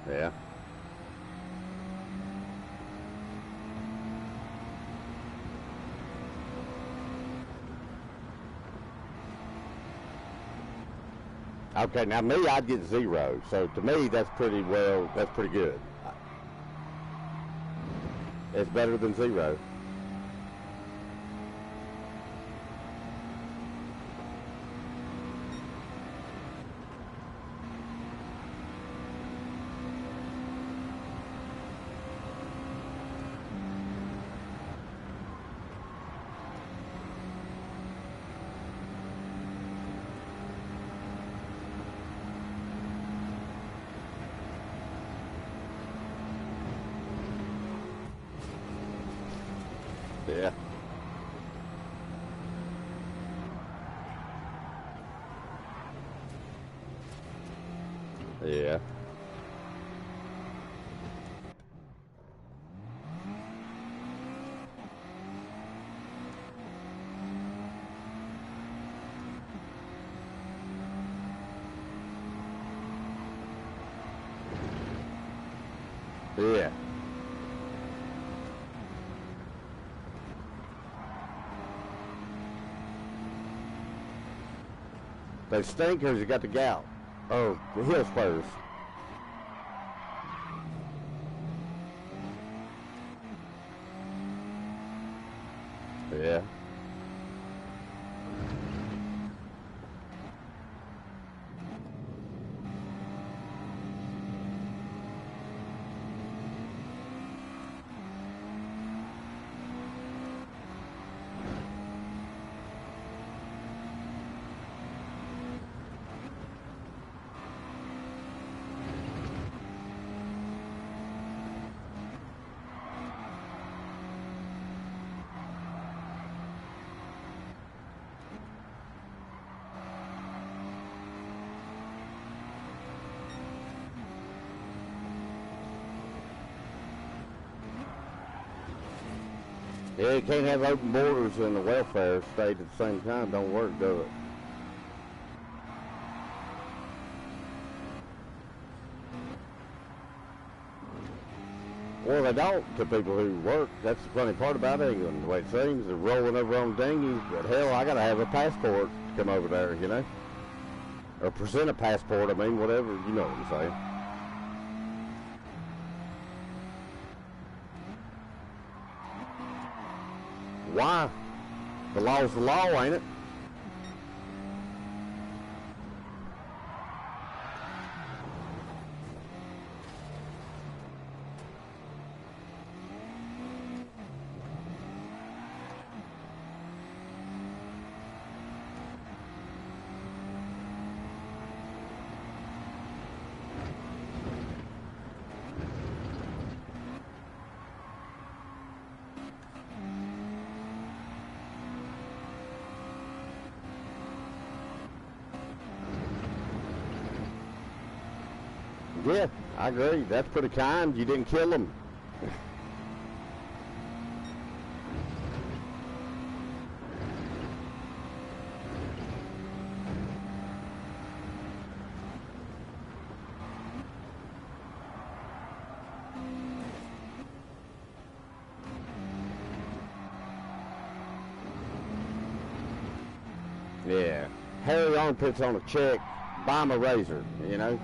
yeah. Okay, now me, I'd get 0. So to me, that's pretty well. That's pretty good. It's better than 0. Yeah. Yeah. Yeah. They stinkers, you got the gout. Oh, the heel spurs. Yeah. Yeah, you can't have open borders and the welfare state at the same time. Don't work, does it? Well, they don't to people who work. That's the funny part about England. The way it seems, they're rolling over on dinghies. But hell, I got to have a passport to come over there, you know? Or present a passport, I mean, whatever. You know what I'm saying. Why? The law's the law, ain't it? Yeah, I agree. That's pretty kind. You didn't kill them. Yeah. Hairy armpits on a check. Buy him a razor, you know?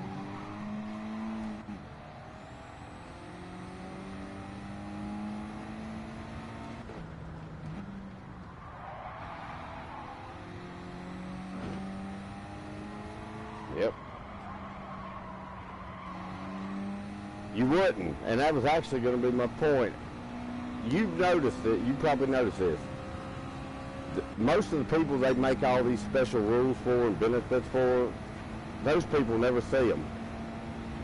Yep. You wouldn't, and that was actually going to be my point. You've noticed it. You probably noticed this. Most of the people they make all these special rules for and benefits for, those people never see them.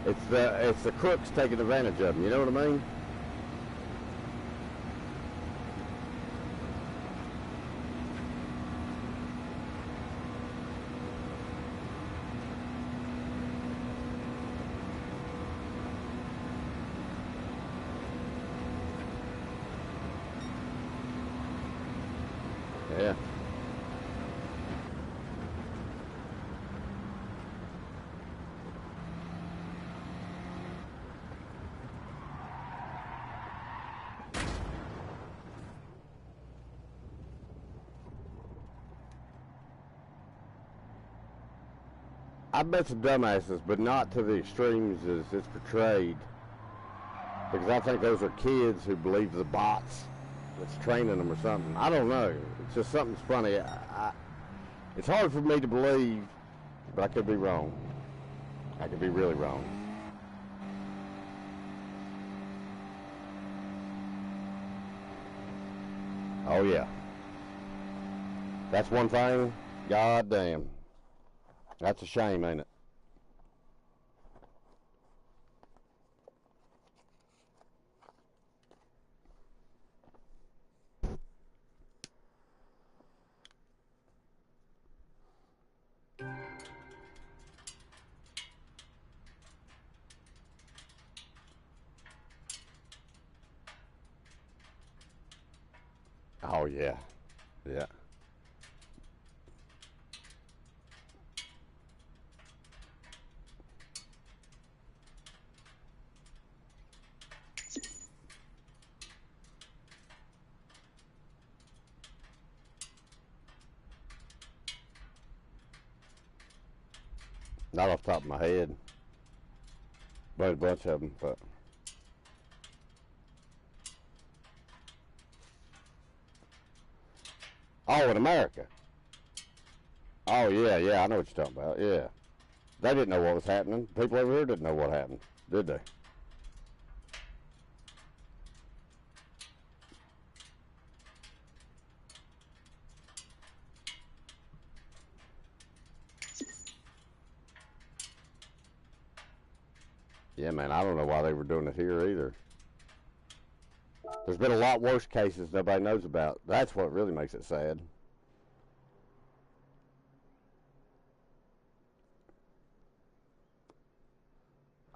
It's the crooks taking advantage of them. You know what I mean? Yeah. I bet some dumbasses, but not to the extremes as it's portrayed. Because I think those are kids who believe the bots that's training them or something. I don't know. It's just something's funny. It's hard for me to believe, but I could be wrong. I could be really wrong. Oh, yeah. That's one thing. God damn. That's a shame, ain't it? Oh, yeah. Yeah. Not off the top of my head. But a bunch of them, but... Oh, in America. Oh, yeah, yeah, I know what you're talking about, yeah. They didn't know what was happening. People over here didn't know what happened, did they? Yeah, man, I don't know why they were doing it here either. There's been a lot worse cases nobody knows about. That's what really makes it sad.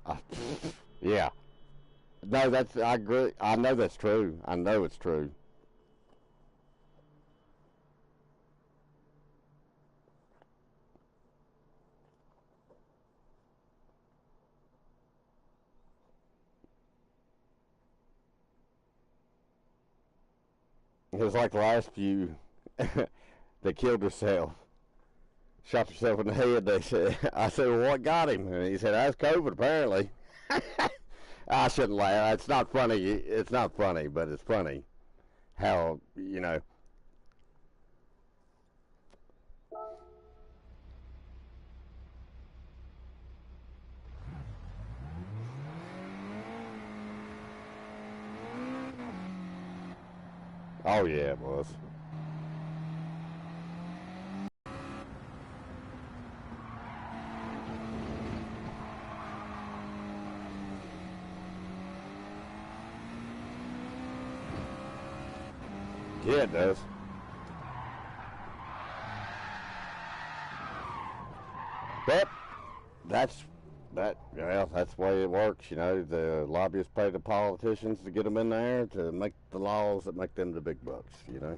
Uh, yeah. No, I agree. I know that's true. I know it's true. It was like the last few that killed herself. Shot herself in the head, they said. I said, well, what got him? And he said, that's COVID, apparently. I shouldn't laugh. It's not funny. It's not funny, but it's funny how, you know. Oh, yeah, it was. Yeah, it does. But that's well, that's the way it works. You know, the lobbyists pay the politicians to get them in there to make the laws that make them the big bucks. You know.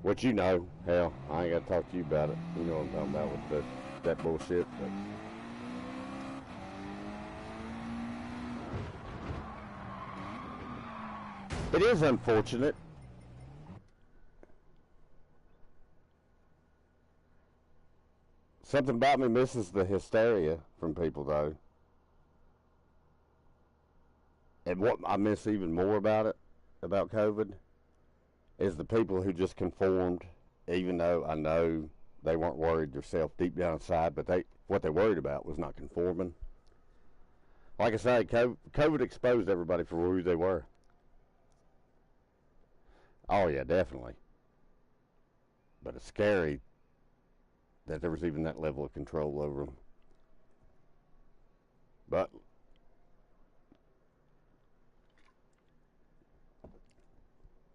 What you know, hell, I ain't got to talk to you about it. You know what I'm talking about with that bullshit. But it is unfortunate. Something about me misses the hysteria from people, though. And what I miss even more about COVID, is the people who just conformed, even though I know they weren't worried themselves deep down inside, but what they worried about was not conforming. Like I say, COVID exposed everybody for who they were. Oh yeah, definitely. But it's scary that there was even that level of control over them. But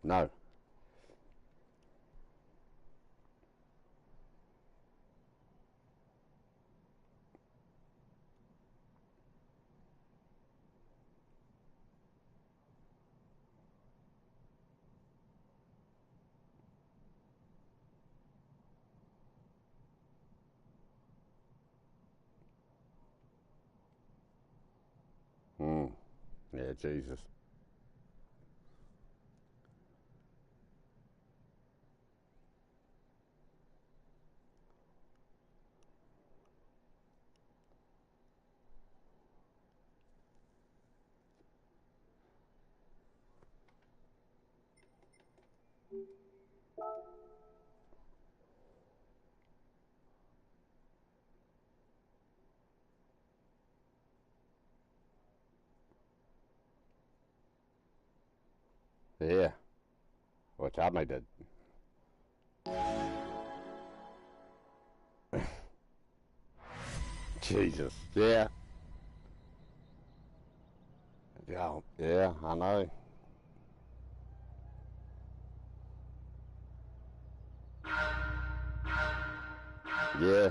no. Yeah, Jesus. Yeah. Which I made that. Jesus. Yeah. Yeah. Yeah, I know. Yeah.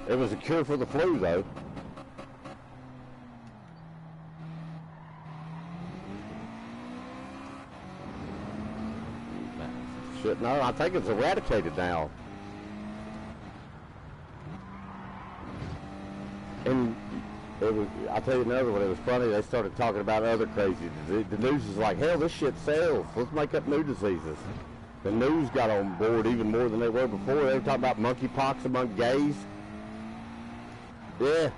It was a cure for the flu, though. Shit, no, I think it's eradicated now. And it was, I'll tell you another one, it was funny, they started talking about other crazy disease. The news is like, hell, this shit sells. Let's make up new diseases. The news got on board even more than they were before. They were talking about monkeypox among gays. Yeah.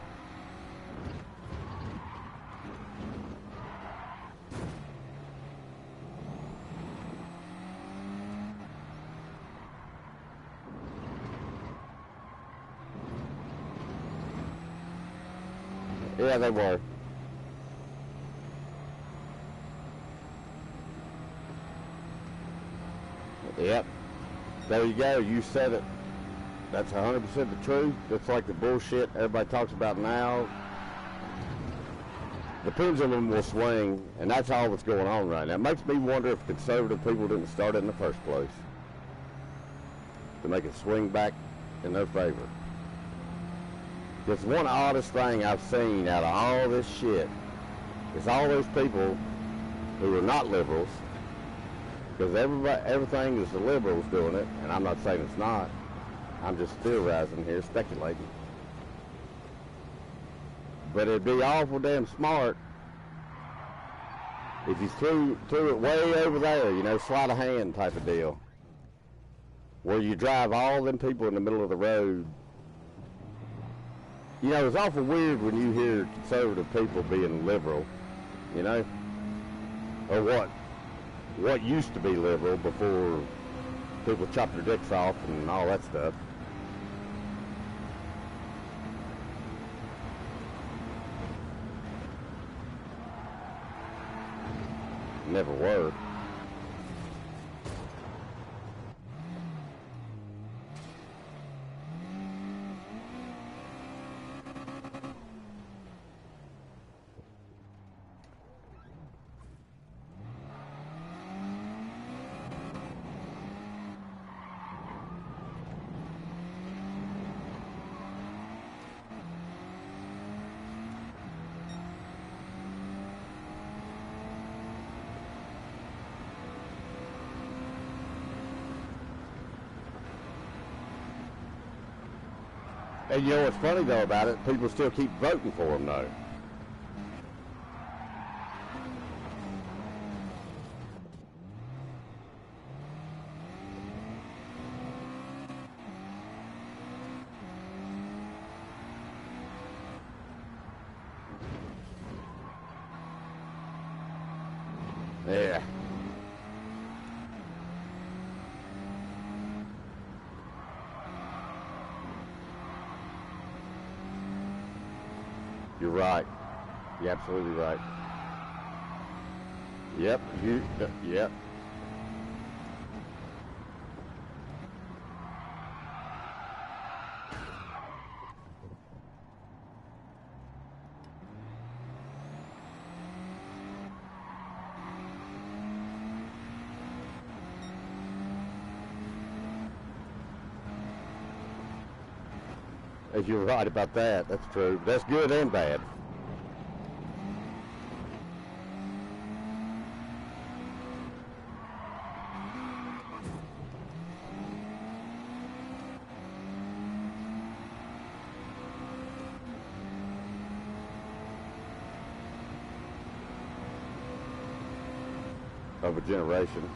Yeah, they were. Yep. There you go. You said it. That's 100% the truth. That's like the bullshit everybody talks about now. The pendulum will swing, and that's all that's going on right now. It makes me wonder if conservative people didn't start it in the first place to make it swing back in their favor. It's one oddest thing I've seen out of all this shit is all those people who are not liberals, because everything is the liberals doing it, and I'm not saying it's not. I'm just theorizing here, speculating. But it'd be awful damn smart if you threw it way over there, you know, sleight of hand type of deal, where you drive all them people in the middle of the road. You know, it's awful weird when you hear conservative people being liberal, you know, or what used to be liberal before people chopped their dicks off and all that stuff. Never were. And you know what's funny though about it? People still keep voting for them though. Yeah. You're right. You're absolutely right. Yep. Yep. You're right about that. That's true. That's good and bad. Of a generation.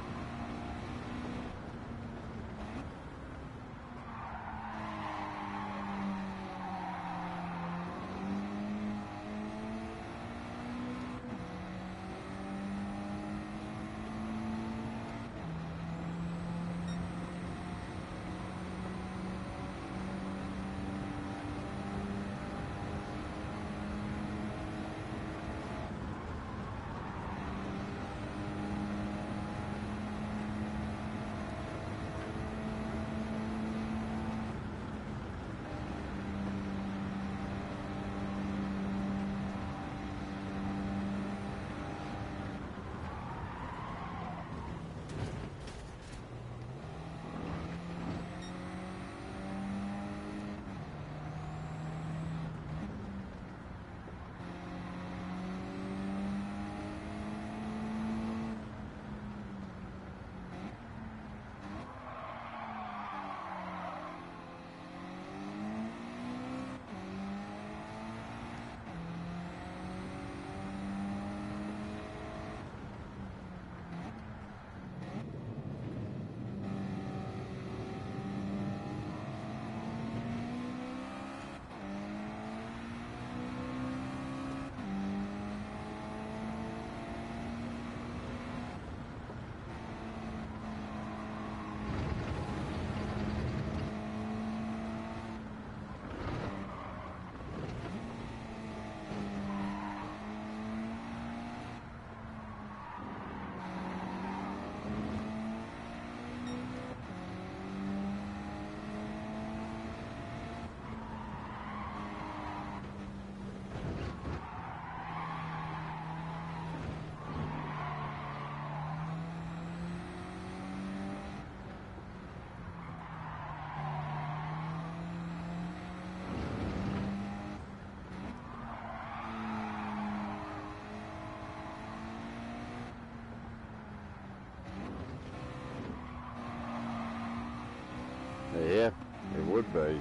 Yeah, it would be.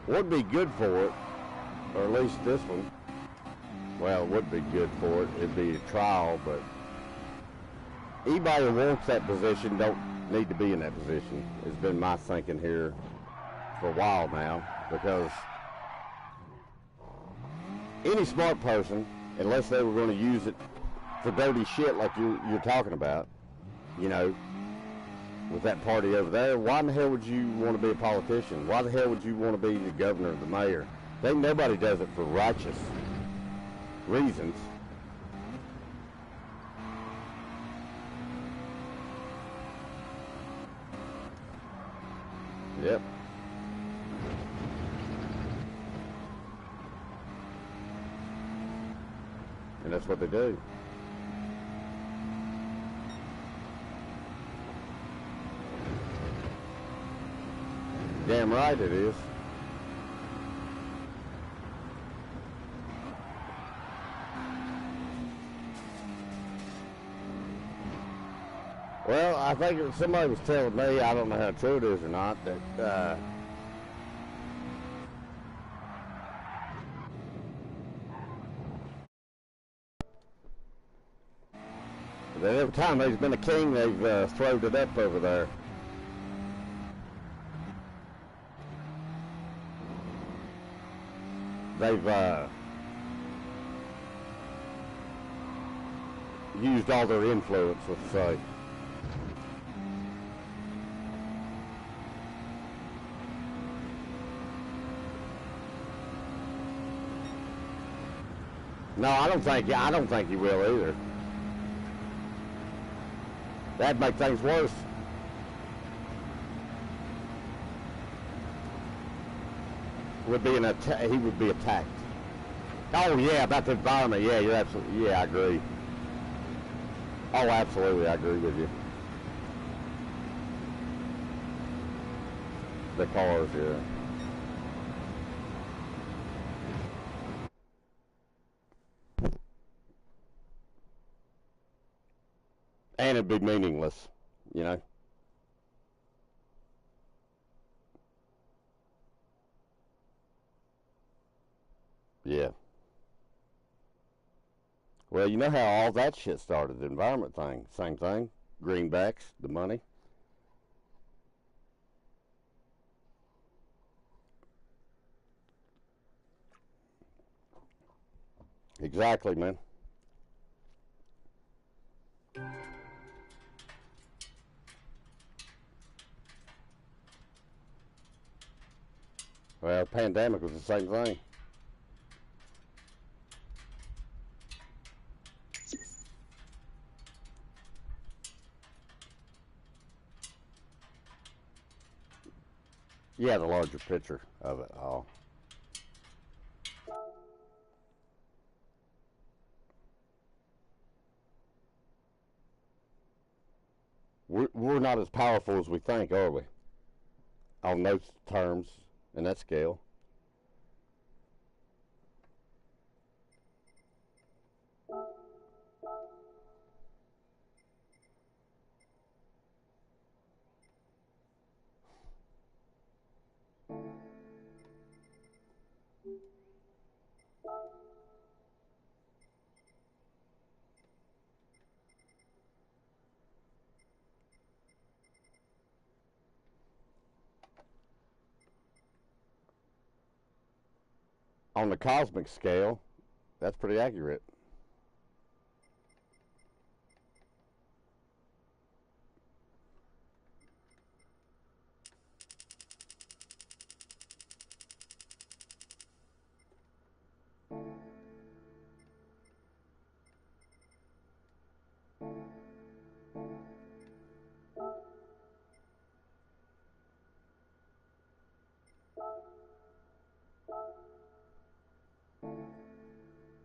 Would be good for it, or at least this one. Well, it would be good for it. It'd be a trial, but anybody who wants that position don't need to be in that position. It's been my thinking here for a while now, because any smart person, unless they were going to use it for dirty shit like you're talking about, you know, with that party over there, why in the hell would you want to be a politician? Why the hell would you want to be the governor or the mayor? Nobody does it for righteous reasons. Yep. And that's what they do. Damn right it is. Well, I think somebody was telling me, I don't know how true it is or not, that every time there's been a king, they've throwed it up over there. They've used all their influence, let's say. No, I don't think he will either. That'd make things worse. He would be attacked. Oh yeah, about the environment. Yeah, you're absolutely. Yeah, I agree. Oh, absolutely, I agree with you. The cars, yeah. And it'd be meaningless, you know. Yeah. Well, you know how all that shit started. The environment thing, same thing. Greenbacks, the money. Exactly, man. Well, pandemic was the same thing. Yeah, the larger picture of it all. We're not as powerful as we think, are we? On those terms and that scale. On the cosmic scale, that's pretty accurate.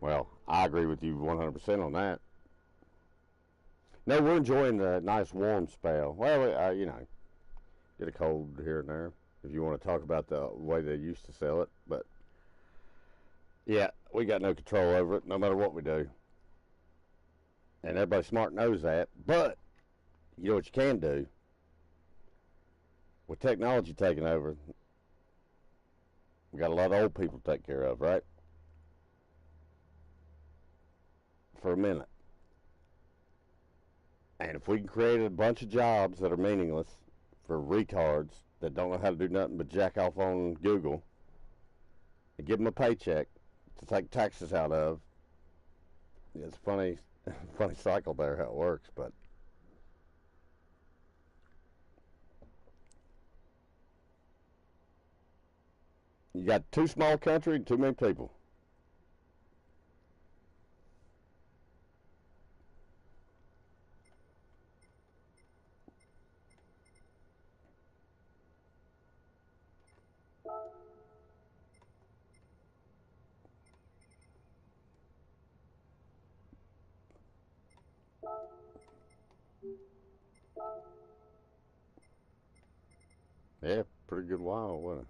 Well, I agree with you 100% on that. No, we're enjoying the nice warm spell. Well, get a cold here and there if you want to talk about the way they used to sell it. But yeah, we got no control over it, no matter what we do. And everybody smart knows that. But you know what you can do? With technology taking over, we got a lot of old people to take care of, right? For a minute. And if we can create a bunch of jobs that are meaningless for retards that don't know how to do nothing but jack off on Google and give them a paycheck to take taxes out of, it's funny, funny cycle there how it works. But you got too small a country and too many people. Yeah, pretty good while, wasn't it?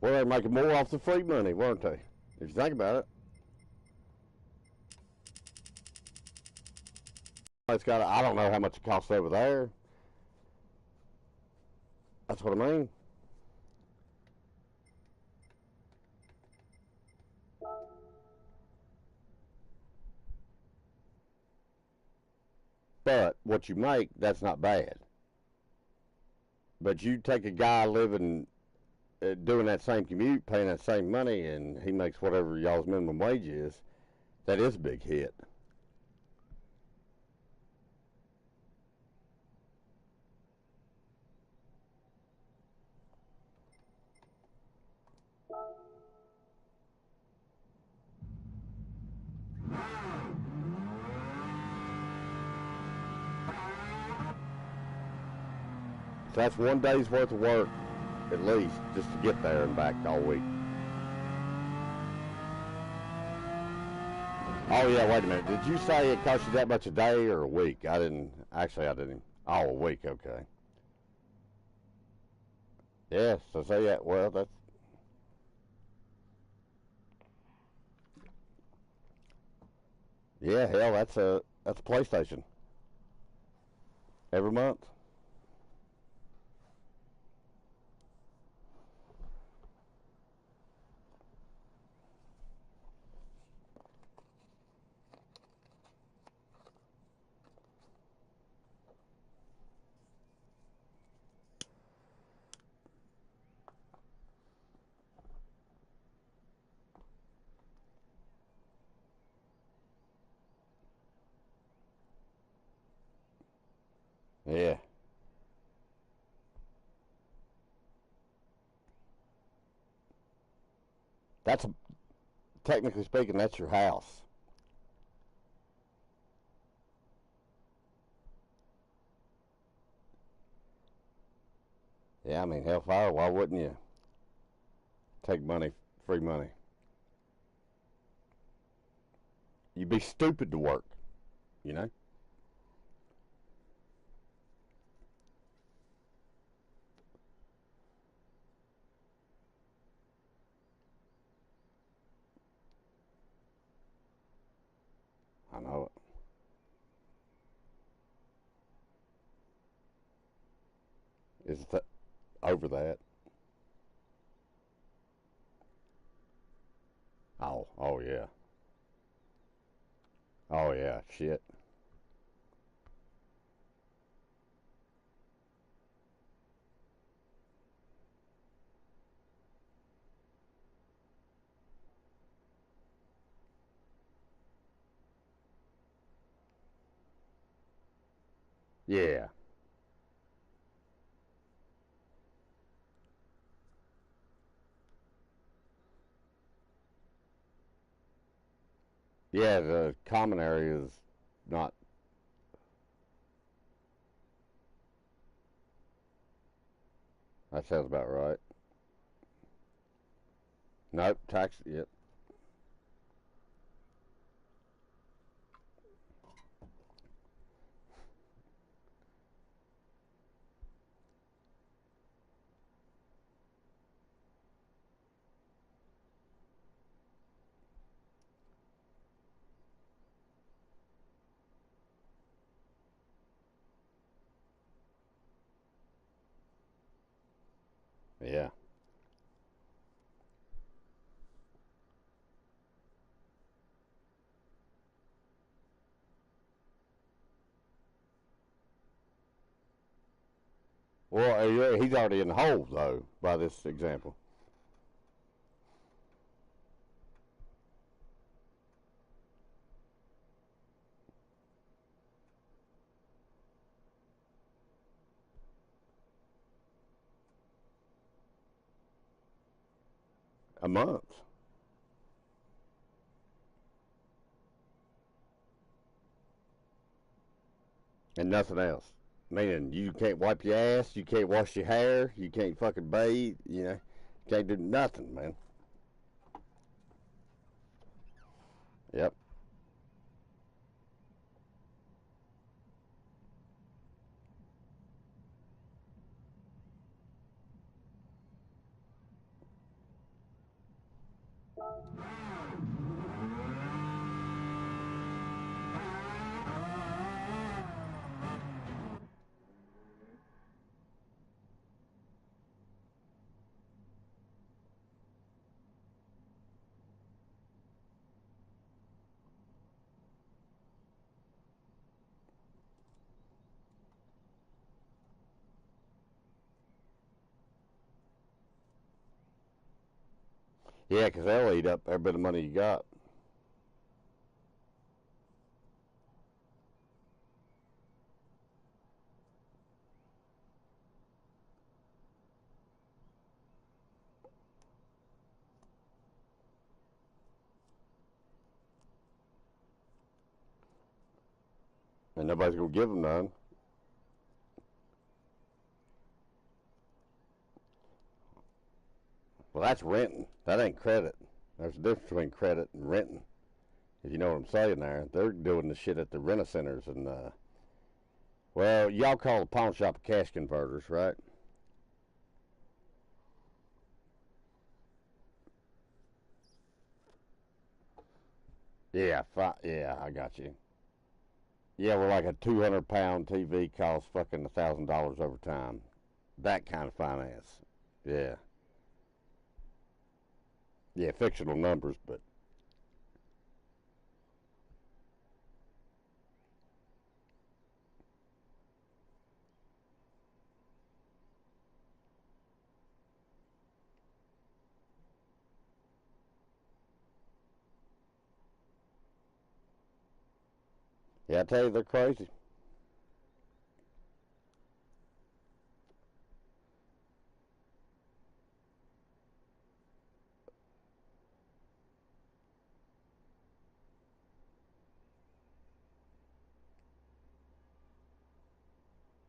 Well, they're making more off the free money, weren't they? If you think about it, it's got. I don't know how much it costs over there. That's what I mean. But what you make, that's not bad. But you take a guy living, doing that same commute, paying that same money, and he makes whatever y'all's minimum wage is. That is a big hit. So that's one day's worth of work, at least, just to get there and back all week. Oh yeah, wait a minute. Did you say it cost you that much a day or a week? I didn't. Actually, I didn't. Oh, a week. Okay. Yeah. So say yeah. Well, that's yeah. Hell, that's a PlayStation every month. Yeah. That's technically speaking, that's your house. Yeah. I mean, hellfire. Why wouldn't you take money, free money? You'd be stupid to work. You know. I know it. Is that over that? Oh. Oh yeah. Oh yeah. Shit. Yeah. Yeah. The common area is not. That sounds about right. Nope. Tax. Yep. Yeah. Well, yeah, he's already in the hole though by this example. A month and nothing else. Meaning you can't wipe your ass, you can't wash your hair, you can't fucking bathe. You know, you can't do nothing, man. Yep. Yeah, 'cause they'll eat up every bit of money you got and nobody's gonna give them none. Well, that's renting. That ain't credit. There's a difference between credit and renting. If you know what I'm saying there. They're doing the shit at the rent-a-centers and, well, y'all call the pawn shop cash converters, right? Yeah, yeah, I got you. Yeah, well, like a 200-pound TV costs fucking $1,000 over time. That kind of finance. Yeah. Yeah, fictional numbers, but yeah, I tell you, they're crazy.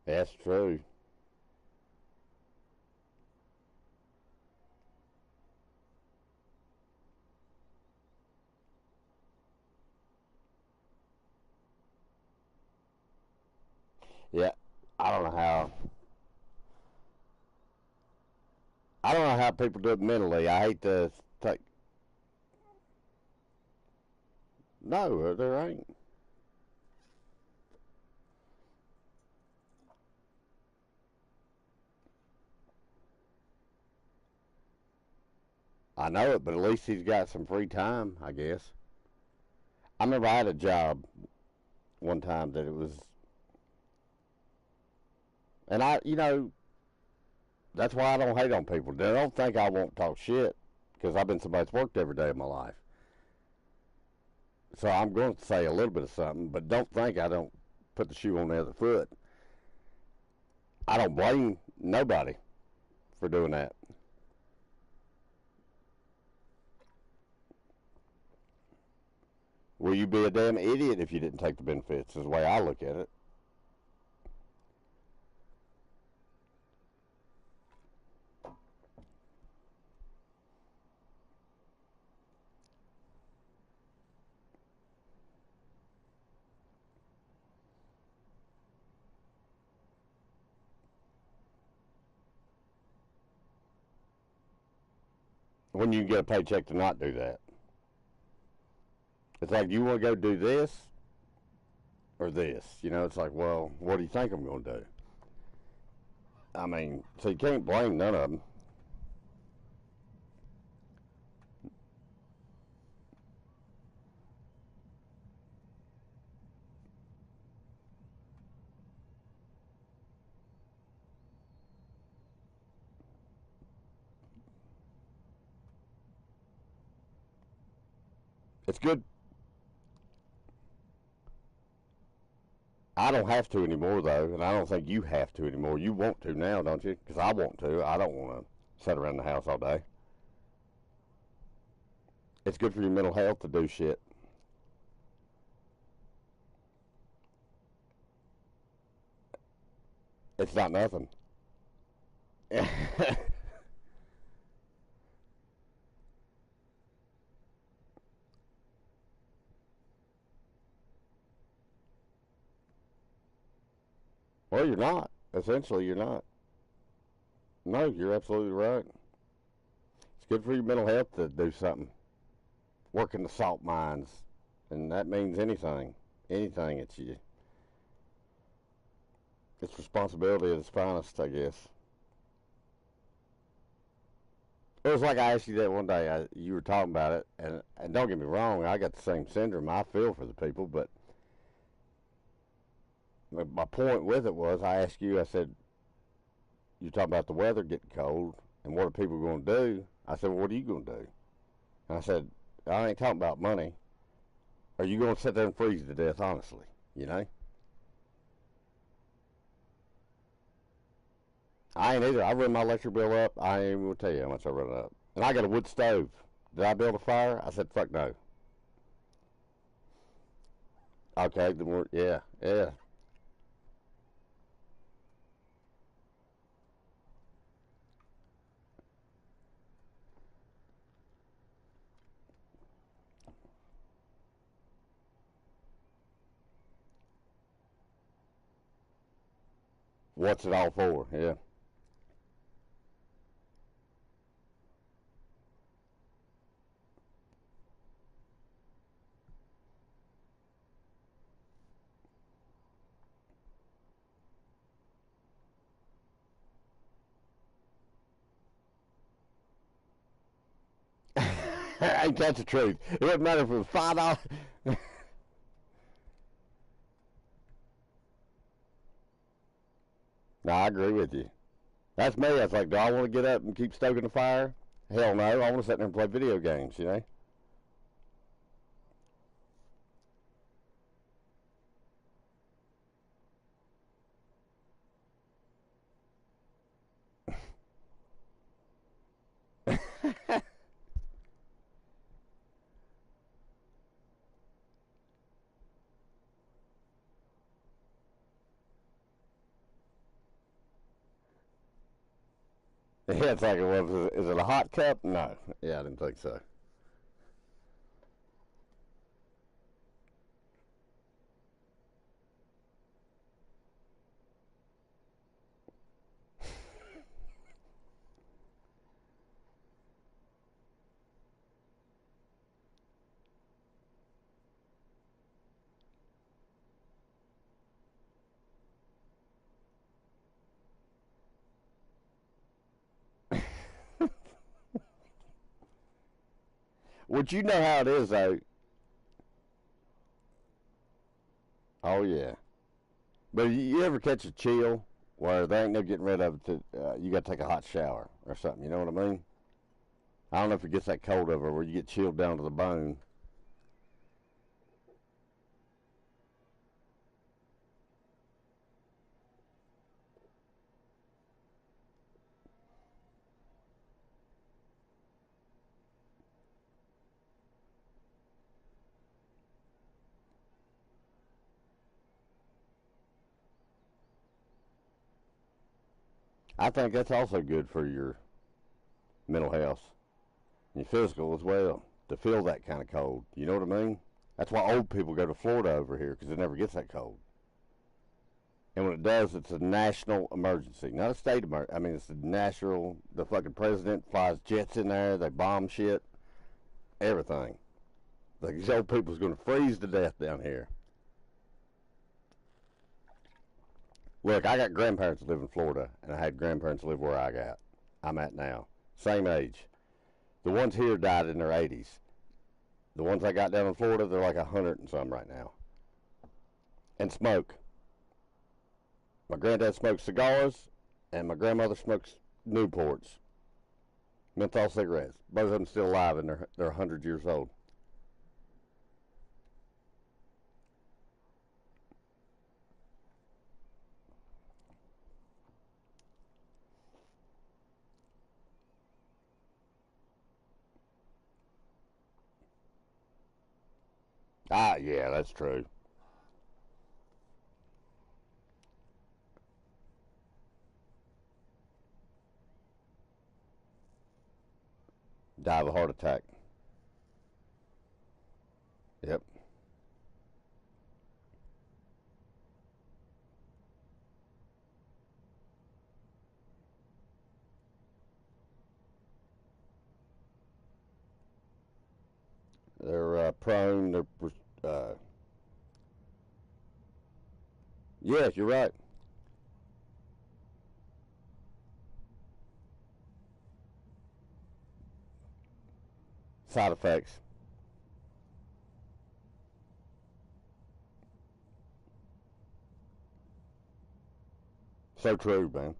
That's true. Yeah, I don't know how. I don't know how people do it mentally. I hate to take. No, there ain't. I know it, but at least he's got some free time, I guess. I remember I had a job one time that it was, and that's why I don't hate on people. They don't think I won't talk shit because I've been somebody that's worked every day of my life. So I'm going to say a little bit of something, but don't think I don't put the shoe on the other foot. I don't blame nobody for doing that. Will you be a damn idiot if you didn't take the benefits? Is the way I look at it. When you get a paycheck to not do that, it's like you want to go do this or this. It's like, well, what do you think I'm going to do? I mean, so you can't blame none of them. It's good. I don't have to anymore though, and I don't think you have to anymore. You want to now, don't you? Because I want to. I don't want to sit around the house all day. It's good for your mental health to do shit. It's not nothing. Well, you're not. Essentially, you're not. No, you're absolutely right. It's good for your mental health to do something. Work in the salt mines, and that means anything. Anything. It's responsibility at its finest, I guess. It was like I asked you that one day. You were talking about it, and don't get me wrong, I got the same syndrome. I feel for the people, but my point with it was, I asked you. I said, "You talking about the weather getting cold, and what are people going to do?" I said, "Well, what are you going to do?" And I said, "I ain't talking about money. Are you going to sit there and freeze to death? Honestly, you know." I ain't either. I run my electric bill up. I ain't even gonna tell you how much I run it up. And I got a wood stove. Did I build a fire? I said, fuck no. Okay, then yeah, yeah. What's it all for? Yeah. Ain't that the truth? It wouldn't matter if it was $5. No, I agree with you. That's me. I was like, do I want to get up and keep stoking the fire? Hell no. I want to sit there and play video games, you know? Yeah, it's like, well, is it a hot cup? No. Yeah, I didn't think so. Would you know how it is, though? Oh, yeah. But you ever catch a chill where they ain't no getting rid of it? You got to take a hot shower or something. You know what I mean? I don't know if it gets that cold over where you get chilled down to the bone. I think that's also good for your mental health, and your physical as well, to feel that kind of cold. You know what I mean? That's why old people go to Florida over here because it never gets that cold. And when it does, it's a national emergency, not a state emergency. I mean, it's a national. The fucking president flies jets in there. They bomb shit, everything. Like these old people's going to freeze to death down here. Look, I got grandparents that live in Florida, and I had grandparents live where I'm at now. Same age. The ones here died in their 80s. The ones I got down in Florida, they're like 100 and some right now. And smoke. My granddad smokes cigars, and my grandmother smokes Newports, menthol cigarettes. Both of them still alive, and they're 100 years old. Ah, yeah, that's true. Die of a heart attack. Yep. They're prone. Yeah, you're right. Side effects. So true, man.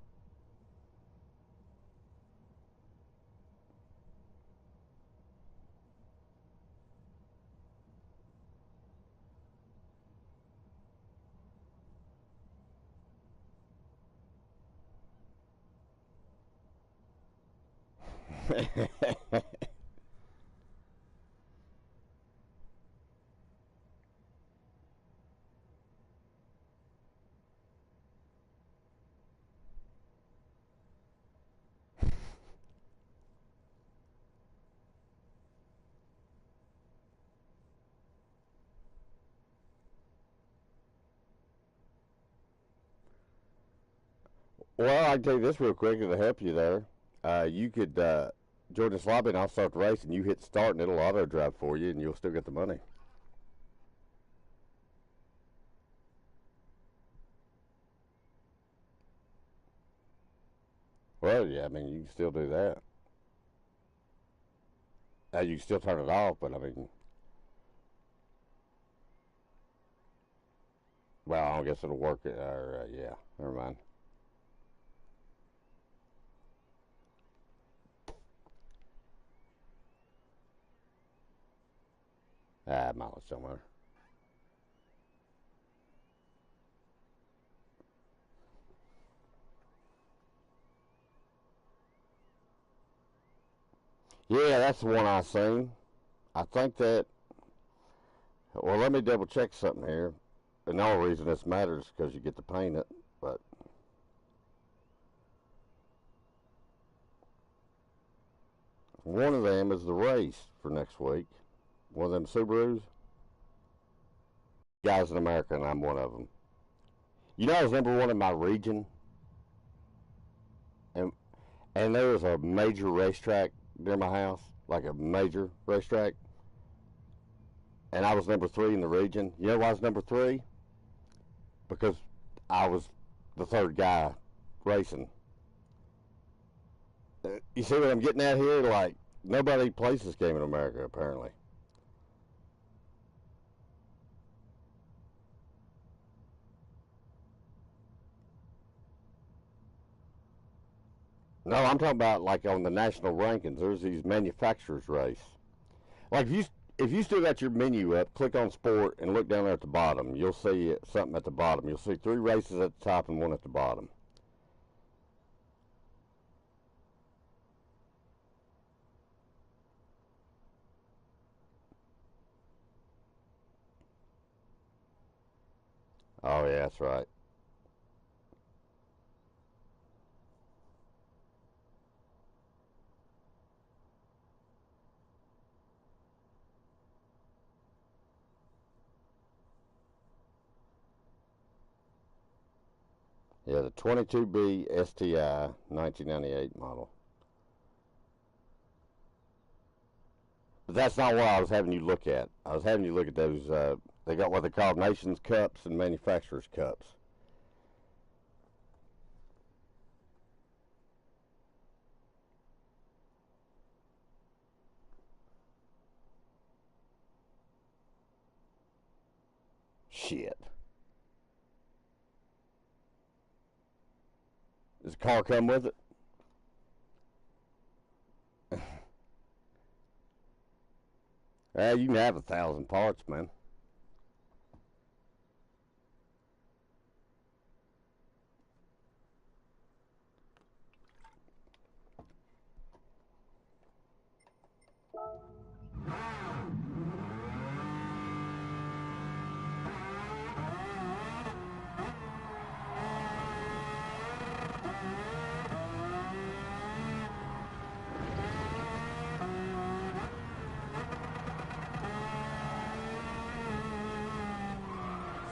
Well, I can tell you this real quick to help you there. You could join this lobby and I'll start the race, and you hit start, and it'll auto drive for you, and you'll still get the money. Well, yeah, I mean, you can still do that. You can still turn it off, but I mean, well, I guess it'll work. Yeah, never mind. Mileage somewhere. Yeah, that's the one I seen. I think that. Well, let me double check something here. And the only reason this matters is because you get to paint it. But one of them is the race for next week. One of them Subarus. Guys in America, and I'm one of them. You know, I was number one in my region, and there was a major racetrack near my house, like a major racetrack, and I was number three in the region. You know why I was number three? Because I was the third guy racing. You see what I'm getting at here? Like, nobody plays this game in America, apparently. No, I'm talking about like on the national rankings. There's these manufacturers race. Like if you still got your menu up, click on sport and look down there at the bottom. You'll see something at the bottom. You'll see three races at the top and one at the bottom. Oh yeah, that's right. Yeah, the 22B STI 1998 model. But that's not what I was having you look at. I was having you look at those. They got what they call Nations Cups and Manufacturers Cups. Shit. Does the car come with it? You can have 1,000 parts, man.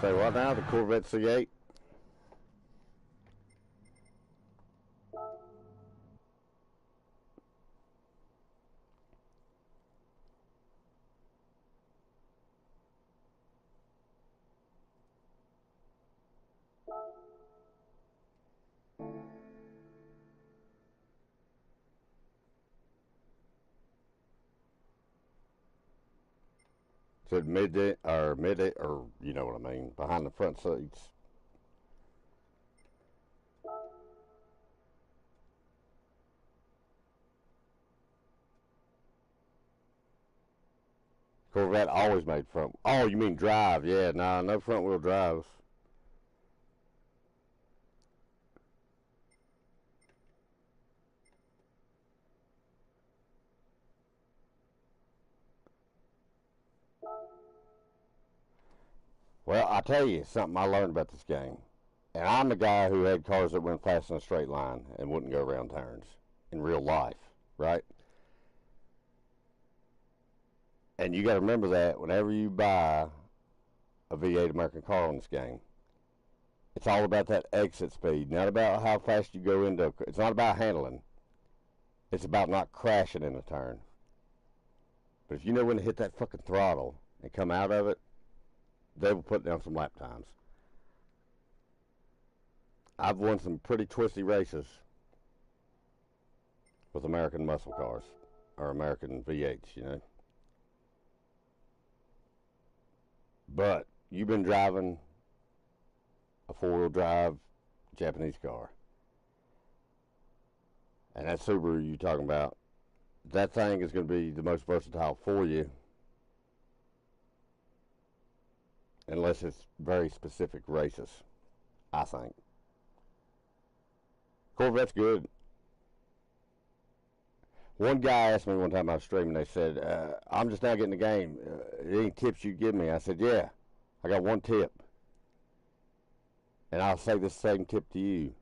Say what now? The Corvette C8? Said mid or you know what I mean, behind the front seats. Corvette always made front. Oh, you mean drive? Yeah, nah, no front wheel drives. Well, I tell you something I learned about this game, and I'm the guy who had cars that went fast in a straight line and wouldn't go around turns in real life, right? And you got to remember that whenever you buy a V8 American car on this game, It's all about that exit speed, not about how fast you go into. It's not about handling. It's about not crashing in a turn. But if you know when to hit that fucking throttle and come out of it, they will put down some lap times. I've won some pretty twisty races with American muscle cars or American V8s, you know. But you've been driving a four-wheel drive Japanese car. And that Subaru you're talking about, that thing is going to be the most versatile for you. Unless it's very specific races, I think. Corvette's good. One guy asked me one time I was streaming, they said, I'm just now getting the game. Any tips you give me? I said, yeah, I got one tip. And I'll say the same tip to you.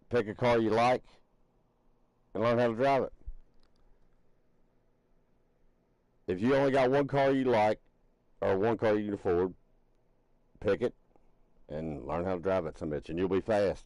Pick a car you like and learn how to drive it. If you only got one car you like or one car you can afford, pick it and learn how to drive it some bitch, and you'll be fast.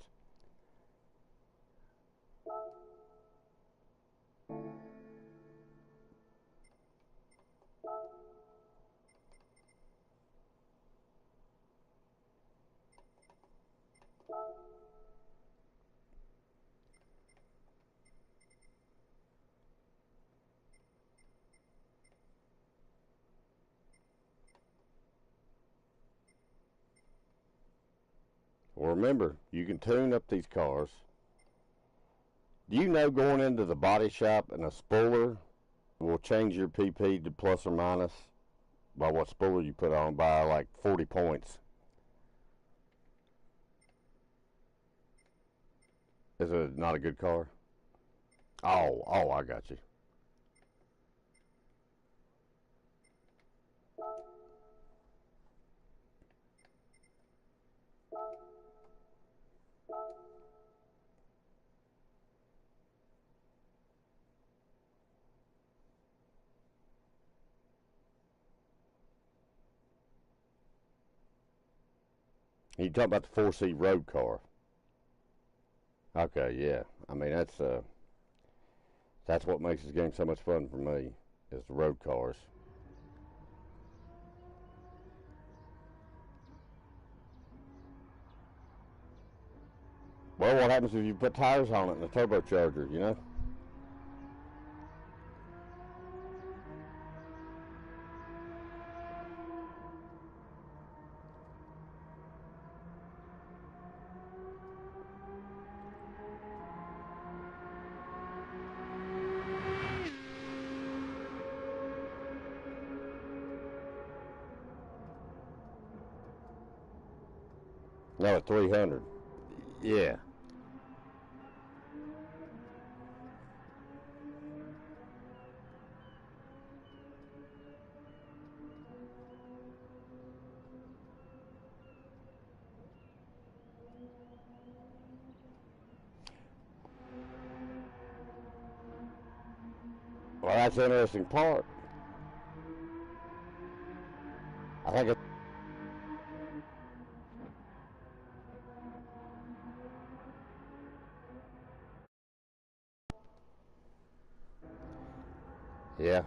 Well, remember, you can tune up these cars. Do you know going into the body shop and a spooler will change your PP to plus or minus by what spooler you put on by like 40 points? Is it not a good car? Oh, I got you. You talk about the 4C road car. Okay, yeah. I mean, that's what makes this game so much fun for me, is the road cars. Well, what happens if you put tires on it and a turbocharger, you know? No, at 300. Yeah. Well, that's the interesting part. I think it, yeah.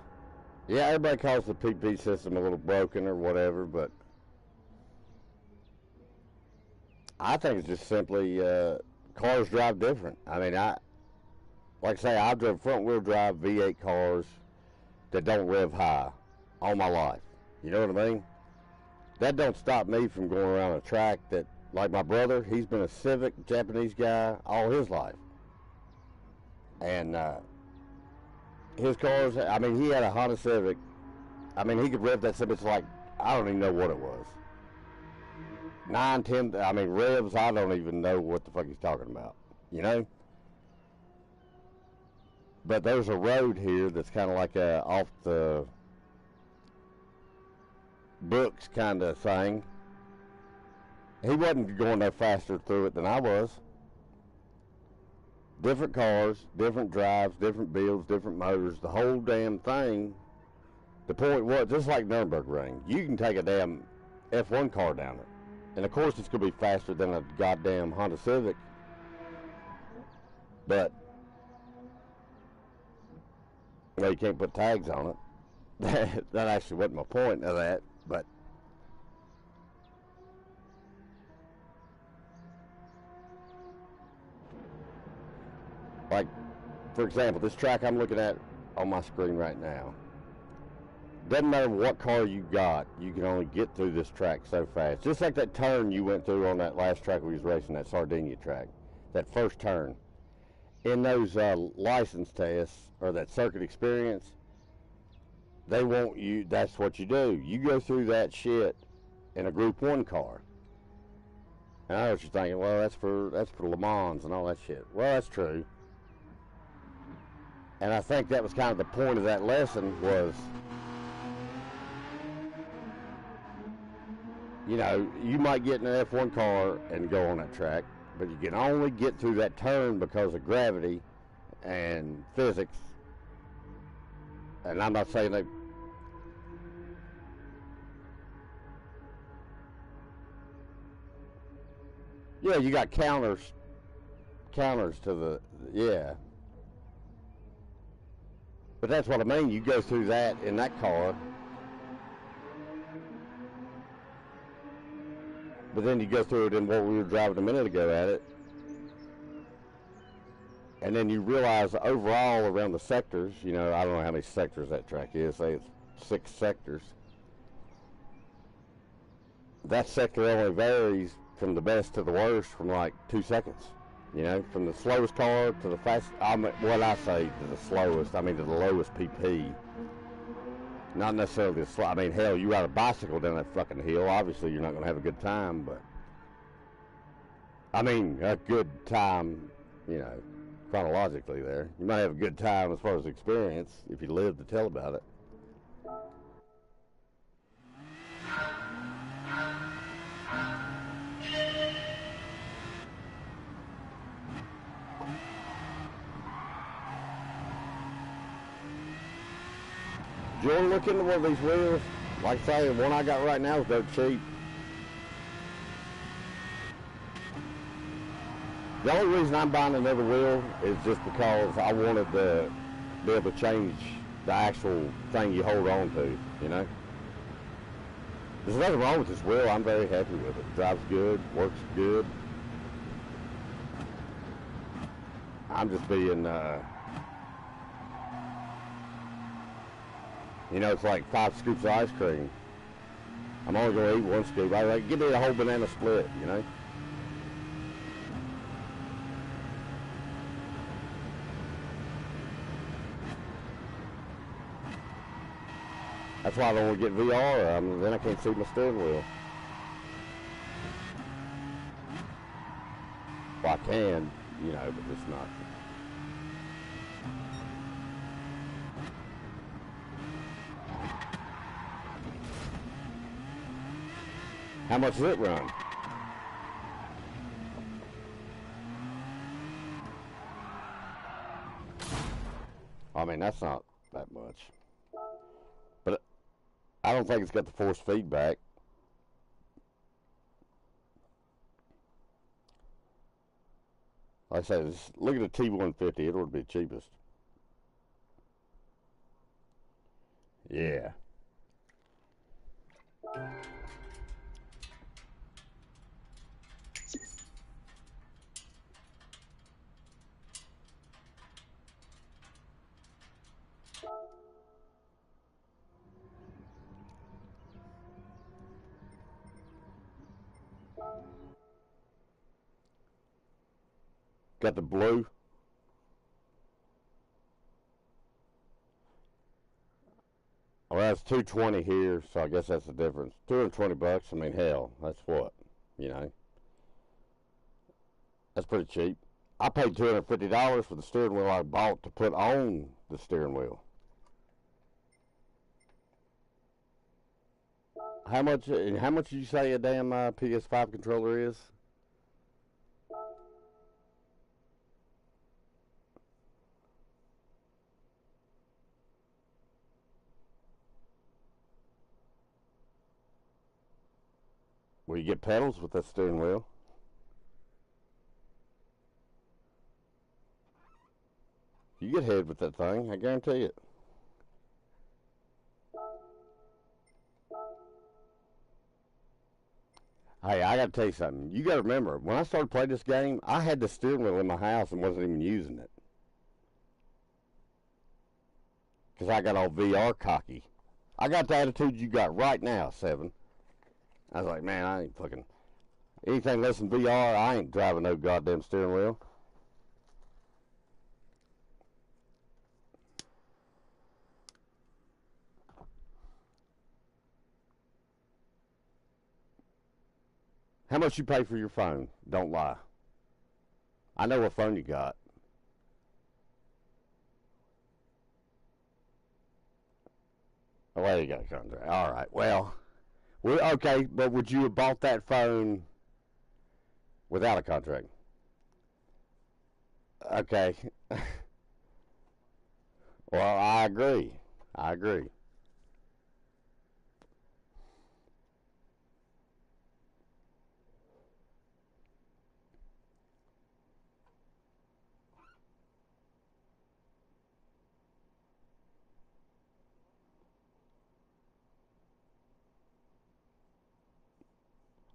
Yeah, everybody calls the PP system a little broken or whatever, but I think it's just simply cars drive different. I mean, like I say, I've driven front wheel drive V8 cars that don't rev high all my life. You know what I mean? That don't stop me from going around a track that, like my brother, he's been a Civic Japanese guy all his life. And his cars, I mean, he had a Honda Civic. I mean, he could rev that Civic like, I don't even know what it was. 9, 10, I mean, revs, I don't even know what the fuck he's talking about. You know? But there's a road here that's kind of like a off the books kind of thing. He wasn't going no faster through it than I was. Different cars, different drives, different builds, different motors, the whole damn thing. The point was, just like Nürburgring, you can take a damn F1 car down it. And of course it's going to be faster than a goddamn Honda Civic. But, well, you can't put tags on it. That actually wasn't my point of that, but like, for example, this track I'm looking at on my screen right now, doesn't matter what car you got, you can only get through this track so fast. Just like that turn you went through on that last track we was racing, that Sardinia track, that first turn. In those license tests, or that circuit experience, they want you, that's what you do. You go through that shit in a Group 1 car. And I know what you're thinking, well, that's for Le Mans and all that shit. Well, that's true. And I think that was kind of the point of that lesson was, you know, you might get in an F1 car and go on that track, but you can only get through that turn because of gravity and physics. And I'm not saying that. Yeah, you got counters to the, yeah. But that's what I mean. You go through that in that car, but then you go through it in what we were driving a minute ago at it, and then you realize overall around the sectors, you know, I don't know how many sectors that track is, say it's 6 sectors. That sector only varies from the best to the worst from like 2 seconds. You know, from the slowest car to the fastest, what I say to the slowest, I mean to the lowest PP. Not necessarily the slow, I mean, hell, you ride a bicycle down that fucking hill, obviously you're not going to have a good time, but, I mean, a good time, you know, chronologically there. You might have a good time as far as experience if you live to tell about it. Do you want to look into one of these wheels? Like I say, the one I got right now is dirt cheap. The only reason I'm buying another wheel is just because I wanted to be able to change the actual thing you hold on to, you know? There's nothing wrong with this wheel. I'm very happy with it. Drives good, works good. I'm just being, you know, it's like 5 scoops of ice cream. I'm only going to eat 1 scoop. I like, give me a whole banana split, you know? That's why I don't want to get VR. Then I can't see my steering wheel. Well, I can, you know, but it's not. How much does it run? I mean, that's not that much. But I don't think it's got the force feedback. Like I said, look at the T150. It would be the cheapest. Yeah. Got the blue. Well, that's $220 here, so I guess that's the difference. $220. I mean, hell, that's what, you know. That's pretty cheap. I paid $250 for the steering wheel I bought to put on the steering wheel. How much did you say a damn PS5 controller is? Well, you get pedals with that steering wheel. You get head with that thing, I guarantee it. Hey, I gotta tell you something. You gotta remember, when I started playing this game, I had the steering wheel in my house and wasn't even using it. Because I got all VR cocky. I got the attitude you got right now, Seven. I was like, man, I ain't fucking... Anything less than VR, I ain't driving no goddamn steering wheel. How much you pay for your phone? Don't lie. I know what phone you got. Oh, well, you got a contract. All right. Well, okay, but would you have bought that phone without a contract? Okay. Well, I agree. I agree.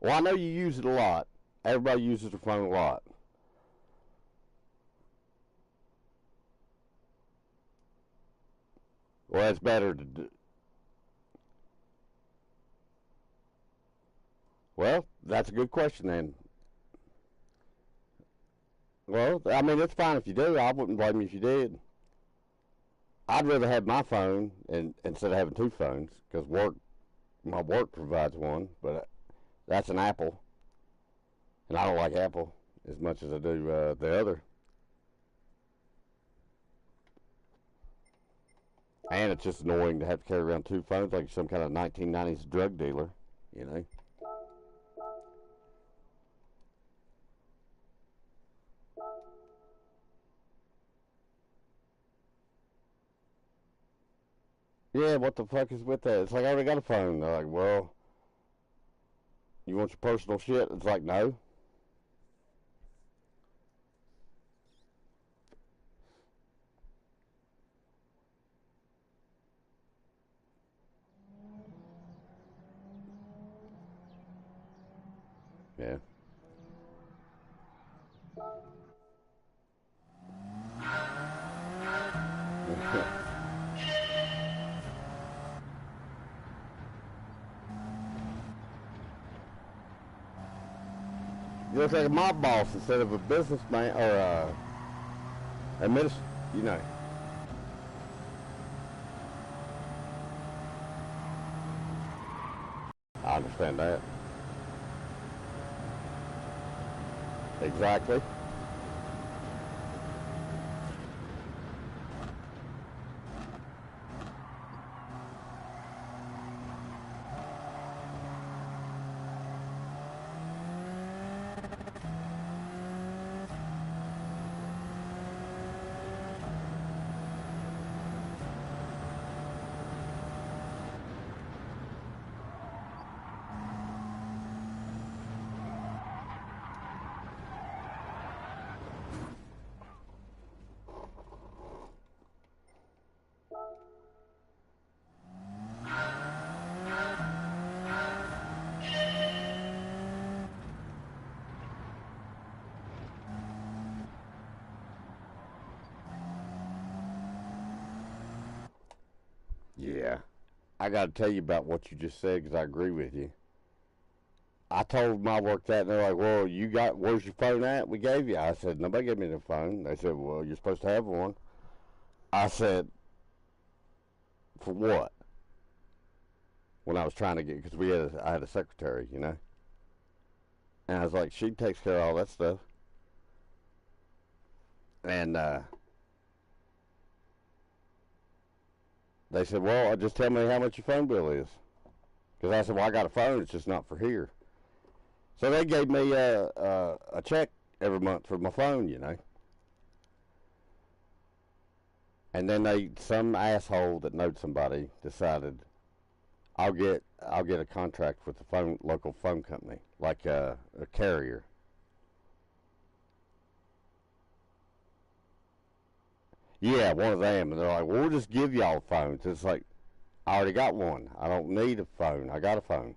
Well, I know you use it a lot. Everybody uses their phone a lot. Well, it's better to do. Well, that's a good question then. Well, I mean, it's fine if you do. I wouldn't blame you if you did. I'd rather have my phone instead of having two phones because my work provides one, but that's an Apple, and I don't like Apple as much as I do the other. And it's just annoying to have to carry around two phones like some kind of 1990s drug dealer, you know. Yeah, what the fuck is with that? It's like I already got a phone. They're like, well, you want your personal shit? It's like, no. Yeah. You look like a mob boss instead of a businessman or a you know. I understand that. Exactly. Yeah. I got to tell you about what you just said because I agree with you. I told my work that, and they're like, well, where's your phone at? We gave you. I said, nobody gave me the phone. They said, well, you're supposed to have one. I said, for what? When I was trying to get, because I had a secretary, you know? And I was like, she takes care of all that stuff. And they said, well, just tell me how much your phone bill is. Because I said, well, I got a phone. It's just not for here. So they gave me a check every month for my phone, you know. And then some asshole that knowed somebody decided, I'll get a contract with the local phone company, like a carrier. Yeah, one of them, and they're like, "Well, we'll just give y'all phones." It's like, I already got one. I don't need a phone. I got a phone.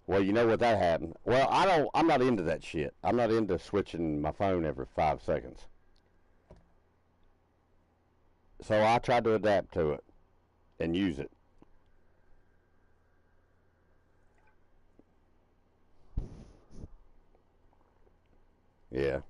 Well, you know what that happened. Well, I don't. I'm not into that shit. I'm not into switching my phone every 5 seconds. So I tried to adapt to it and use it. Yeah.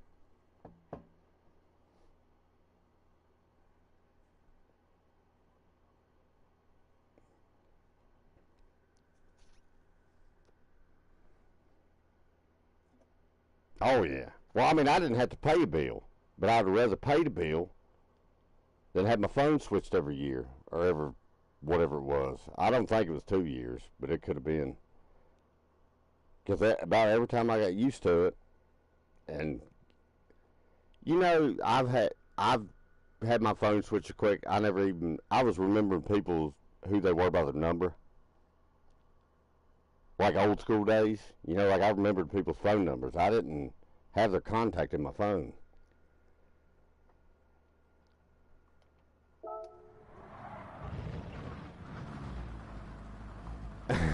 Oh yeah. Well, I mean, I didn't have to pay a bill, but I'd rather pay the bill than have my phone switched every year or every whatever it was. I don't think it was 2 years, but it could have been. Because about every time I got used to it, and I've had my phone switched quick. I was remembering people who they were by the number, like old school days. Like I remembered people's phone numbers. I didn't have their contact in my phone.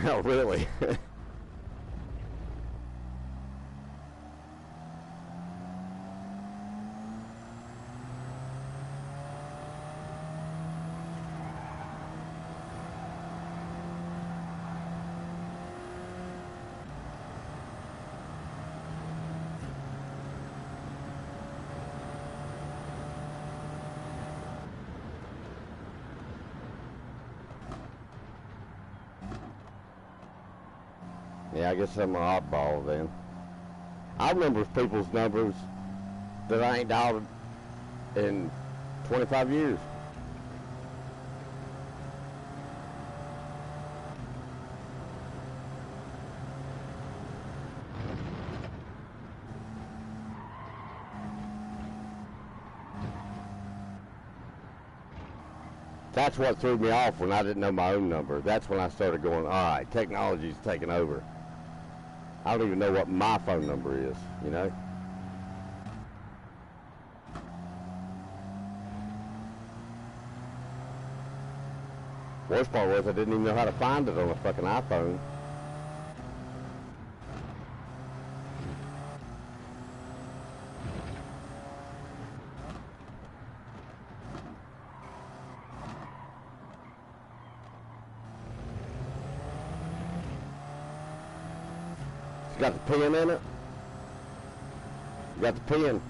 Oh, really? Yeah, I guess I'm an oddball then. I remember people's numbers that I ain't dialed in 25 years. That's what threw me off when I didn't know my own number. That's when I started going, all right, technology's taking over. I don't even know what my phone number is. Worst part was I didn't even know how to find it on a fucking iPhone. It's got the pin in it. You got the pin.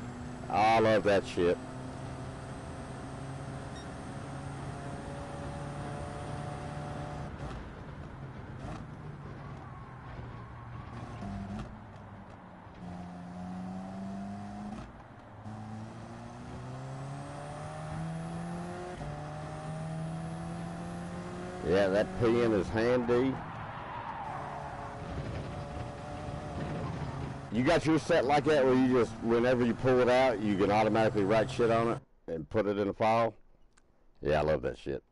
Oh, I love that shit. Yeah, that pin is handy. You got yours set like that where you just, whenever you pull it out, you can automatically write shit on it and put it in a file? Yeah, I love that shit.